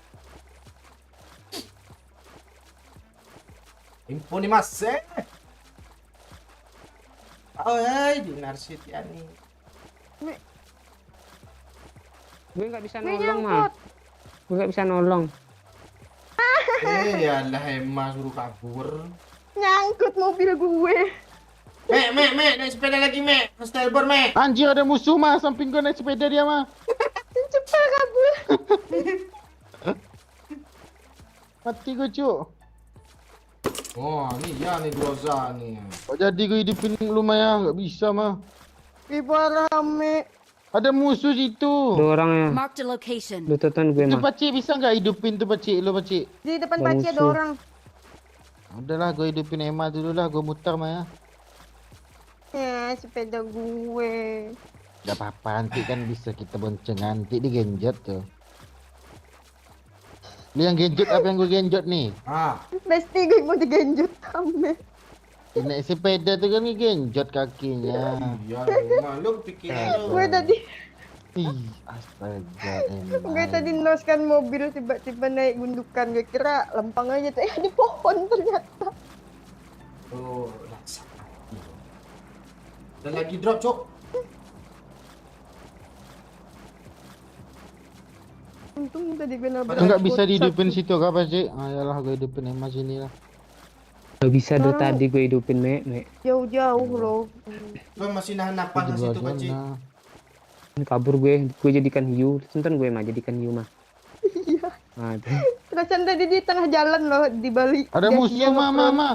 Impun ni mas. Oh, hey, di narsit ya nih. Gue nggak bisa Gue nolong mah. nyangkut. Gue nggak bisa nolong. Yalah Emma suruh kabur. Nyangkut mobil gue. Mek, naik sepeda lagi, Mek. Stelbor, Mek. Anjir ada musuh mah samping gua naik sepeda dia mah. Cepat kabur. Mati gua cuk. Oh, nih Groza nih. Kok jadi gua hidupin lumayan enggak bisa mah. Ribuan rame. Ada musuh situ. Dua orang ya. Marked a location. Lu tonton gue Itu mah. pakcik bisa enggak hidupin tuh pakcik lu pakcik? Di depan Ada paci ada musuh. orang. Udahlah gua hidupin Emma dulu lah, gua muter mah ya. Ya, sepeda gue. Gak apa-apa, nanti kan bisa kita bonceng nanti di genjot tuh. Lu yang genjot apa yang gua genjot nih? Pasti gue mau digenjot ame. Naik sepeda tuh kan genjot kakinya. Iya, Emma. Lu kepikiran lu. Gue tadi Ih, astaga Emma. gue tadi noskan mobil tiba-tiba naik gundukan. Gue kira lempang aja tuh. Di pohon ternyata. Oh, laksa. Dan lagi drop, Cok. Untung tadi gue nabrak. Enggak bisa bocah. dihidupin situ apa sih? Ayolah gua hidupin Emma sini lah. Gak bisa dari Tahu. tadi gue hidupin Mek. Jauh-jauh loh. Lu masih nahan napas di situ, Pak Cik. Ini kabur gue jadikan hiu. Tonton gue mah jadikan hiu mah. Iya. Nah, itu. Perasaan tadi di tengah jalan loh di balik. Ada gas musuh dia mah, nge-front. mama.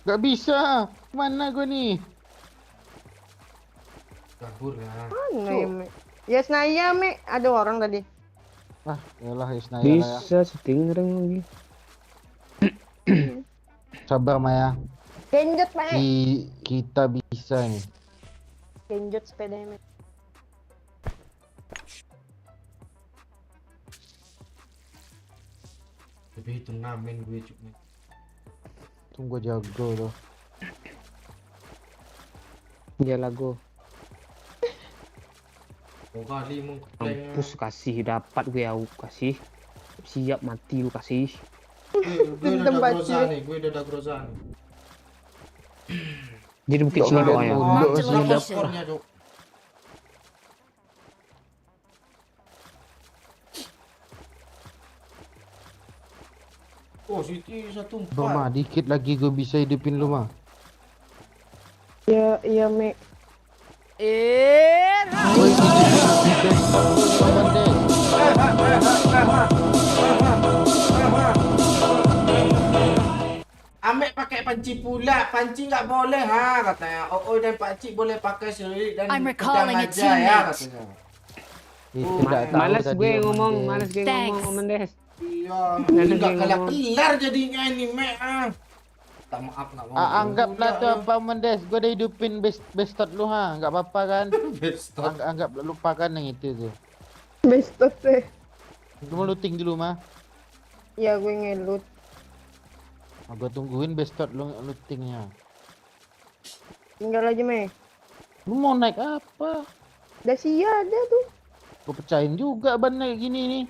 Gak bisa. Mana gua nih? Kabur lah. Mana ya, Mek? Ya, Senaya, Mek. Ada orang tadi. Ah, yalah Isnaya lah ya. Bisa setting lagi. Sabar Maya. Genjot, Mek. Kita bisa nih. Genjot sepeda, Mek. Tapi itu ngamen gue, Cuk. Tunggu jago loh. Dia lagu. Oh, kali mau klaim. Mampus kasih dapat gue au kasih. Siap mati gue kasih. Gue udah Dendam, ada Pak Groza Cik. nih. Gue udah ada Groza nih. Jadi bukit Cok, sini ada ya. dulu. Marked a sih, Berapa location. skornya, Cuk? Oh, Siti 1-4. Mama, dikit lagi gue bisa hidupin lu mah. Iya, iya, Mek. Woi, lawan deh. Amek pakai panci pula. Panci nggak boleh ha katanya. Oh dan pakcik boleh pakai seluruh dan I'm pedang recalling a aja ya teammate. katanya. Itu nggak tahu Malas tadi gue Om ngomong, Andes. malas gue Thanks. ngomong Om Andes. Iya, Nanti nggak dia kalah ngomong. kelar jadinya ini Mek ah. Tak maaf nak ngomong. Anggaplah tuh apa Mendes, gue udah hidupin bestot lu ha, nggak apa-apa kan? Bestot. Anggap lupakan yang itu tuh. Bestot, Lu mau looting dulu mah. Ya gue ngelut. Gua tungguin bestot lu lootingnya. Tinggal aja meh. Lu mau naik apa? Dacia ada tuh. Gua pecahin juga ban kayak gini nih.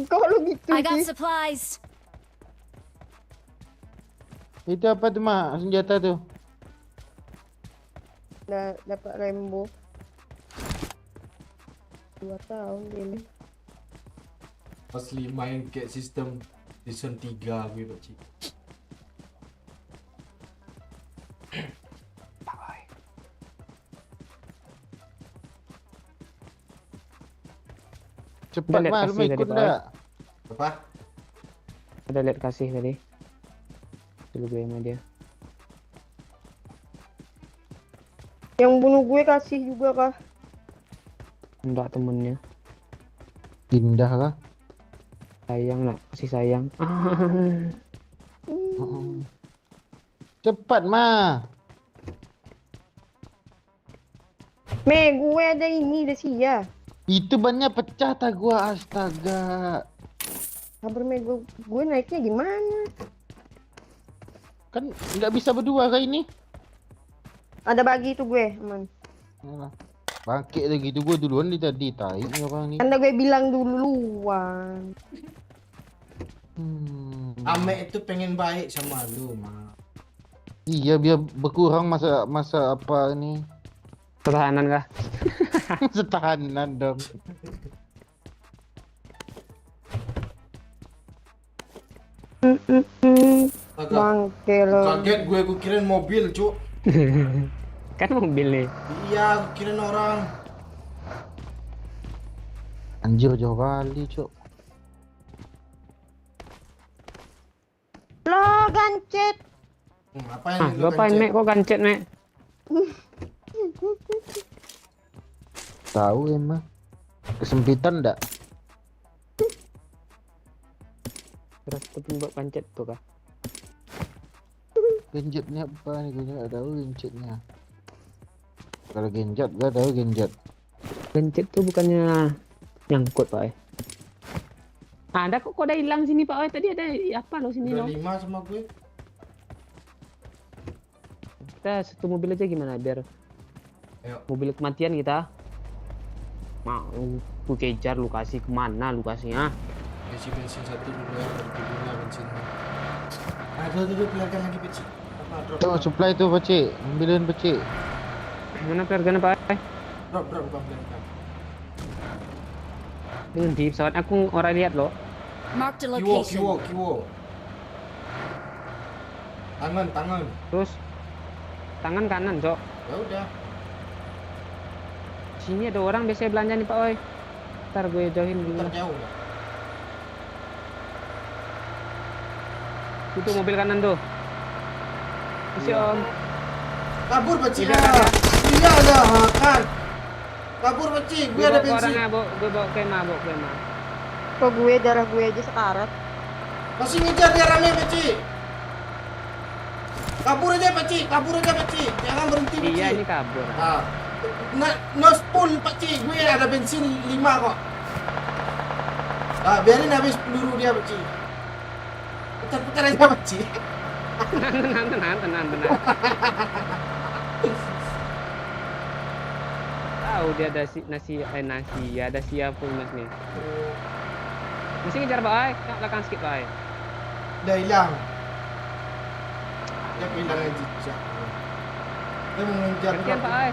Kalau gitu I got sih. supplies. Itu apa tuh mah senjata tuh? Dapat Rambo. 2 tahun ini. Asli main kayak sistem season 3 gue pakcik. Cepat Udah lihat mah lu kasih mau tadi, ikut Pak. enggak? Apa? Udah lihat kasih tadi. Dulu gue sama dia. Yang bunuh gue kasih juga kah? Enggak temennya. Indah kah? Sayang nak, kasih sayang. Cepat mah. Meh, gue ada ini Dacia. Itu bannya pecah tak gua, astaga. Sabar meh, gue naiknya gimana? Kan nggak bisa berdua kah ini? Ada bagi itu gue, aman. Alah. Bangkit lagi gitu gua duluan di tadi tai ini orang ini. Anda gue bilang duluan. Ame itu pengen baik sama lu, mah. Iya biar berkurang masa apa ini? Pertahanan kah? Setahanan dong. Agak Bangke lo. kaget gue kirain mobil, cuk. Kan mobil nih. Iya, gue kirain orang. Anjir jauh kali, Cok. Lo gancet. Apa yang Ah, lu ngapain kancet? Mek? Kok gancet Mek? Tahu emang. Kesempitan enggak? Terus tuh pembak gancet tuh kah? Genjotnya apa nih? Gue nggak tahu genjotnya. Kalau genjot, gue tahu genjot. Gancet tuh bukannya nyangkut Pak. Ada kok udah hilang sini Pak. Tadi ada apa lo sini Udah lo? 5 sama gue. Kita satu mobil aja gimana biar Ayo. mobil kematian kita. Mau lu kejar lu kasih kemana lu kasihnya? Isi bensin satu dulu ya, berdua bensin. Aduh, biarkan lagi bensin. Apa, drop. Tuh supply tuh Pacik, ambilin Pacik. Mana pergana Pak? Drop, Bang, biarkan. Dengan di pesawat aku orang lihat lo. Marked a Kiwo. location. Tangan. Terus tangan kanan Cok. Ya udah. Sini ada orang biasanya belanja nih Pak Oi. Ntar gue jauhin dulu. Terjauh lah. Itu mobil kanan tuh. Isi Om. Kabur Pacik. Tidak ada. Iya ada, kan. Kabur Pacik, gue Gue ada bawa ke bensin. orangnya, gue bawa kemah. Kok gue darah gue aja sekarat. Masih ngejar dia rame Pacik. Kabur aja Pacik. Jangan berhenti Pacik. Iya ini kabur. Ah. No spool Pacik, gue ada bensin 5 kok. Ah, biarin habis peluru dia Pacik. Putar-putar aja Pacik. tenang. Tahu dia ada nasi ada siap pun mas nih. Masih ngejar Pak Ai, ke belakang sedikit Pak Ai. Udah hilang. Dia kehilangan jejak. Dia mau ngejar Gantian Pak truk. Ai.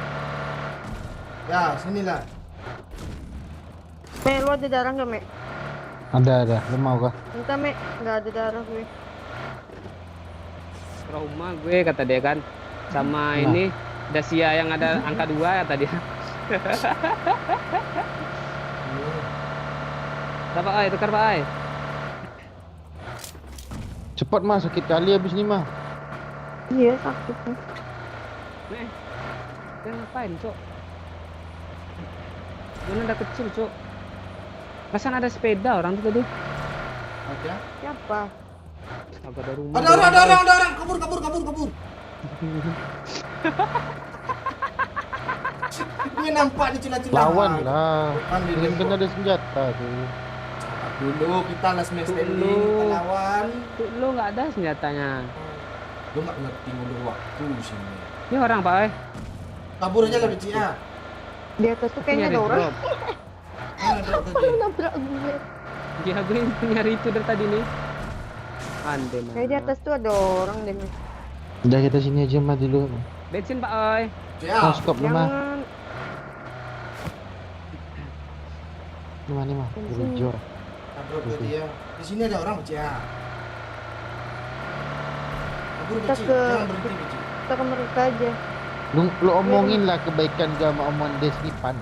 Ya, sinilah. Meh, lo ada darah nggak Meh? Ada, lu mau kah? Entah Meh, nggak ada darah gue. Trauma gue kata dia kan. Sama ini Dacia yang ada angka 2 kata dia. Udah Pak Ai, tukar Pak Ai. Cepat mah, sakit kali habis ni mah. Iya, sakit Meh. Nih. Dia ngapain, Cok? Dia udah kecil, Cok. Perasaan ada sepeda orang tuh tadi. Ada. Siapa? Agak ada rumah. Ada orang. Kabur. Gue nampak di celah-celah. Lawan lah. Ambil Kan ada senjata tuh. Dulu kita last match Dulu. standing kita lawan. Tuh lo nggak ada senjatanya. Lu nggak ngerti ngulur waktu sini. Ini orang Pak. Kabur aja lah Beci ya. Di atas tuh Ini kayaknya ada orang. drop. Mana drop tadi? Orang nabrak gue. Dia gue nyari itu dari tadi nih. Ande mah. Kayak di atas tuh ada orang deh. Mas. Udah kita sini aja mah dulu. Bensin Pak Oi. Ya. Oh, skop lu mah. Jangan. Ini mah. Jujur. Drop tadi ya. Di sini ada orang Beci ya. Kabur Kita Beci, ke- jangan berhenti Beci. Kita ke mereka aja. Lu omongin lah kebaikan gak sama omongan Desnipan.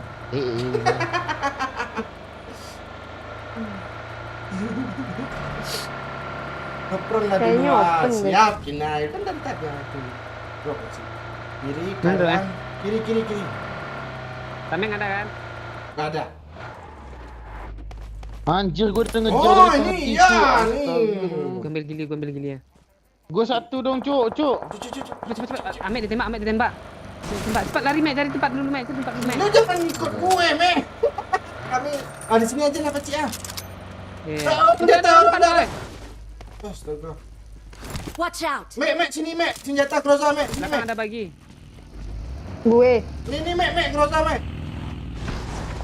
Ngepron lah Kayaknya dulu. open deh. Siap, Kinai. Kan bentar ya itu. Drop Beci. Kiri, Bener, kanan. Kiri, kiri, kiri. Tameng ada kan? Gak ada. Anjir gue udah ngejar Oh, dari ini tadi, ya, Cuk. nih. Gue ambil gili ya. Gue satu dong, Cuk. Cuk. Cepat. Amek ditembak. Cepat lari Mek, cari tempat dulu Mek, cari tempat dulu Mek. Lu jangan ikut gue, Mek. Kami di sini aja lah Beci ya. Oh, senjata orang dah. Astaga. Watch out! Mek, sini Mek. Senjata Groza, Mek. Sini, Belakang Mek. ada bagi. Gue. Ini Mek, Groza, Mek.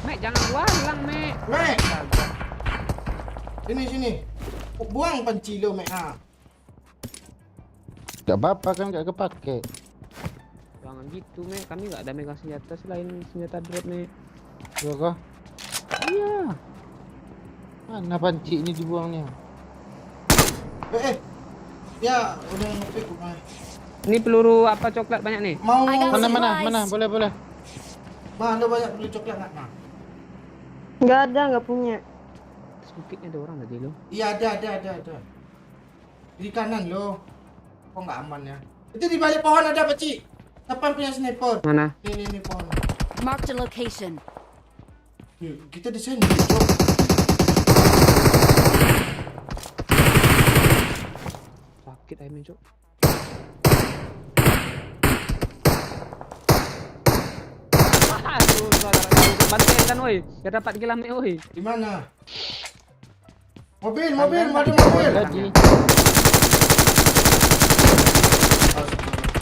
Mek jangan walang Mek. Mek. Sini. Buang panci lo, Mek. Ha. Gak apa-apa kan gak kepake. Jangan gitu Mek, kami nggak ada megang senjata selain senjata drop Mek. Iya kah? Iya. Mana panci ini dibuangnya? Ya, udah ngepick gue. Ini peluru apa coklat banyak nih? Mau I got Mana? Boleh. ada banyak beli coklat enggak, Ma? Nggak ada, nggak punya. Sedikitnya ada orang tadi lo. Iya, ada. Di kanan lo. Kok nggak aman ya? Itu di balik pohon ada, Peci. Siapa punya sniper? Mana? Ini pohon. Marked a location. Kita di sini, Cok. Sakit ayam cok. Aduh, bantuin kan woi. Biar dapat kill Mek woi. Di mana? Mobil, mobil. Lagi.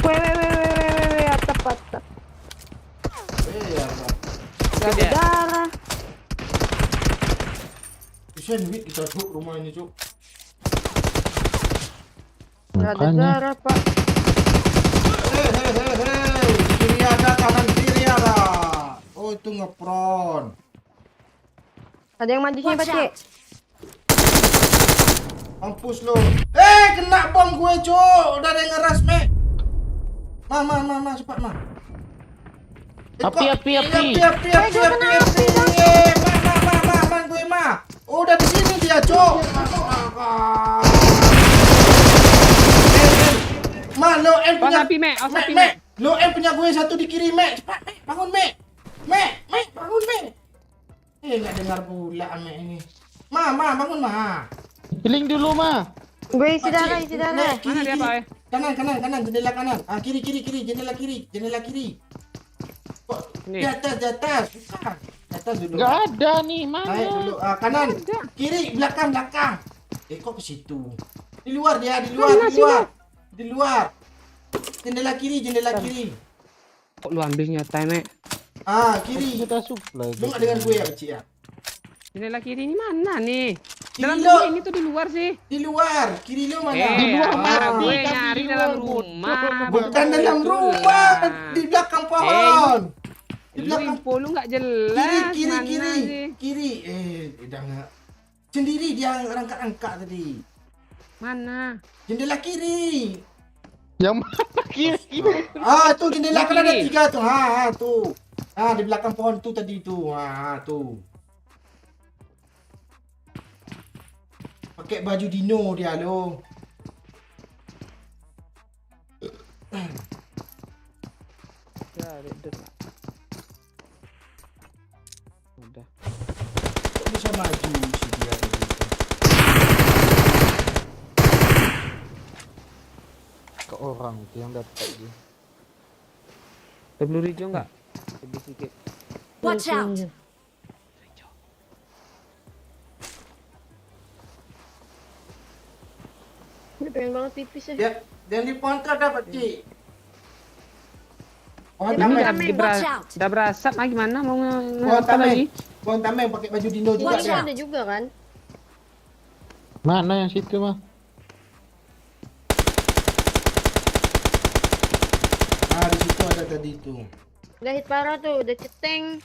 Weh, atap. Ya, Gak ada darah. sandwich kita Cuk, rumah ini Cuk. Gak ada Makanya. darah, Pak. Hei, kiri ada, kanan kiri ada. Oh itu ngepron. Ada yang maju sini, Watch Pak, Cik. out! Mampus lo. Kena bom gue Cuk. Udah ada yang ngeras Mek. Ma, cepat Ma. Api. Api. Ma, gue Ma. Udah di sini dia Cuk. Ma, lo M Awas punya. api, Mek. Awas api, Mek. Mek. Lo M punya gue satu di kiri Mek. Cepat Mek, bangun Mek. Mek, bangun Mek. Nggak dengar pula Mek ini. Ma, bangun Ma. Healing dulu mah. Gue isi darah, Pakcik, isi darah. Mek, Mana dia, Pak? Kanan, jendela kanan. Ah, kiri, jendela kiri. Kok Nih. di atas, bukan. Di atas dulu. Nggak ada nih, Naik dulu. mana? Kanan, kiri, belakang. Kok ke situ? Di luar dia, di luar. Jendela kiri. Kok lu ambil senjata, Mek? Ah, kiri. Kita supply. Lu nggak dengan gue ya, kecil ya? Jendela kiri ini mana nih? Kiri Dalam lo. rumah ini tuh di luar sih. Di luar. Kiri lu mana? Di luar mana? gue Tapi nyari di dalam luar, rumah. Bukan dalam Betul rumah, lah. di belakang pohon. Di Lu belakang info lu nggak jelas. Mana sih? kiri. Udah nggak. Sendiri dia angkat tadi. Mana? Jendela kiri. Yang mana kiri? Tuh jendela Di kan ada kiri. 3 tuh. Tuh. Di belakang pohon tuh tadi tuh. Tuh. Pakai baju dino dia lo. Ya, dekat. Udah. Kok bisa maju si dia tadi? Ke orang tuh yang dapat dia. Ada peluru hijau nggak? Lebih sedikit. Watch out! Pengen banget pipis ya. Ya, yang di pohon tuh ada Pakcik. Pohon Ini tameng. tameng. Watch out. Udah berasap lagi mana mau Pohon apa lagi? tameng. Pohon tameng pakai baju dino juga Watch dia. out. Ada juga kan? Mana yang situ mah? Ah, di situ ada tadi itu. Udah hit parah tuh, udah ceteng.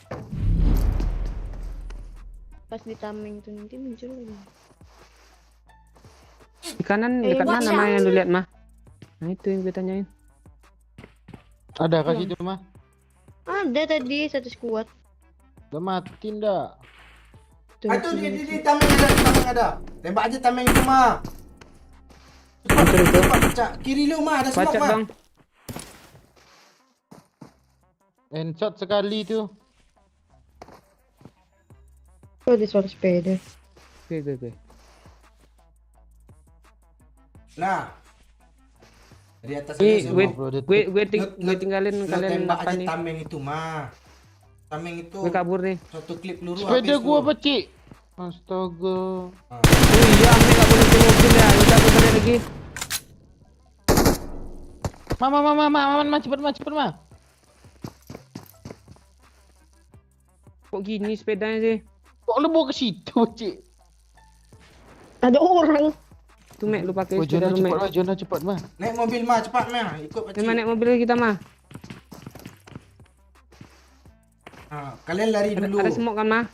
Pas di tameng tuh nanti muncul lagi. Di kanan Eh, dekat watch mana mah out. yang lu lihat mah? Nah itu yang gue tanyain. Ada ke situ mah? Ada tadi satu squad. Udah mati ndak? Tuh, Ah, itu di tameng ada, di tameng ada. Tembak aja tameng itu mah. Cepat, pecah. Kiri lu mah ada smoke Bacak mah. dong. Headshot sekali tuh. Oh, ada suara sepeda. Oke. Nah. Di atas ada Ih, semua. gue tinggalin Lu kalian tembak apa aja nih? tameng itu mah. Tameng itu Gue kabur nih. satu klip peluru Sepeda habis gua tuh. Pakcik. Astaga. Ah. Oh iya, Ame nggak boleh pakai mobil ya. Udah aku balik lagi. Mama, cepet mah. Kok gini sepedanya sih? Kok lu bawa ke situ, Pakcik? Ada orang. Tuh Mek, lu pakai Oh, sepeda Jona lu Mek. cepat mah, Jona cepat mah. Naik mobil mah cepat mah, ikut Pakcik. Memang naik mobil kita mah. Ah, kalian lari dulu. Ada semok kan mah?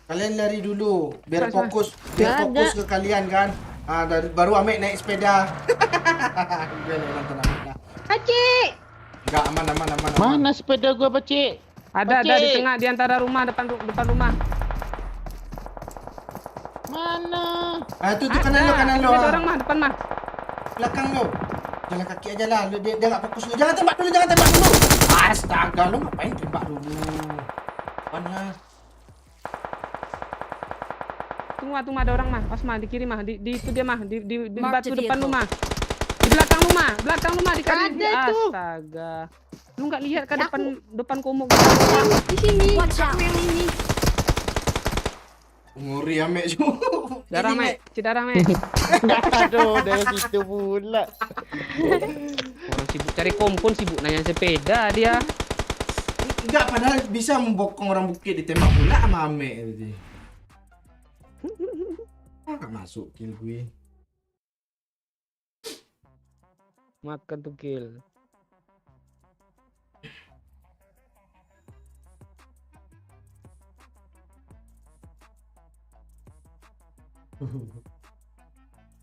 Kalian lari dulu biar Mas, fokus, Nggak biar ada. fokus ke kalian kan. Ah, baru Amek naik sepeda. Gue nonton Amek dah. Haji! Enggak aman. Mana sepeda gua, Pakcik? Ada di Pakcik. tengah di antara rumah depan rumah. Mana? Ah, itu kanan lo. Ada orang mah depan mah. Belakang lo. Jalan kaki aja lah. Dia enggak fokus lu. Jangan tembak dulu. Astaga, lu ngapain tembak dulu? Mana? Tunggu ada orang mah. Pas mah di kiri mah. Di itu dia mah. Di Mark batu the depan vehicle. rumah. Di belakang rumah di kiri. Ada tuh. Astaga. Lu nggak lihat ke Aku- depan komuk? Di sini. Watch out. Yang ini. Nguri Amek juga. Darah Ini, Mek, cidarah Mek. Aduh, dari situ pula. Orang sibuk cari kompon, sibuk nanya sepeda dia. Enggak, padahal bisa membokong orang bukit ditembak pula sama Amek tadi. Enggak masuk kill gue. Makan tuh kill.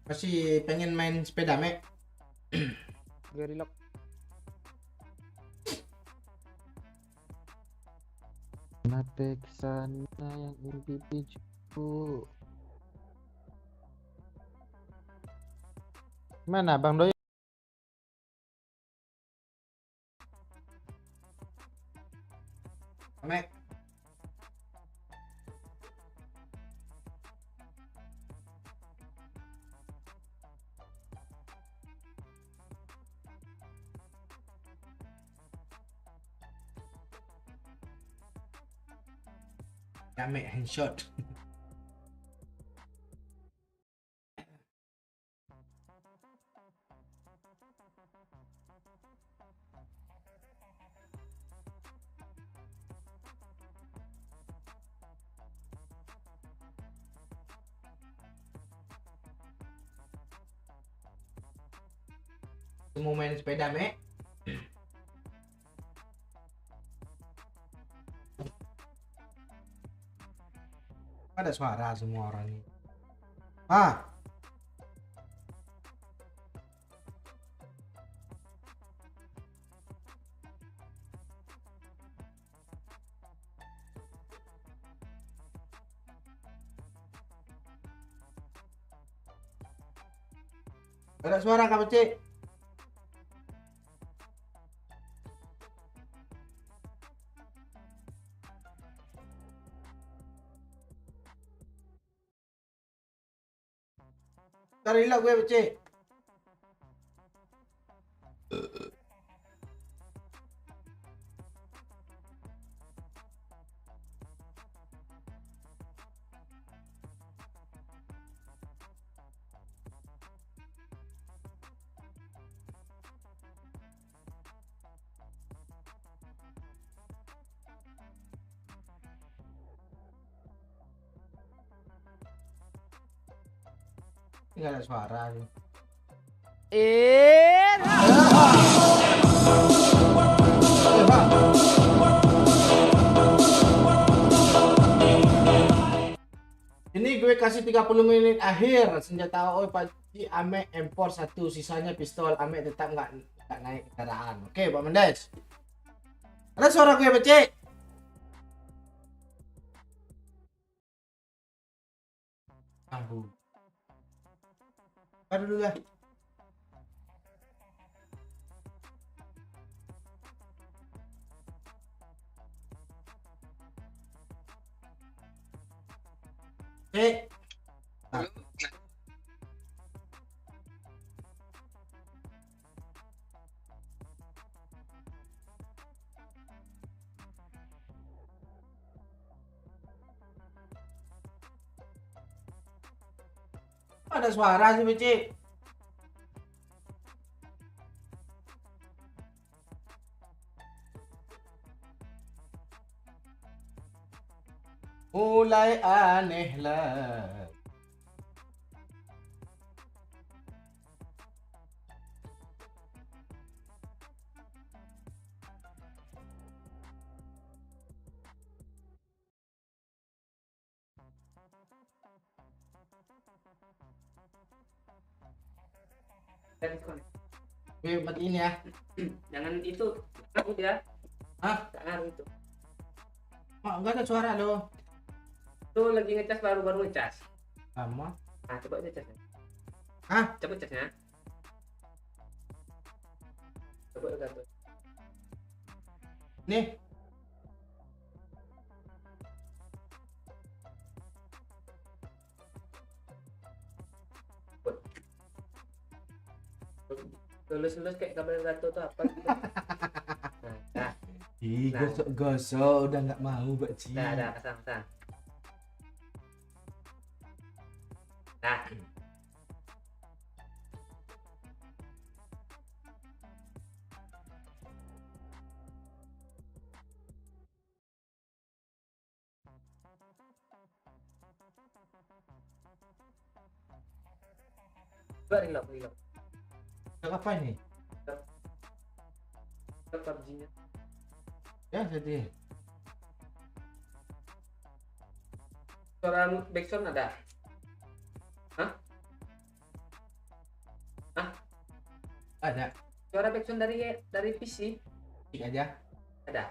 Masih pengen main sepeda, Mek? Gue relock. Kenapa kesana yang mimpi picu? Mana Bang Doi? Mek. Amek handshot. Mau main sepeda, Mek? Ada suara semua orang ini. Ah, ada suara Kak Becik? Carilah gue Becik. Nggak ada suara nih. Ini gue kasih 30 menit akhir. Senjata AOE Pakcik Ame impor 1, sisanya pistol. Ame tetap nggak naik kendaraan. Oke, Pak Mendes. Ada suara gue, Pakcik? Aduh. Aduh dulu ya. Cek. Ada suara sih, Becik. Mulai aneh lah. Oke, matiin ya. Jangan itu, takut ya. Hah? Jangan itu. Oh, enggak ada suara loh. Tuh lagi ngecas baru ngecas. Lama. Nah, coba aja casnya. Hah? Coba casnya. Coba udah tuh. Nih. Lulus kayak kabel gato tuh apa gitu. Nah, Ih, Nah. gosok-gosok udah nggak mau, Bakci. dah, pasang. Nah, coba reload. Udah apa ini? Reload PUBG-nya. Ya, jadi. Suara backsound ada? Ada. Suara backsound dari PC Cik aja. ada?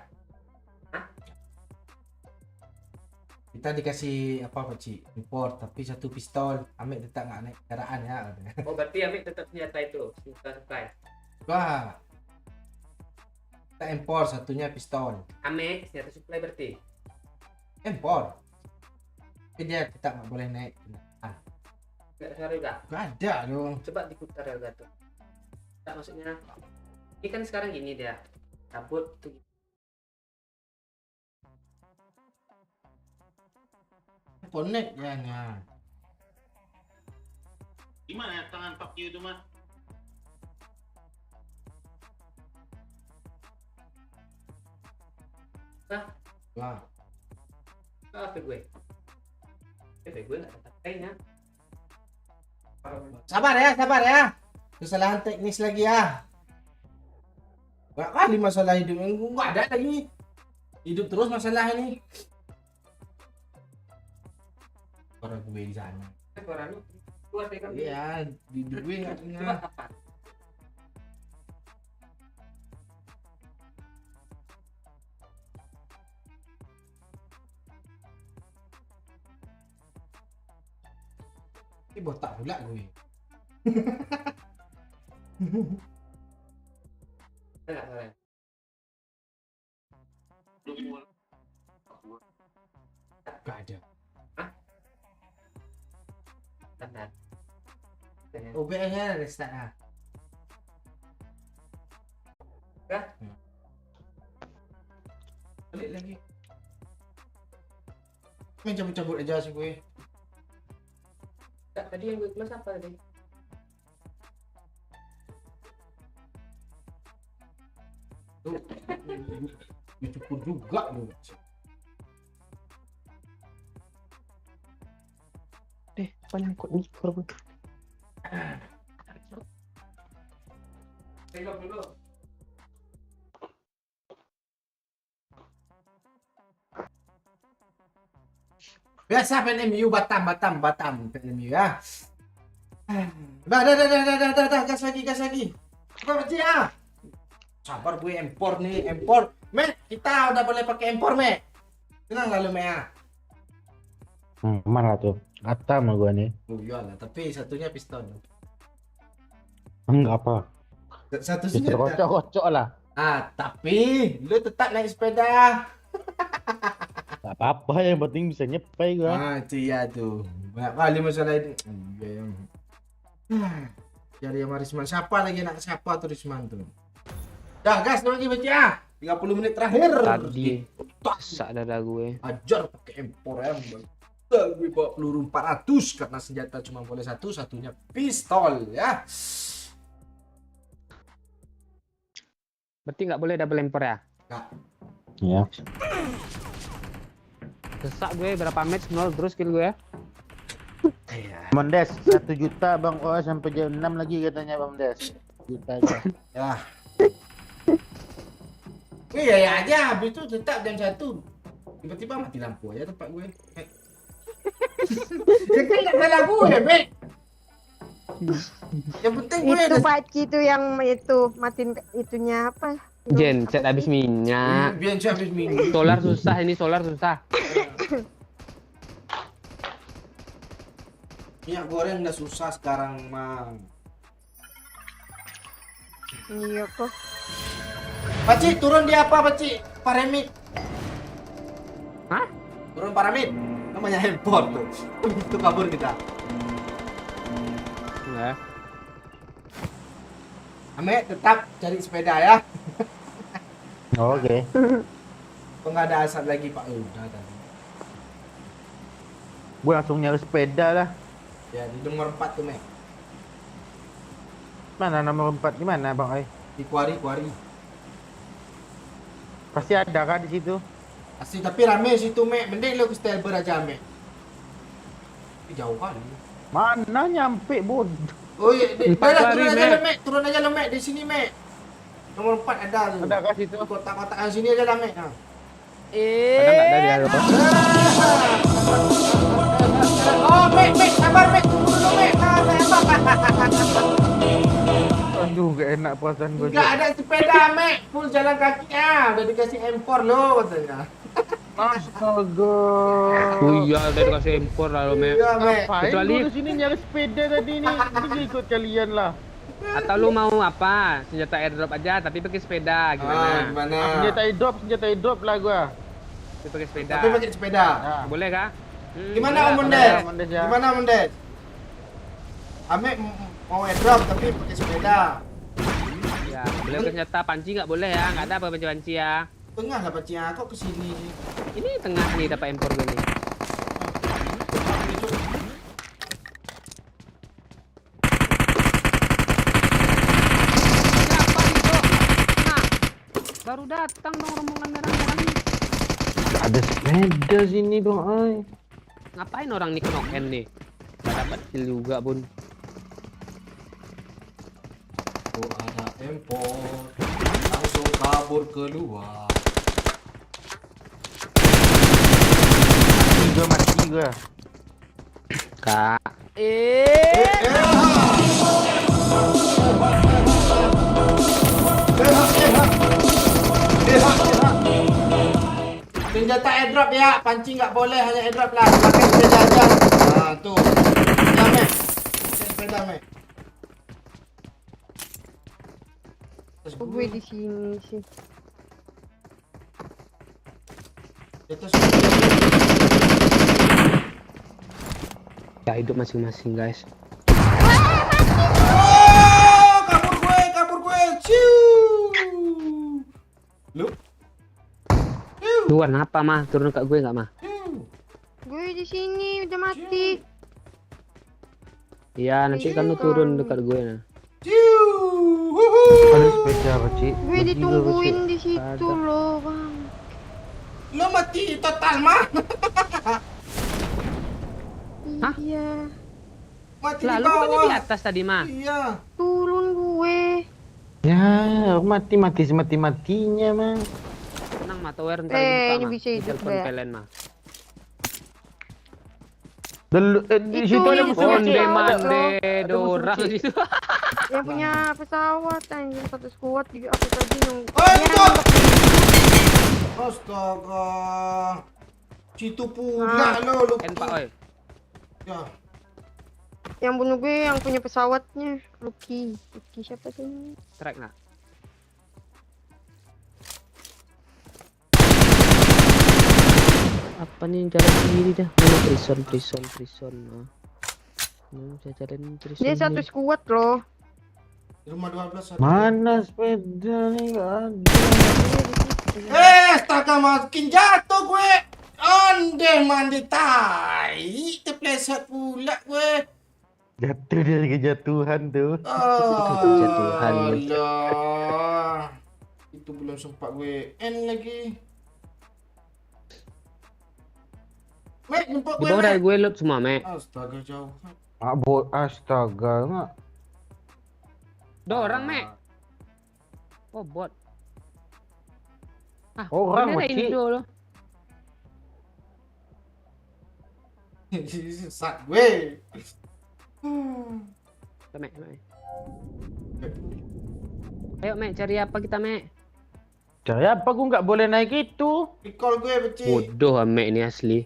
Kita dikasih apa, Pakcik? Import, tapi satu pistol. Ambil tetap nggak naik kendaraan ya. Oh, berarti Amik tetap senjata itu, senjata supply. Wah. Kita import, satunya pistol. Amik senjata supply berarti. Import. Tapi dia tetap nggak boleh naik kendaraan. Enggak ada suara juga. Nggak ada dong. Coba diputar ya gato. Enggak, maksudnya ini kan sekarang gini dia. Cabut tuh. Connect ya, nah. Gimana ya tangan Pak Q itu mah? Wah. HP gue. HP gue enggak ada kayaknya. Sabar ya. Kesalahan teknis lagi ya. Banyak kali masalah hidup. Nggak ada lagi. Hidup terus masalah ini. Orang gue di sana. Suara lu keluar dari kamera. Iya, di gue nggak Coba dengar. apa? Ini botak pula gue. Enggak salah. Gak ada. Benar. OBS-nya restart ah. Kah? Balik lagi. Main cabut-cabut aja sih gue. Enggak, tadi yang gue close apa tadi? Tuh, cukur juga lu. Paling kok mikro. Tengok dulu. Biasa PNMU Batam PNMU ya. Dah, gas lagi. Apa Pakcik ah? Sabar gue impor nih, Mek, kita udah boleh pakai impor, Mek. Tenang lalu, Mek ah. Mana tuh? Kata sama gua nih. Oh iyalah, tapi satunya piston. Enggak apa. Satu Kita senjata. kocok-kocok lah. Ah, tapi lu tetap naik sepeda. Gak apa-apa, yang penting bisa nyepai gua. Ah, itu ya tuh. Banyak kali masalah ini. Cari sama Risman. Siapa lagi nak siapa tuh Risman tuh? Dah, gas lagi Pakcik ah. 30 menit terakhir. Tadi Tak sesak dada gue. ajar pakai impor ya. Gue bawa peluru 400 karena senjata cuma boleh satunya pistol ya. Berarti nggak boleh double impor ya? Ya. Sesak gue berapa match 0 terus kill gue ya. Bang Des, 1 juta Bang OA sampai jam 6 lagi katanya Bang Des. Juta aja. Ya. Ya aja, habis itu tetap jam 1. Tiba-tiba mati lampu aja tempat gue. Ya kan gak salah gue, Bek. Yang penting gue Itu Pakcik tuh yang itu matiin itunya apa? Genset habis minyak. biar saya habis minggu. Solar susah ini, solar susah. Minyak goreng udah susah sekarang, Mang. Iya kok. Pakcik, turun di apa, Pakcik? Paramid. Hah? Turun paramid. Namanya handphone tuh. Itu kabur kita. Enggak. Ame tetap cari sepeda ya. Oke. Kok nggak ada asap lagi, Pak? Udah tadi. Gue langsung nyari sepeda lah. Ya, di nomor 4 tuh, Mek. Mana nomor 4 di mana Bang Ai? Di kuari. Pasti ada kan di situ? Asli tapi rame situ, Mek. Mending lo ke Stelber aja, Mek. Jauh kali. Mana nyampe bodoh. Oh iya, Empat dah, kali, turun aja Mek. lo, Mek. Turun aja lo, Mek. Di sini, Mek. Nomor 4 ada tuh. Ada kan situ? Kotak-kotakan sini aja lah, Mek. Nah. Kadang nggak ada dia apa? Oh, Mek, sabar, Mek. Tunggu dulu, Mek. Aduh, gak enak perasaan gue. Enggak ada sepeda, Mek. Full jalan kaki ah. Udah dikasih impor lo katanya. Astaga. Oh iya, udah dikasih impor lalu me. Iya, Mek. Ngapain Kecuali- gue kesini nyari sepeda tadi nih? Ini ikut kalian lah. Atau lu mau apa? Senjata airdrop aja tapi pakai sepeda gimana? Gimana? Senjata hidup lah gua. Tapi pakai sepeda. Tapi pakai sepeda. Nah. Boleh kah? Gimana boleh, Om boleh. Mendes? Om Mendes, ya. Gimana Om Mendes? Ame mau airdrop tapi pakai sepeda. Ya, boleh pakai senjata panci nggak boleh ya? Nggak ada apa panci ya. Tengah lah Pakcik, kok kesini sih? Ini tengah nih dapat impor gue nih. Siapa itu? Nah, baru datang dong rombongan merah-merah nih. Ada sepeda sini Bang Ai. Ngapain orang nih knock-in nih? Gak dapat kill juga bun. Oh ada impor, langsung kabur keluar. Mati gua. Kak. Senjata airdrop ya, panci nggak boleh, hanya airdrop lah. Pakai sepeda aja. Nah tuh, ya Mek, pakai sepeda Mek. Terus Kok gue di sini sih? Terus Ya hidup masing-masing guys. oh, kabur gue, ciu. Lu, Luar apa mah? Turun ke gue nggak mah? Gue di sini udah mati. Iya nanti kan lu turun dekat gue nah. ciu. Ada sepeda apa Ci? Gue ditungguin di situ Ada. loh, Bang. Lu mati total mah. Hah? Iya. Mati di Lalu bukannya bawah. di atas tadi mah. Iya. Turun gue. Ya, mati semati-matinya mah. Tenang mah, tower ntar ini dibuka mah. bisa Di hidup telepon nggak? PLN mah. Di Itu situ ada yang musuh punya Onde kecil. pesawat, mande Ada musuh dorang kecil. di situ. Yang punya pesawat anjir satu squad juga aku tadi nung. Oh, Ya, itu. Astaga. Situ pula lo lu. En Pak oi. Ya. yang bunuh gue yang punya pesawatnya, Lucky siapa tuh? Strike nak. Apa nih jalan sendiri dah? Mana prison. Saya jalan prison. Dia satu squad loh. Di rumah 12 ada. Mana sepeda nih nggak ada. Astaga makin jatuh gue. Onde mandi tai. Terpleset pula gue. Jatuh dari kejatuhan tuh. Kejatuhan. Allah. Itu belum sempat gue end lagi. Mek, jemput Di gue. bawah dari Mek. gue loot semua, Mek. Astaga jauh. Astaga nggak. Dorang, Mek. Oh, bot. Ah, Orang, bener Mak, Cik. Indo loh. Sesat gue. Mek. Ayo, Mek, cari apa kita, Mek? Cari apa gua nggak boleh naik itu? Recall gue becik. Bodoh, Mek ini asli.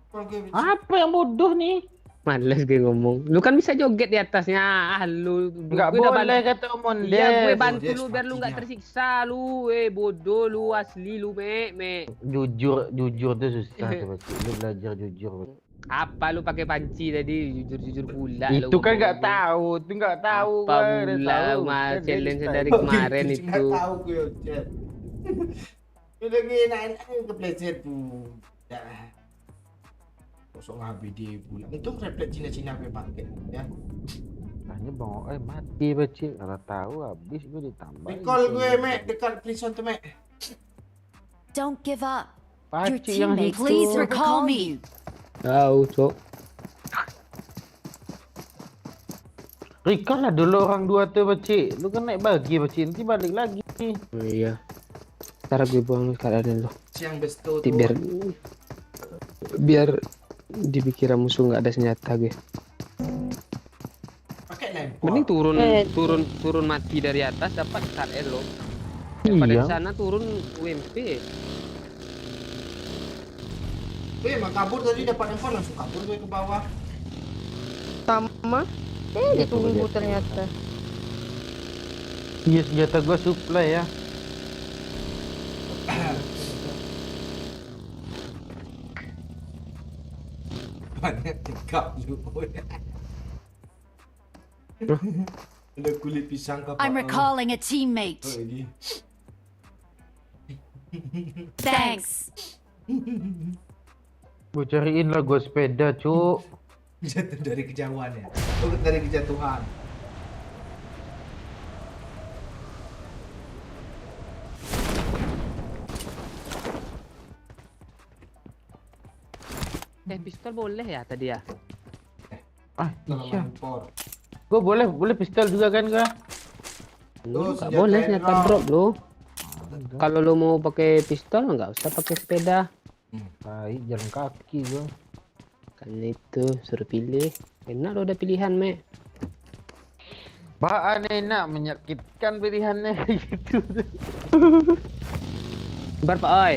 Recall gue becik. Apa yang bodoh nih? Males gue ngomong. Lu kan bisa joget di atasnya. Lu. Nggak gue udah boleh bantu- kata Mondes. Iya, gue bantu Mondes lu biar lu nggak matinya. tersiksa lu. Bodoh lu asli lu, Mek. Jujur tuh susah tuh Bacik. Lu belajar jujur. Bacik. Apa lu pakai panci tadi? Jujur pula lu. Itu kan nggak ngomong. tahu, itu nggak tahu. Apa gua udah pula tahu. mah Kan challenge dia dari tahu. kemarin Nggak itu. tahu gue chat. Udah enak kepleset tuh. Dah. Kosong HBD pula. Untung refleks Cina-Cina gue pakai ya. Tanya Bang Oi mati Bacik. Kalau tahu habis gue ditambah. Recall gue Mek dekat prison tuh Mek. Don't give up. Your Pacik yang teammates situ. please recall me. Tahu, Cok. Recall lah dulu orang dua tuh Bacik. Lu kan naik bagi Bacik. Nanti balik lagi. Oh, iya. Ntar gue buang keadaan lu. Siang bestu Nanti tuh. biar dipikir musuh nggak ada senjata gue. Pakai lempar. Mending turun mati dari atas dapat KL lo. Daripada di Iya. sana turun UMP. Mah kabur tadi dapat lempar langsung kabur gue ke bawah. Sama. Ditunggu ternyata. Iya senjata gua supply ya. Banyak tegap lu. Ada kulit pisang ke I'm recalling a teammate. lagi. Thanks. Gua cariin lah gua sepeda cuk. Jatuh dari kejauhan ya. Oh, dari kejatuhan. Pistol boleh ya tadi ya? Ah Kalau iya. lempar. Gua boleh pistol juga kan gua. Nggak senjata boleh yang senjata drop lo. Kalau lo mau pakai pistol nggak usah pakai sepeda. Baik jalan kaki gua. Kan itu suruh pilih. Enak lo udah pilihan, Mek. Bahan enak menyakitkan pilihannya gitu. Bar Pak Oi.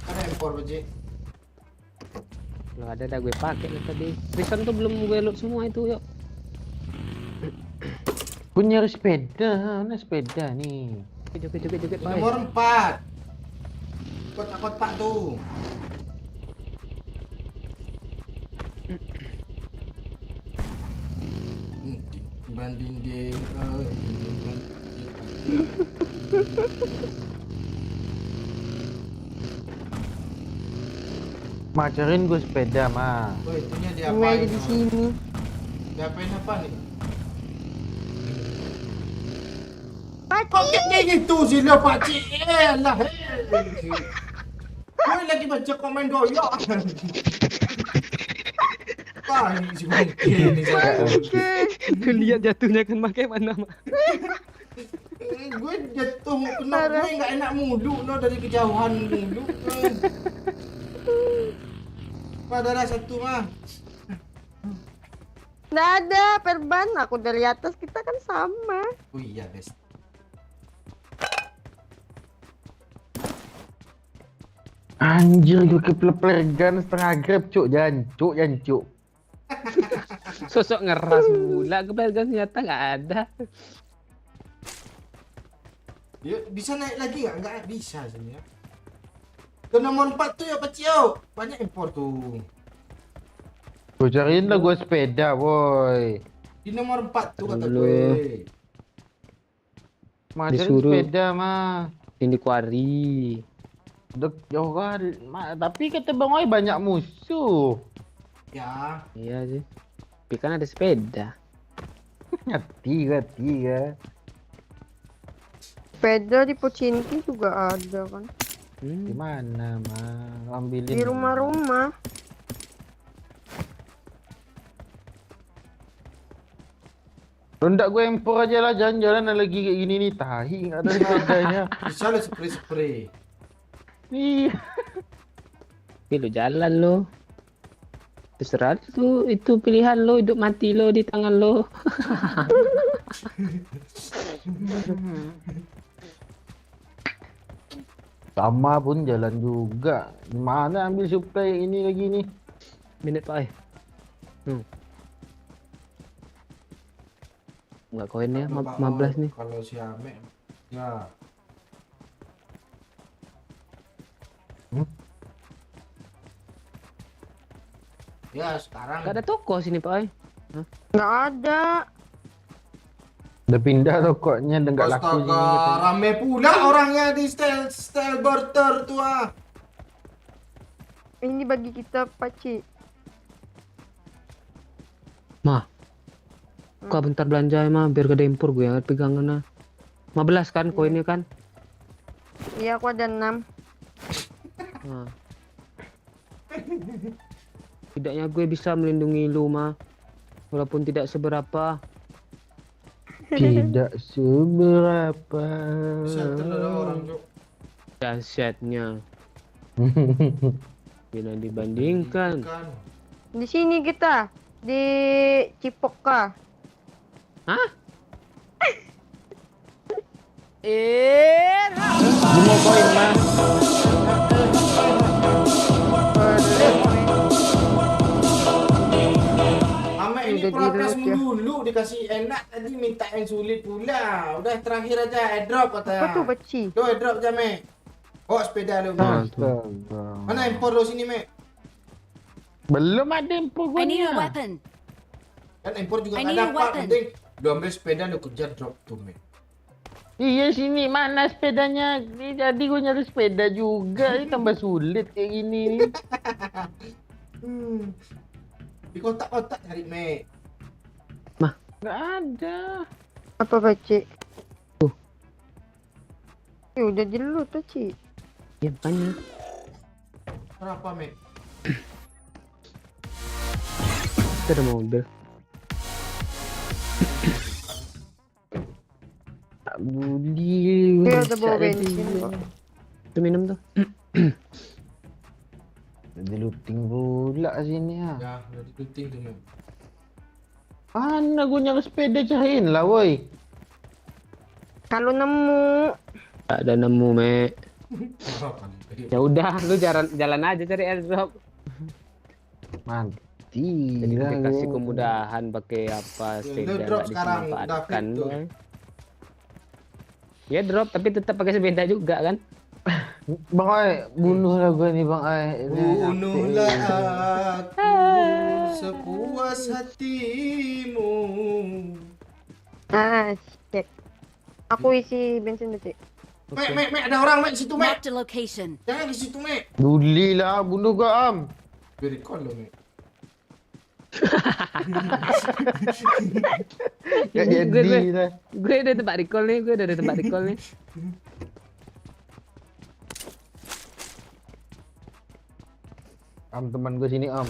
Ada lempar biji. Lo ada gue pakai lo tadi. Prison tuh belum gue loot semua itu, yuk. Punya sepeda, mana sepeda nih? Joget Pak Oi. Nomor 4. Kotak-kotak tuh. Banding. Macarin gue sepeda mah. Woi, itunya Gue diapain? aja di sini. Diapain apa nih? Kok kayak gitu sih lo pakcik? Elah. Gue lagi baca komen doyok. Wah, ini si bangke ini. Oke. Lihat jatuhnya kan pakai mana mah. Gue jatuh kena gue nggak enak mulu no dari kejauhan mulu. Padahal satu mah. Nggak ada perban, aku dari atas, kita kan sama. Oh iya, best. Anjir, gue kepleper gun setengah grab, cuk. Jancuk. Sosok ngeras mula, kebelgan ternyata nggak ada. Ya, bisa naik lagi nggak? Nggak bisa sebenarnya. Ke nomor 4 tuh ya Pacio. Banyak impor tuh. Gue cariin lah gue sepeda, boy. Di nomor 4 tuh kata Dulu. gue. Macam Disuruh. sepeda mah. Ini di kuari. Dek jauh kan. Tapi kata Bang Oi banyak musuh. Ya, Iya sih. Tapi kan ada sepeda. Tiga. Sepeda di Pocinki juga ada kan. Di mana mah? Ambilin. Di rumah-rumah. Rendak gue impor aja lah, jalan-jalan lagi kayak gini nih, tahi nggak ada sepedanya. bisa lo spray. Iya. Tapi lo jalan lo. Terserah tuh, itu pilihan lo, hidup mati lo di tangan lo. Sama pun jalan juga. Mana ambil supply ini lagi nih? Minit pak eh. Enggak koinnya, 15 nih. Kalau si Ame, ya. Ya sekarang Gak ada toko sini pak eh. Nggak ada. Udah pindah tokonya, udah nggak laku astaga, gitu. rame pula orangnya di style barter tuh ah. Ini bagi kita Paci. Mah. Kak bentar belanja ya mah, biar gak ada impor gue yang pegangan nah. 15 kan koinnya kan? Iya, aku ada 6. Nah. Tidaknya gue bisa melindungi lu mah. Walaupun tidak seberapa. Tidak seberapa. Settle lah orang tuh. Dahsyatnya. Bila dibandingkan. Kan. Di sini kita di Cipoka. Hah? Gue mau koin mah. Ame ini Udah protes di-load ya. dulu dikasih enak tadi minta yang sulit pula. Udah terakhir aja airdrop Apa katanya. tuh Paci? Tuh airdrop aja Me. Oh sepeda lu. Ah, Me. tuh. Astaga. Mana impor lu sini Me? Belum ada impor I need a gue. weapon. Kan impor juga I nggak need a dapat. weapon. Penting lu ambil sepeda lu kejar drop tuh Me. Iya sini mana sepedanya? Ini jadi gue nyari sepeda juga. Ini tambah sulit kayak gini nih. Di kotak-kotak cari Me. Nggak ada. Apa Paci? Tuh. Ya udah di loot Paci. Ya banyak. Berapa Me? Itu ada mobil. Tak budi. Dia udah bawa bensin kok. Itu minum tuh. Jadi looting pula sini ya. Ya, udah digunting tuh Me. Mana gue nyari sepeda cariin lah woi. Kalau nemu Gak ada nemu me. Berapa nih? Ya udah, lu jalan aja cari airdrop. Mati. Jadi lah dikasih gua. kemudahan pakai apa Lu sepeda drop nggak sekarang, dimanfaatkan. David tuh. Boy. Ya drop tapi tetap pakai sepeda juga kan? Bang Oi, bunuhlah gue nih Bang Oi. Bunuhlah aku sepuas hatimu. shit. Aku isi bensin Paci. Me, ada orang Me di situ Me. Marked a location. Jangan di situ Me. Duli lah, bunuh gue am. Beri call lo Me. Gak jadi lah. Gue udah tempat recall nih, Am teman gue sini am.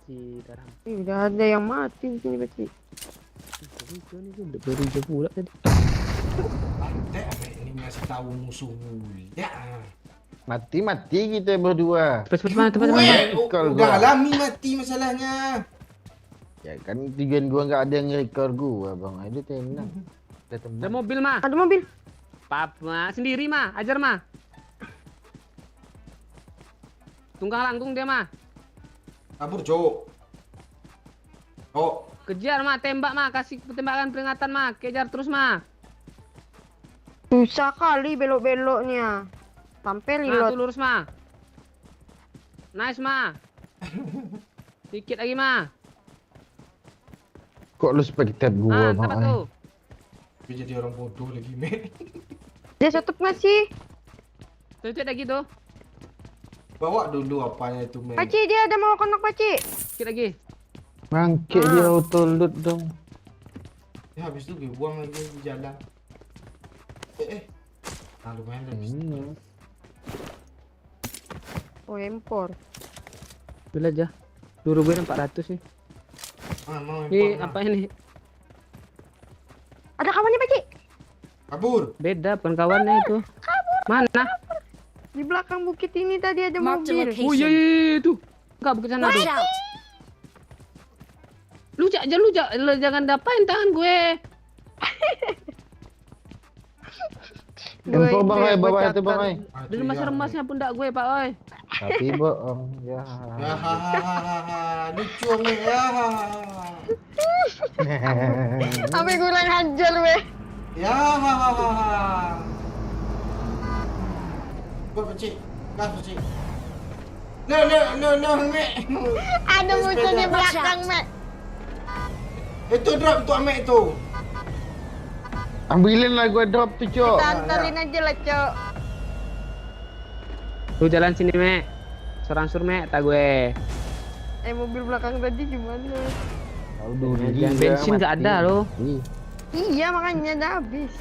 Paci darah. Udah ada yang mati di sini Paci. Itu nih gue udah baru pula tadi. Pantek apa ini ngasih tahu musuh ya. Mati kita berdua. Cepat mana tempat Gue mana? udah alami mati masalahnya. Ya kan tujuan gua nggak ada yang nge-record gua bang. Aduh tenang. Ada mobil mah. Ada mobil. Papa sendiri mah, ajar mah. Tunggang langgung dia mah. Kabur, Cok. Oh, Kejar mah, tembak mah, kasih tembakan peringatan mah, kejar terus mah. Susah kali belok-beloknya. Sampai Nah, reload. tuh lurus mah. Nice mah. Dikit lagi mah. Kok lu spectate gua Nah, bang? dapat tuh. gue jadi orang bodoh lagi, Mek. Dia tutup nggak sih? Tuh itu lagi tuh. Bawa dulu apanya itu, Mek. Paci dia ada mau konak Paci. Dikit lagi. Bangke dia auto loot dong. Ya, habis itu gue buang lagi di jalan. Nah, lumayan dah. Oh, impor. Bila aja. Dulu gue 400 nih. Mau Ini impor, apa ini? Ada kawannya Paci. Kabur. Beda bukan kawannya itu. Mana? Di belakang bukit ini tadi ada Marked a mobil. location. Oh iya tuh. Enggak bukan sana Watch tuh. out! Lu jangan dapain tangan gue. Info bang, ay, bawa itu bang, ay. Dulu masih remasnya pundak gue, Pak, oi. Tapi bohong, ya. Ya, hahaha, lucu, Mek. Ya, Sampai kurang hajar weh. ya, hahaha. Buat Paci. Gas, Paci. No, Mek. Ada musuh di Sepeda. belakang, Mek. Itu drop untuk Mek itu. Ambilin lah gua drop tuh, Cok. Kita antarin aja lah, Cok. Lu jalan sini, Mek. Serangsur, Mek, tak gue. Mobil belakang tadi gimana? Tahu dulu Jangan bensin nggak ada loh. Iya, makanya udah habis.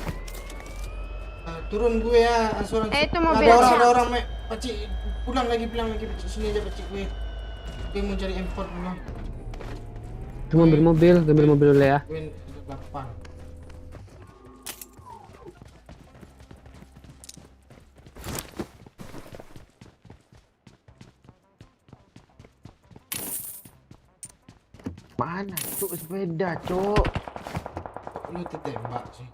Turun gue ya, asuransi. Itu mobil. Ada orang, Mek. Paci, pulang lagi, Paci. Sini aja, Paci, gue. Gue mau cari import dulu. Itu mobil dulu ya. Gue ada 8. Mana tuh sepeda, Cok? Lu tembak sih.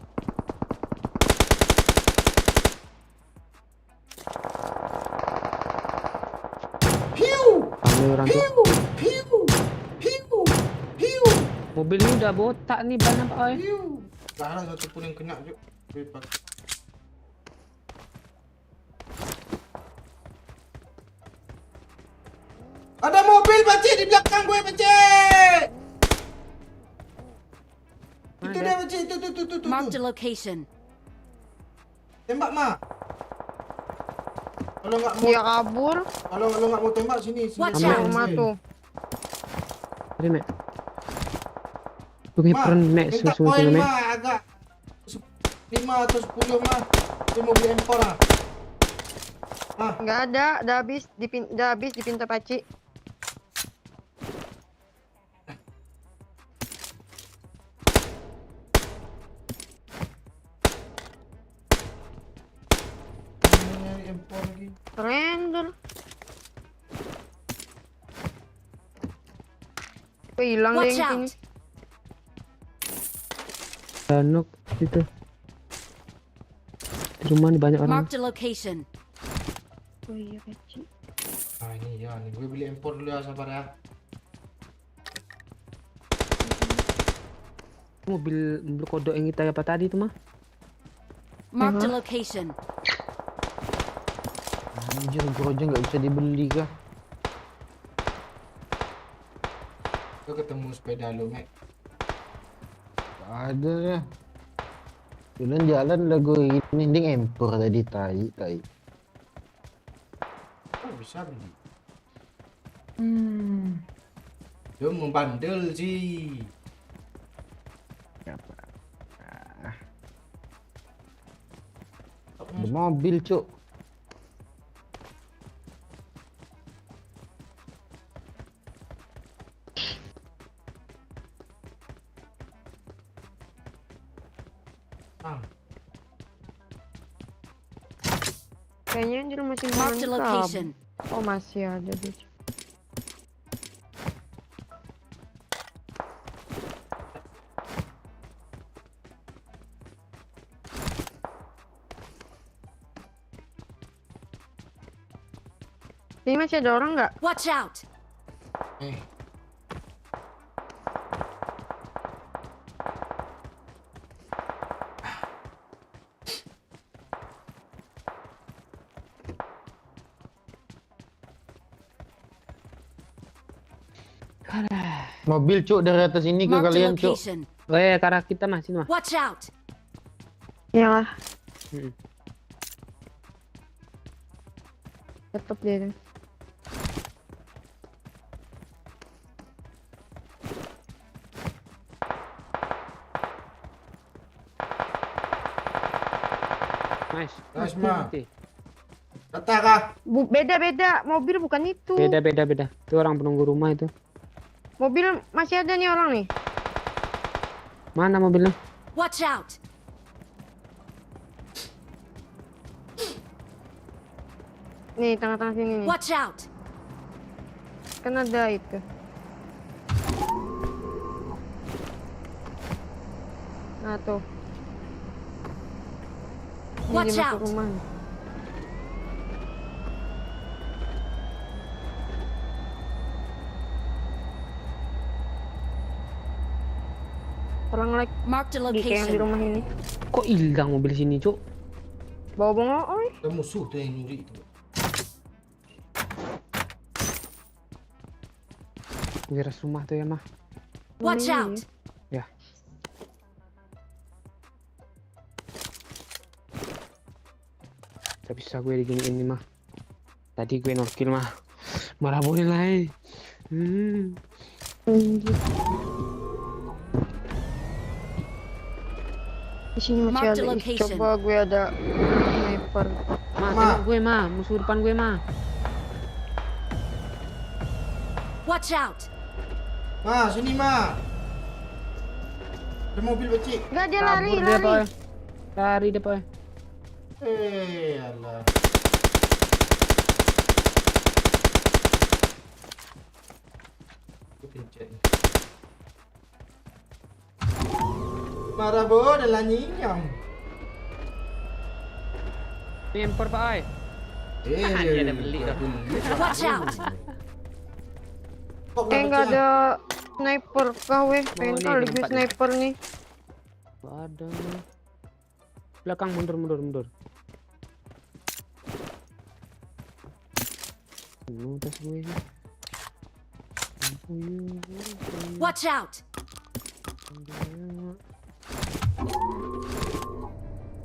Piu! Ambil orang tuh. Piu! Piu! Mobil ini udah botak nih ban apa, oi. Piu! Gak ada satu pun yang kena, Cuk. Gue pakai. Ada mobil, Paci, di belakang gue, Paci! Itu dia, Paci, itu. Marked a location. Tembak, Ma. Kalau nggak mau, Dia kabur. kalau lo nggak mau tembak sini. Watch Ada out. rumah tuh. Tadi, Mek. Lu kayak pernah, Mek, minta susu poin, Mek. Ma, agak 5 atau 10, Ma. Dia mau beli empor, ah. Nggak ada, udah habis di pintu Paci. Nyari empor lagi. Surrender. Hilang deh Watch yang out! sini. Danuk itu. Di rumah nih banyak orang. Marked a location. Oh iya Paci. Ah, ini ya, nih gue beli empor dulu ya, sabar ya. Mobil kodok yang kita apa tadi itu mah? Marked a location. Anjir, gua aja nggak bisa dibeli kah? Gue ketemu sepeda lo, Mek. Gak ada ya. Jalan lah gue ini ding empor tadi tai. Oh, bisa beli. Dia membandel sih. Ada mobil, Cuk. Ah. Kayaknya Anjir masih Marked a mantap. location. Oh masih ada deh. Ini masih ada orang nggak? Watch out! Eh. Mobil cuk dari atas ini ke Marked a kalian cuk. location. Weh, ke arah kita mah, sini mah. Watch out! Ya lah. Hmm. Tetep dia tuh. Nice. Nice, Ma. Oke. Rata kah? Beda-beda, mobil bukan itu. Beda. Itu orang penunggu rumah itu. Mobil masih ada nih orang nih. Mana mobilnya? Watch out! Nih, tengah-tengah sini nih. Watch out! Kan ada itu. Nah tuh. Ini Watch dia masuk out. rumah nih. Orang lagi Marked a kayak yang di location. rumah ini. Kok hilang mobil sini, Cuk? Bawa bengok, oi. Ada musuh tuh yang nyuri itu. Wiras rumah tuh ya, mah. Watch Ini. out! Ya. Gak bisa gue diginiin nih, mah. Tadi gue nokil, mah. Malah boleh lah, Anjir. Di sini masih Marked ada. Ih, location. coba gue ada sniper. Mah, Ma. tembak gue, mah. Musuh depan gue, mah. Watch out! Ma, sini Ma. Ada mobil becik. Enggak, dia lari, Kabur dia, lari. Boy. Lari dia, Boy. Alah. Aku pencet ni. Marah bo adalah nyinyam. Impor, Pak, oi. Dia ada beli dah. Watch out! Enggak ada sniper kah weh? Pengen nih, kali di gue tempat sniper nih. Gak ada. Belakang, mundur. Tas gue sih. Watch out!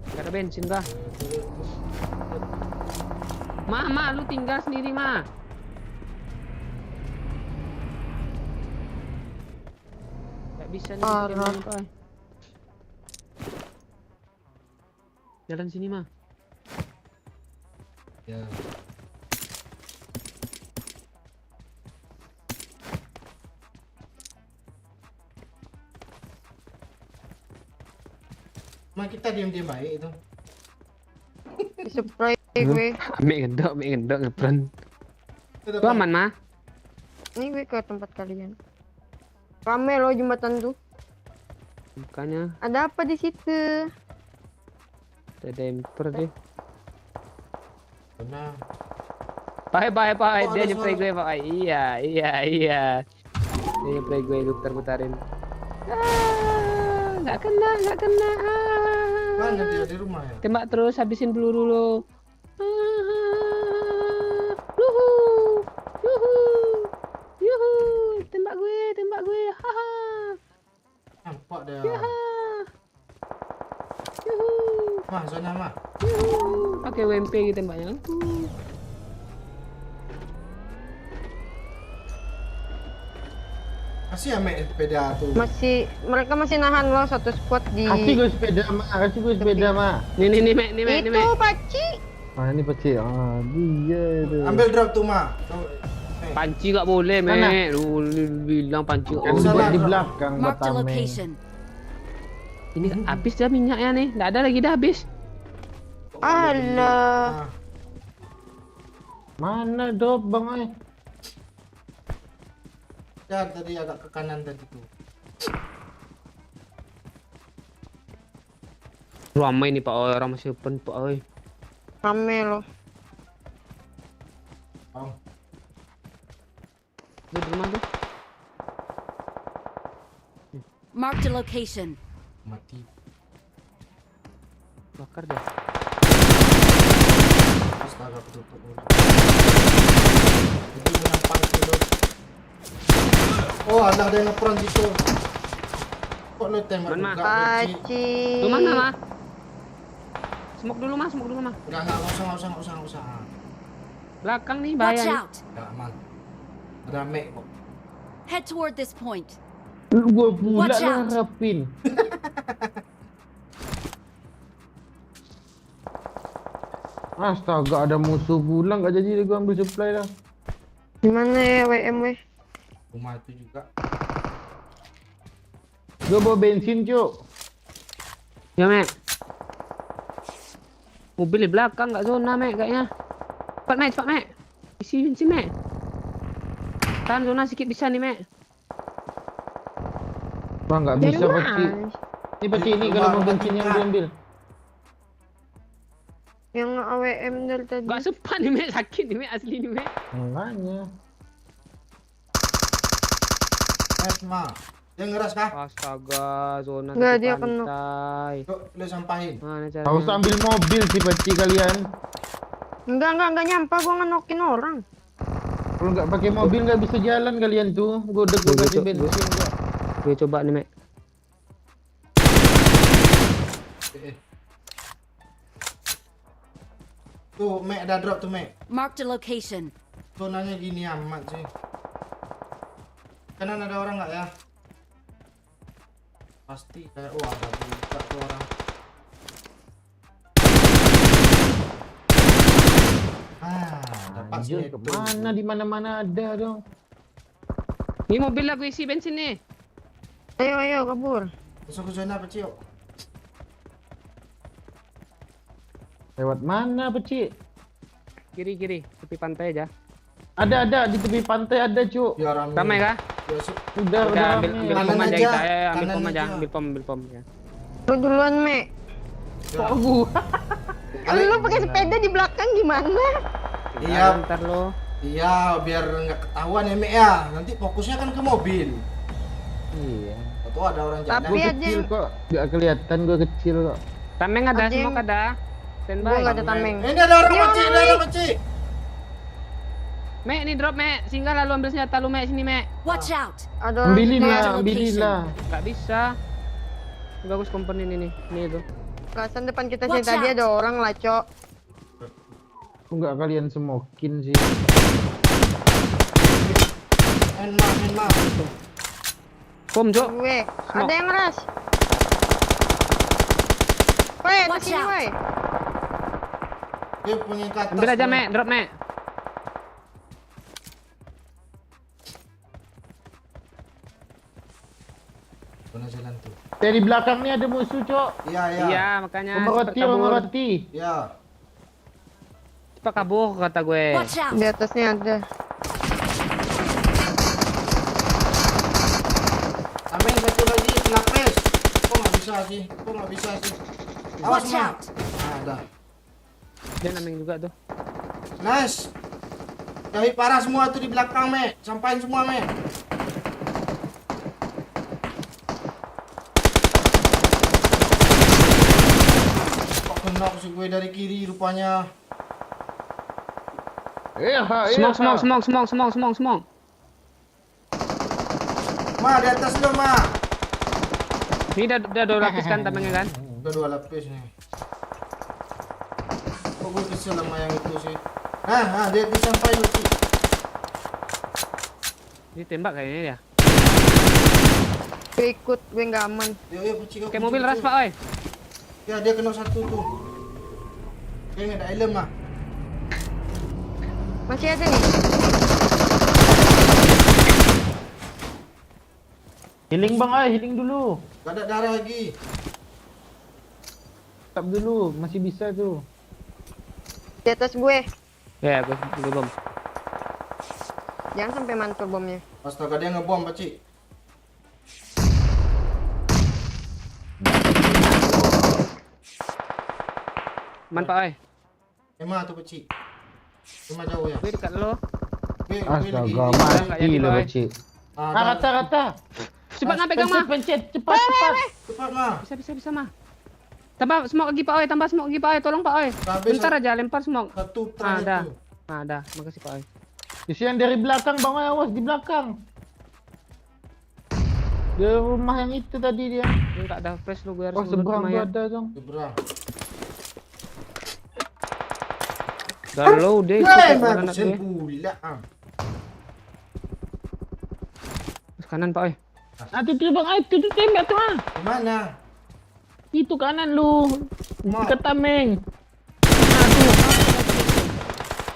Gak ada bensin kah? Ma, lu tinggal sendiri, Ma. Gak bisa nih pakai Parah. mobil, Pak. Jalan sini, Ma. Ya. Ma, kita diam-diam baik itu. Di spray gue. Ambil gendok, ngepran. Itu Itu aman, Ma. Ini gue ke tempat kalian. Rame loh jembatan tuh. Bukannya Ada apa di situ? ada demper deh. Benar. Pak. Oh, Dia ada nyepray suara. gue, Pak. Iya. Dia nyepray gue, putar-putarin. Nggak kena. Mana dia di rumah ya? Tembak terus, habisin peluru lo. Yuhu. Tembak gue. Haha. Nampak dia. Yuhu. Ma, zona Ma. Pakai WMP gitu tembaknya. Kasih ya Mek sepeda tuh. Mereka masih nahan loh satu squad di. Kasih gue sepeda ma. Nih, Mek. Itu Paci. Ah ini pecil. Ah dia itu. Ambil drop tuh Ma. Tuh, Mek. Panci gak boleh, Mana? Mek. Lu bilang panci gak Kan boleh. buat Salah, di bro. belakang Marked a Batame. location. Ini habis dah minyaknya nih. Nggak ada lagi dah habis. Alah. Ah, Mana drop bang ay? ya tadi agak ke kanan tadi tuh. Ramai nih Pak Oi, orang masih open Pak Oi. Rame loh. Oh, Dia di rumah tuh. Marked a location. mati. Bakar dah. Astaga, ketutup. Jadi menyampang dulu. Oh, ada yang nge-front situ. Kok lu tembak Mana? juga, Beci? Paci. Lu mana mah? Smoke dulu mah, smoke dulu mah. Enggak usah. Belakang nih Watch bahaya. nih. out. Enggak aman. Rame kok. Head toward this point. Gua pula Watch lah out. harapin. Astaga, ada musuh pula, nggak jadi gua ambil supply dah. Gimana ya WM weh? Rumah itu juga. Gua bawa bensin, Cuk. Ya, Mek. Mobil di belakang nggak zona, Mek, kayaknya. Cepat, Mek. Isi bensin, Mek. Tahan zona sedikit bisa nih, Mek. Bang, nggak bisa peci. Ini peci ini kalau mau bensin yang diambil. Yang AWM dari tadi. Nggak sempat nih, Mek. Sakit nih, Mek. Asli nih, Mek. Makanya. Esma. Dia ngeras kah? Astaga, zona Nggak, tepi dia kena. pantai. Yuk, lu sampahin. Mana caranya? Harus ambil mobil sih peci kalian. Enggak nyampa gua ngenokin orang. Kalau nggak pakai mobil nggak bisa jalan kalian tuh. Gua udah gua kasih bensin. Kak. Gue coba nih, Mek. Eh. Tuh, Mek ada drop tuh, Mek. Marked a location. Zonanya gini amat sih. Kanan ada orang nggak ya? Pasti kayak ada buka tuh orang. Dapat Anjir, sniper. kemana di mana-mana ada dong. Ini mobil lah gue isi bensin nih. Ayo kabur. Masuk ke zona apa, Cio? Lewat mana peci? Kiri, tepi pantai aja. Ada di tepi pantai ada, Cuk. Ya rame. Ramai kah? Ya, Udah Udah ambil rame. pom Kanan aja aja, kita. Ayo, ambil kanan pom aja, aja. ambil pom ya. Lu duluan, Mek. ya. Kok gua? Lu pakai sepeda di belakang gimana? Iya. Ntar lo. Iya, biar nggak ketahuan ya, Mek ya. Nanti fokusnya kan ke mobil. Iya. Atau ada orang jalan. Tapi Gua aja kecil yang- kok. Nggak kelihatan gua kecil kok. Tameng ada, Ada yang- smoke ada. Standby. Gua nggak ada tameng. Ini ada orang Iya, kecil, ada Mek. orang kecil. Mek, ini drop, Mek. Singgah lalu ambil senjata lu, Mek. Sini, Mek. Watch out. Ada orang Ambilin juga. lah, ambilin lah. Nggak bisa. Bagus komponen ini. Ini itu. Kasan depan kita sini Watch tadi out. ada orang lah, Cok. Kok nggak kalian semokin sih? Enma. Pom, Cok. Gue. Ada yang ngeras. Weh, ke Watch sini, out. weh. Dia punya ke atas. Ambil aja, Mek. Mek. Drop, Mek. Mana jalan tuh? Dari belakang nih ada musuh, Cok. Iya. Iya, makanya. Roti, cepat kabur. roti. Iya. Cepat kabur, kata gue. Watch out. Di atasnya ada. Tameng satu lagi, lapis. Kok nggak bisa sih? Awas, Watch Ma. out. Ada. Dia nameng juga tuh. Nice. Jahit parah semua tuh di belakang, Mek. Sampain semua, Mek. Kok kena si gue dari kiri rupanya. Smoke. Ma, di atas lo, Ma. Ini udah 2 lapis kan tamengnya kan? Udah 2 lapis nih. Kok gue kesel sama yang itu sih. Dia disampaikan lu sih. Ini tembak kayaknya ya. Gue ikut, gue nggak aman. Yuk, Puci, kau Kayak kunci, mobil Puci. ras, Pak, oi. Ya, dia kena satu tuh. Dia nggak ada helm, Ma. Masih ada nih. Healing bang, healing dulu. Gak ada darah lagi. Stop dulu, masih bisa tuh. Di atas gue. Ya, gue bom. Jangan sampai mantul bomnya. Astaga, dia ngebom, Pakcik. Man Pak oi. Emang tuh, Pakcik. Emang jauh ya? Gue dekat lo. Gue Astaga, nggak mati jadi, lah Boy. Pakcik. Ah, Rata. Cepat nah pegang mah. Pencet, cepat. cepat mah. Bisa mah. Tambah smoke lagi Pak oi, tambah smoke lagi Pak oi. Tolong Pak oi. Habis Bentar aja lempar smoke. satu Ah, terakhir dah. tuh. Ah, dah. Makasih Pak oi. Isian dari belakang Bang Oi, awas di belakang. Di rumah yang itu tadi dia. Gue enggak ada flash lo, gue harus Oh, seberang tuh lumayan. ada dong. Seberang. Udah low deh, Weh, cepet mah anak pesen gue. pula. Terus kanan Pak oi. Ah, itu Bang Oi, itu tembak tuh ah. Di mana? Itu kanan lu. Mak. Dekat tameng.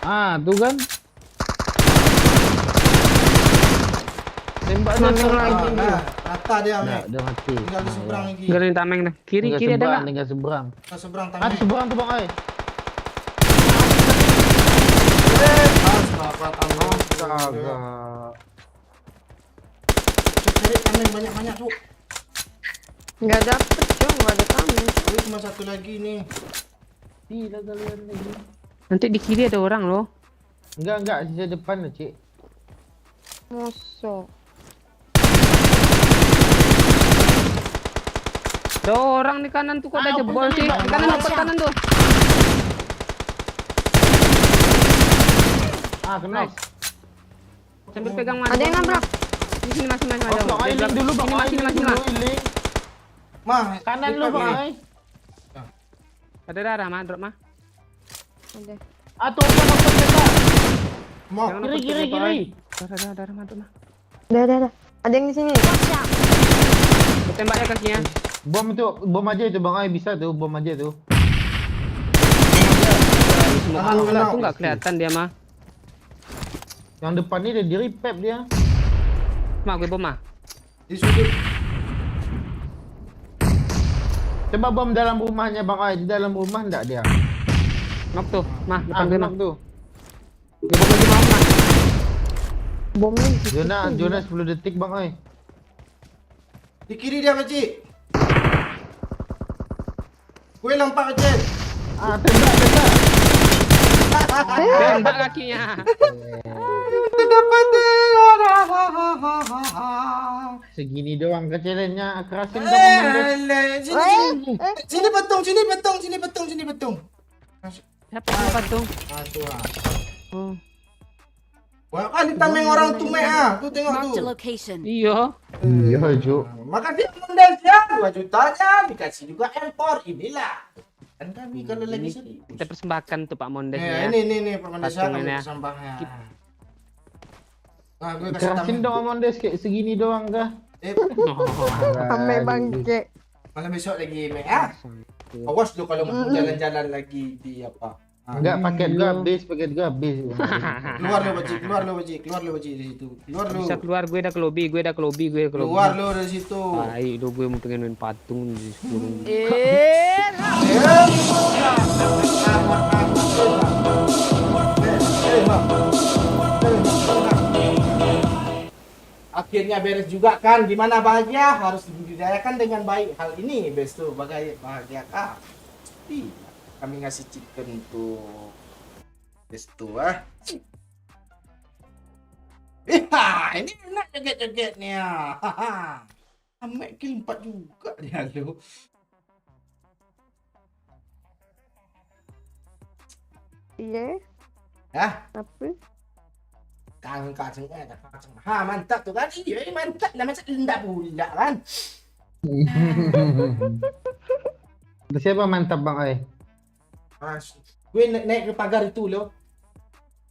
Ah, tuh kan. Tembak dia Semangat lagi. Nah, rata dia, Nah, Mek. dia mati. Tinggal di seberang lagi. Tinggal di tameng dah. Kiri ada enggak? Tinggal seberang. Tinggal seberang Ah, di tangan. seberang tuh Bang Oi. Astaga. Cari tameng banyak-banyak, Cuk. Nggak dapet dong, nggak ada tamu. Ini cuma satu lagi nih. Gila kalian lagi. Nanti di kiri ada orang loh. Enggak, sisa depan lah, Cik. Mosok. Ada orang di kanan tuh kok ada Ah, jebol bener, sih. Bang. Di kanan dapat kanan tuh. Ah, kena. Nice. Sambil pegang mas. Ada yang nabrak. Di sini masih Oh, Bang Oi, link dulu, Bang Oi. Sini Link masih dulu, link. Mah, Kanan lu, dekat Bang nih. Oi. Ada darah mah, drop mah. Ada. Ah, tuh, apa kita? Mau. Jangan Kiri, lupa kiri, tutup, Pak kiri. oi. Darah mah, drop mah. Ada. Ada yang di sini. Gue tembak ya kakinya. Bom aja itu Bang Oi, bisa tuh, bom aja tuh. Semua Tahan, pula kena. tuh nggak kelihatan dia mah. Yang depan ini dia di repap dia. Mah gue bom mah. Di sudut. Coba bom dalam rumahnya Bang Oi, di dalam rumah enggak dia? Knock tuh, mah Ah, depan gue mah. kenapa tuh? Dia bom lagi mau mah. Bomnya di situ. Zona 10 detik Bang Oi. Di kiri dia, Pakcik. Gue lompat, Pakcik. Ah, tembak. Tembak kakinya. Dapat Segini doang kecilnya, kerasin dong Bang. Sini betung. Siapa yang patung? Ah, tuh ah. Oh. Wah, kan ditameng orang tuh, Mek ah. Tuh tengok Marked a tuh. location. Iya. Iya, Ju. Makasih Mondes ya, 2 jutanya dikasih juga M4. Inilah. Kan kami kalau lagi sedih. Kita persembahkan tuh Pak Mondes Ya, ya. ini Pak Mondes ya, Patungan kami ya. persembahnya. Nah, gue kasih Kerasin tameng. dong Amondes kayak segini doang kah? Rame bangke. Malam besok lagi, Mek ah. Awas lu kalau mau jalan-jalan lagi di apa. Ah, Enggak paket gua habis. Keluar lu, Pakcik dari situ. Keluar lu. Bisa keluar, gue udah ke lobby. Keluar lu dari situ. Baik, gue mau pengen main patung di seluruh. Akhirnya beres juga kan, gimana bahagia? Harus dibudidayakan dengan baik. Hal ini bestu bahagia kah? Pasti kami ngasih chicken tuh bestu ah. Ini enak joget-jogetnya. Amek kill 4 juga dia lu. Iya. Hah? Apa? Kacang. Ha, mantap tuh kan? Iya, mantap. Namanya enggak pula kan? Itu siapa mantap Bang Oi? Gue naik ke pagar itu lo.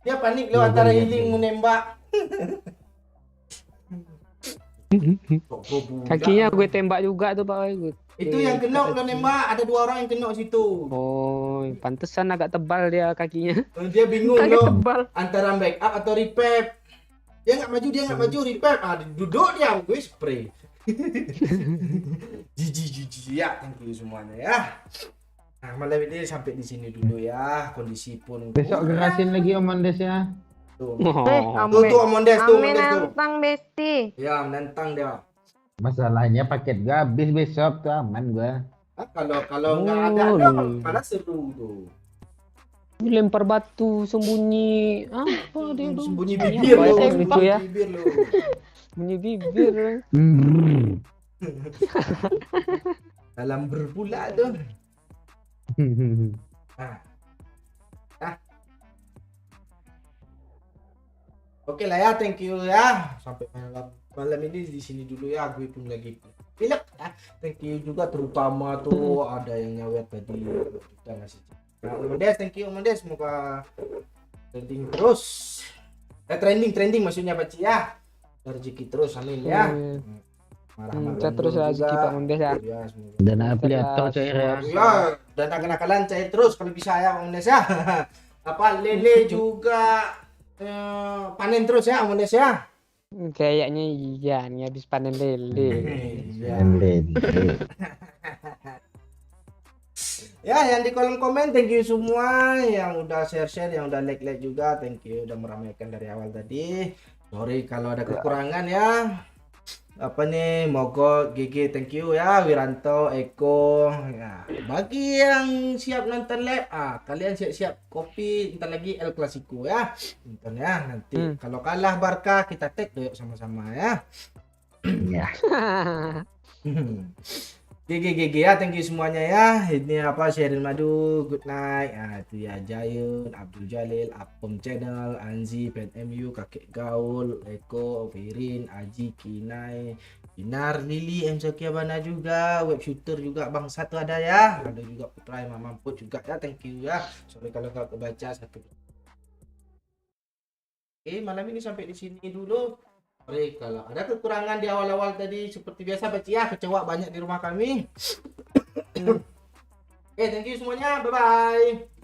Dia panik lo Iya, antara iya, healing iya. mau nembak. Kakinya gue tembak juga tuh Pak. Itu yang kena lo nembak, ada 2 orang yang kena situ. Oh, pantesan agak tebal dia kakinya. Dia bingung Kaget lo tebal. antara backup atau repair. Dia nggak maju, repair. Ah, duduk dia, gue spray. Jiji ya, thank you semuanya ya. Nah, malam ini sampai di sini dulu ya. Kondisi pun Besok gerasin lagi Om Andes ya. tuh. Oh. Tuh Om Mondes tuh, Ame Mondes tuh. nantang Besti. Ya, menentang dia. Masalahnya paket gua habis besok tuh aman gua. Kalau nggak ada Oh, tuh, lu. malah seru tuh. Lempar batu sembunyi apa dia tuh? Sembunyi Ini bibir apa lu, ya, sembunyi lucu ya. bibir lu. Sembunyi bibir. Dalam berpula tuh. Oke lah ya, thank you ya. Sampai malam ini di sini dulu ya. Gue pun lagi pilek ya. Thank you juga terutama tuh ada yang nyawet tadi kita ngasih. Nah, Mondes, thank you Mondes. Semoga trending terus. Trending maksudnya Baci ya. Rezeki terus amin ya. Marah-marah Saya terus juga. rezeki Pak Mondes ya. Ya, semoga. Dan afiliator cair ya. Ya, dan kenakalan cair terus kalau bisa ya Om Nes ya. Apa lele juga panen terus ya Om Nes ya. Kayaknya iya nih habis panen lele. Iya. Ya, yang di kolom komen thank you semua yang udah share-share, yang udah like-like juga, thank you udah meramaikan dari awal tadi. Sorry kalau ada kekurangan ya. Apa nih, Mogok, GG, thank you ya, Wiranto, Eko. Ya, bagi yang siap nonton live, kalian siap-siap kopi, ntar lagi El Clasico ya. Nonton ya, nanti kalau kalah Barca kita tag doyok sama-sama ya. Ya. GG ya, thank you semuanya ya. Ini apa, Sherin Madu, good night. Itu ya Jayun, Abdul Jalil, Apom Channel, Anzi, PNMU, Kakek Gaul, Eko, Firin, Aji, Kinai, Binar, Lili, M Bana juga, web shooter juga Bang Satu ada ya. Ada juga Putra Imam Mamput juga ya, thank you ya. Sorry kalau nggak kebaca satu. Oke, malam ini sampai di sini dulu. Sorry kalau ada kekurangan di awal-awal tadi, seperti biasa Baci ya, kecewa banyak di rumah kami. Oke, thank you semuanya, bye bye.